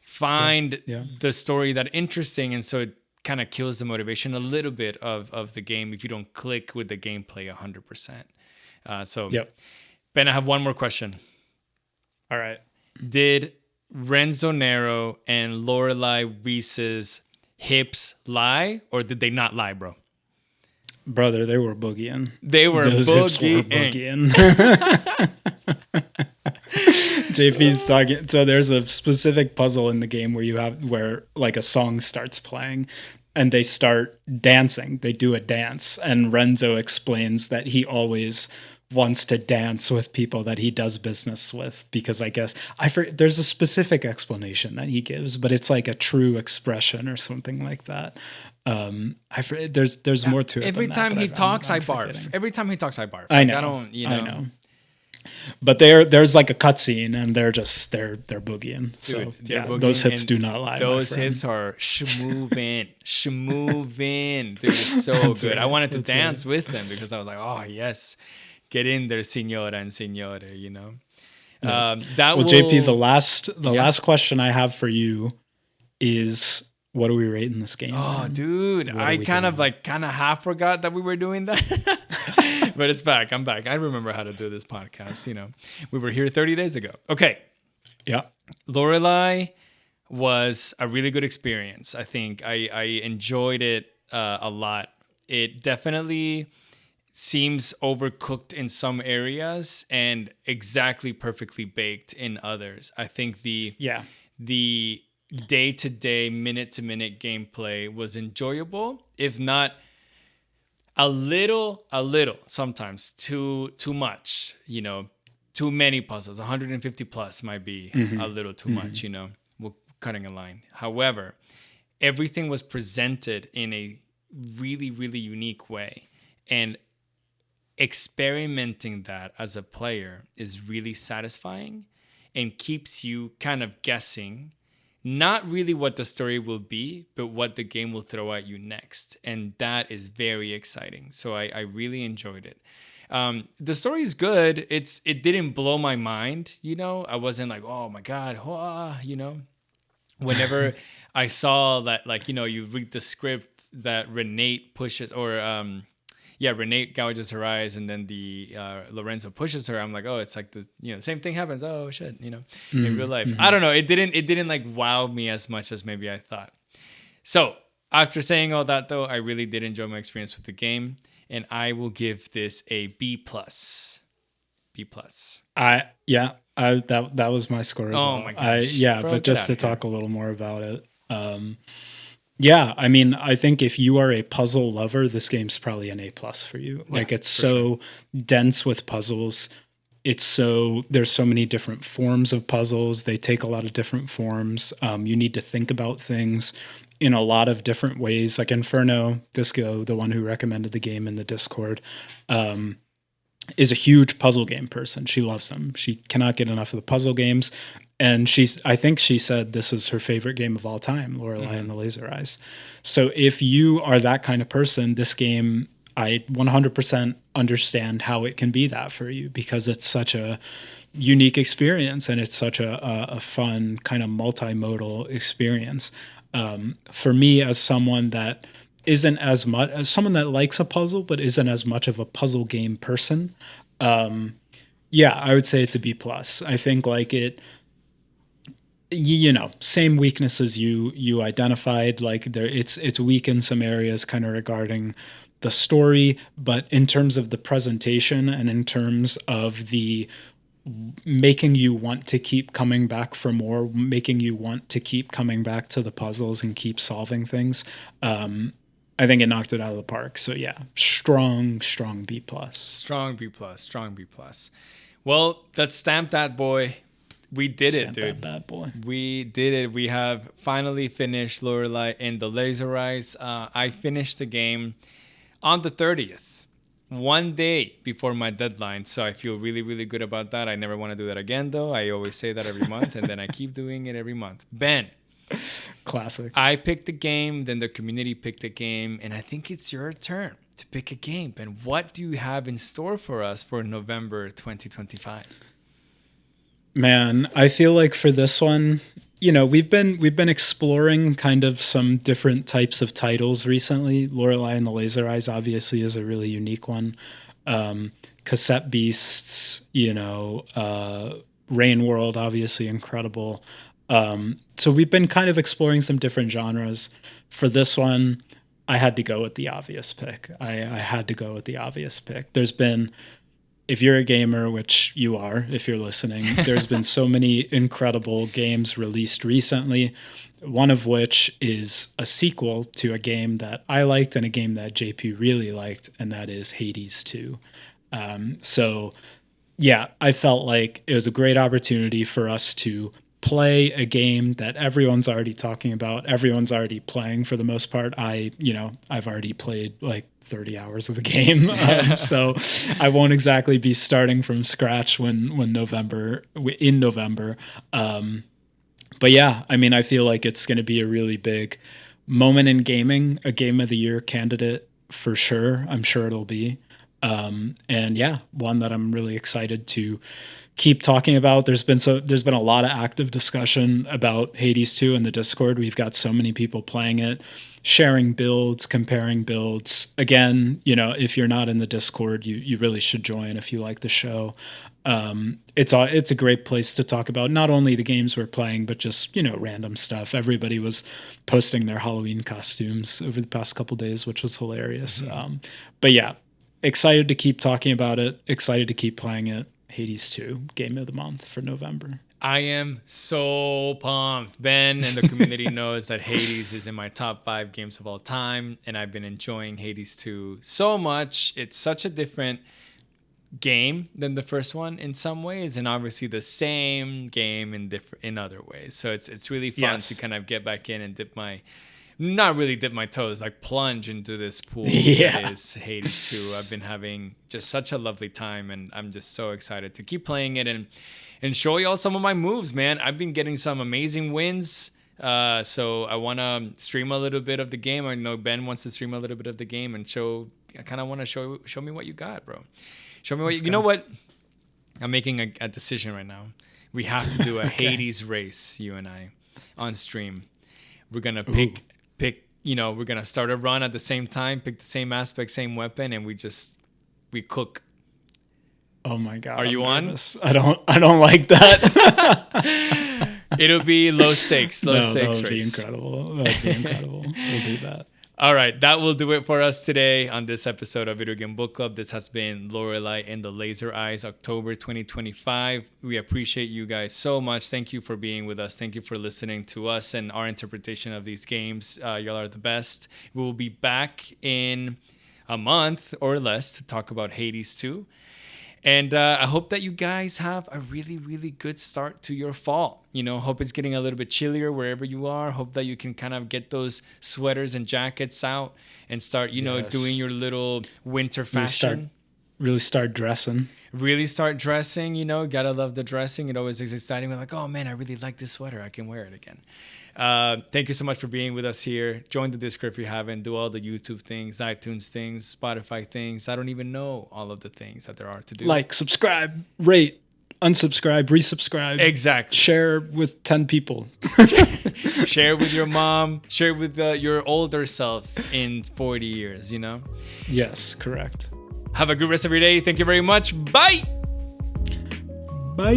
find the story that interesting. And so it kind of kills the motivation a little bit of the game if you don't click with the gameplay 100%. Ben, I have one more question. All right. Did Renzo Nero and Lorelei Reese's hips lie, or did they not lie, bro? Brother, they were boogieing. They were boogieing. JP's talking. So there's a specific puzzle in the game where like a song starts playing and they start dancing. They do a dance, and Renzo explains that he always wants to dance with people that he does business with, because I guess there's a specific explanation that he gives, but it's like a true expression or something like that. There's more to it. Every time he talks, I barf. Every time he talks, I barf. I know. I know. But there's like a cutscene, and they're boogieing. Dude, so boogieing, those hips do not lie. Those hips are shmovin'. Dude, it's so good. Right. I wanted to dance with them because I was like, oh yes. Get in there, senora and signore, JP, the last question I have for you is, what do we rate in this game? Oh, dude, I kind of half forgot that we were doing that. But it's back. I'm back. I remember how to do this podcast. We were here 30 days ago. Okay. Yeah. Lorelei was a really good experience. I think I enjoyed it a lot. It definitely seems overcooked in some areas and exactly perfectly baked in others. I think the day-to-day, minute-to-minute gameplay was enjoyable, if not a little sometimes too much, too many puzzles. 150 plus might be a little too much, we're cutting a line. However, everything was presented in a really, really unique way, and experimenting that as a player is really satisfying and keeps you kind of guessing, not really what the story will be, but what the game will throw at you next. And that is very exciting. So I really enjoyed it. The story is good. It didn't blow my mind. I wasn't like, oh my God, whenever I saw that, like, you read the script that Renee pushes, or, Renee gouges her eyes, and then the Lorenzo pushes her. I'm like, oh, it's like the same thing happens. Oh shit, in real life. I don't know. It didn't like wow me as much as maybe I thought. So after saying all that, though, I really did enjoy my experience with the game, and I will give this a B+. B+. That was my score as well. Oh my gosh. Bro, but just to talk a little more about it. Yeah, I mean, I think if you are a puzzle lover, this game's probably an A+ for you. Like, it's so dense with puzzles. There's so many different forms of puzzles. They take a lot of different forms. You need to think about things in a lot of different ways. Like Inferno Disco, the one who recommended the game in the Discord, is a huge puzzle game person. She loves them. She cannot get enough of the puzzle games. And I think she said this is her favorite game of all time, Lorelei and the Laser Eyes. So if you are that kind of person, this game, I 100% understand how it can be that for you, because it's such a unique experience and it's such a fun kind of multimodal experience. For me, as someone that isn't as much as someone that likes a puzzle but isn't as much of a puzzle game person, yeah, I would say it's a B plus. I think like it, you know, same weaknesses you identified. Like there, it's weak in some areas, kind of regarding the story, but in terms of the presentation and in terms of the making you want to keep coming back for more, making you want to keep coming back to the puzzles and keep solving things. I think it knocked it out of the park. So yeah, strong B plus. Strong B plus. Strong B plus. Well, let's stamp that boy. We did Stamp it, dude. that bad boy. We did it. We have finally finished Lorelei and the Laser Eyes. I finished the game on the 30th, one day before my deadline. So I feel really, really good about that. I never want to do that again, though. I always say that every month, and then I keep doing it every month. Ben. Classic. I picked the game, then the community picked a game, and I think it's your turn to pick a game. Ben, what do you have in store for us for November 2025? Man, I feel like for this one, you know, we've been exploring kind of some different types of titles recently. Lorelei and the Laser Eyes obviously is a really unique one. Cassette Beasts, you know, Rain World, obviously incredible. So we've been kind of exploring some different genres. For this one, I had to go with the obvious pick. I had to go with the obvious pick. There's been, if you're a gamer, which you are, if you're listening, there's been so many incredible games released recently, one of which is a sequel to a game that I liked and a game that JP really liked, and that is Hades 2. So, yeah, I felt like it was a great opportunity for us to play a game that everyone's already talking about, everyone's already playing for the most part. I've already played like 30 hours of the game. So I won't exactly be starting from scratch in November. But yeah, I mean, I feel like it's going to be a really big moment in gaming, a game of the year candidate for sure. I'm sure it'll be. And yeah, one that I'm really excited to keep talking about. There's been a lot of active discussion about Hades 2 in the Discord. We've got so many people playing it, sharing builds, comparing builds. Again, you know, if you're not in the Discord, you really should join if you like the show. It's a great place to talk about not only the games we're playing, but just, you know, random stuff. Everybody was posting their Halloween costumes over the past couple days, which was hilarious. But yeah, excited to keep talking about it. Excited to keep playing it. Hades 2, game of the month for November. I am so pumped. Ben and the community knows that Hades is in my top 5 games of all time, and I've been enjoying Hades 2 so much. It's such a different game than the first one in some ways, and obviously the same game in other ways. So it's really fun to kind of get back in and not really dip my toes, like plunge into this pool that is Hades 2. I've been having just such a lovely time, and I'm just so excited to keep playing it and show y'all some of my moves, man. I've been getting some amazing wins. So I want to stream a little bit of the game. I know Ben wants to stream a little bit of the game and I kind of want to show me what you got, bro. Show me what you know what? I'm making a decision right now. We have to do a Hades race, you and I, on stream. We're going to pick, we're going to start a run at the same time, pick the same aspect, same weapon, and we cook. Oh my God. Are you on? I don't like that. It'll be low stakes race. That would be incredible. We'll do that. All right, that will do it for us today on this episode of Video Game Book Club. This has been Lorelei and the Laser Eyes, October 2025. We appreciate you guys so much. Thank you for being with us. Thank you for listening to us and our interpretation of these games. Y'all are the best. We will be back in a month or less to talk about Hades 2. And I hope that you guys have a really, really good start to your fall. You know, hope it's getting a little bit chillier wherever you are. Hope that you can kind of get those sweaters and jackets out and start, doing your little winter fashion. really start dressing. Really start dressing, gotta love the dressing. It always is exciting. We're like, oh man, I really like this sweater. I can wear it again. Thank you so much for being with us here. Join the Discord if you haven't. Do all the YouTube things, iTunes things, Spotify things. I don't even know all of the things that there are to do. Like, subscribe, rate, unsubscribe, resubscribe. Exactly. Share with 10 people. Share with your mom. Share with your older self in 40 years, Yes, correct. Have a good rest of your day. Thank you very much. Bye. Bye.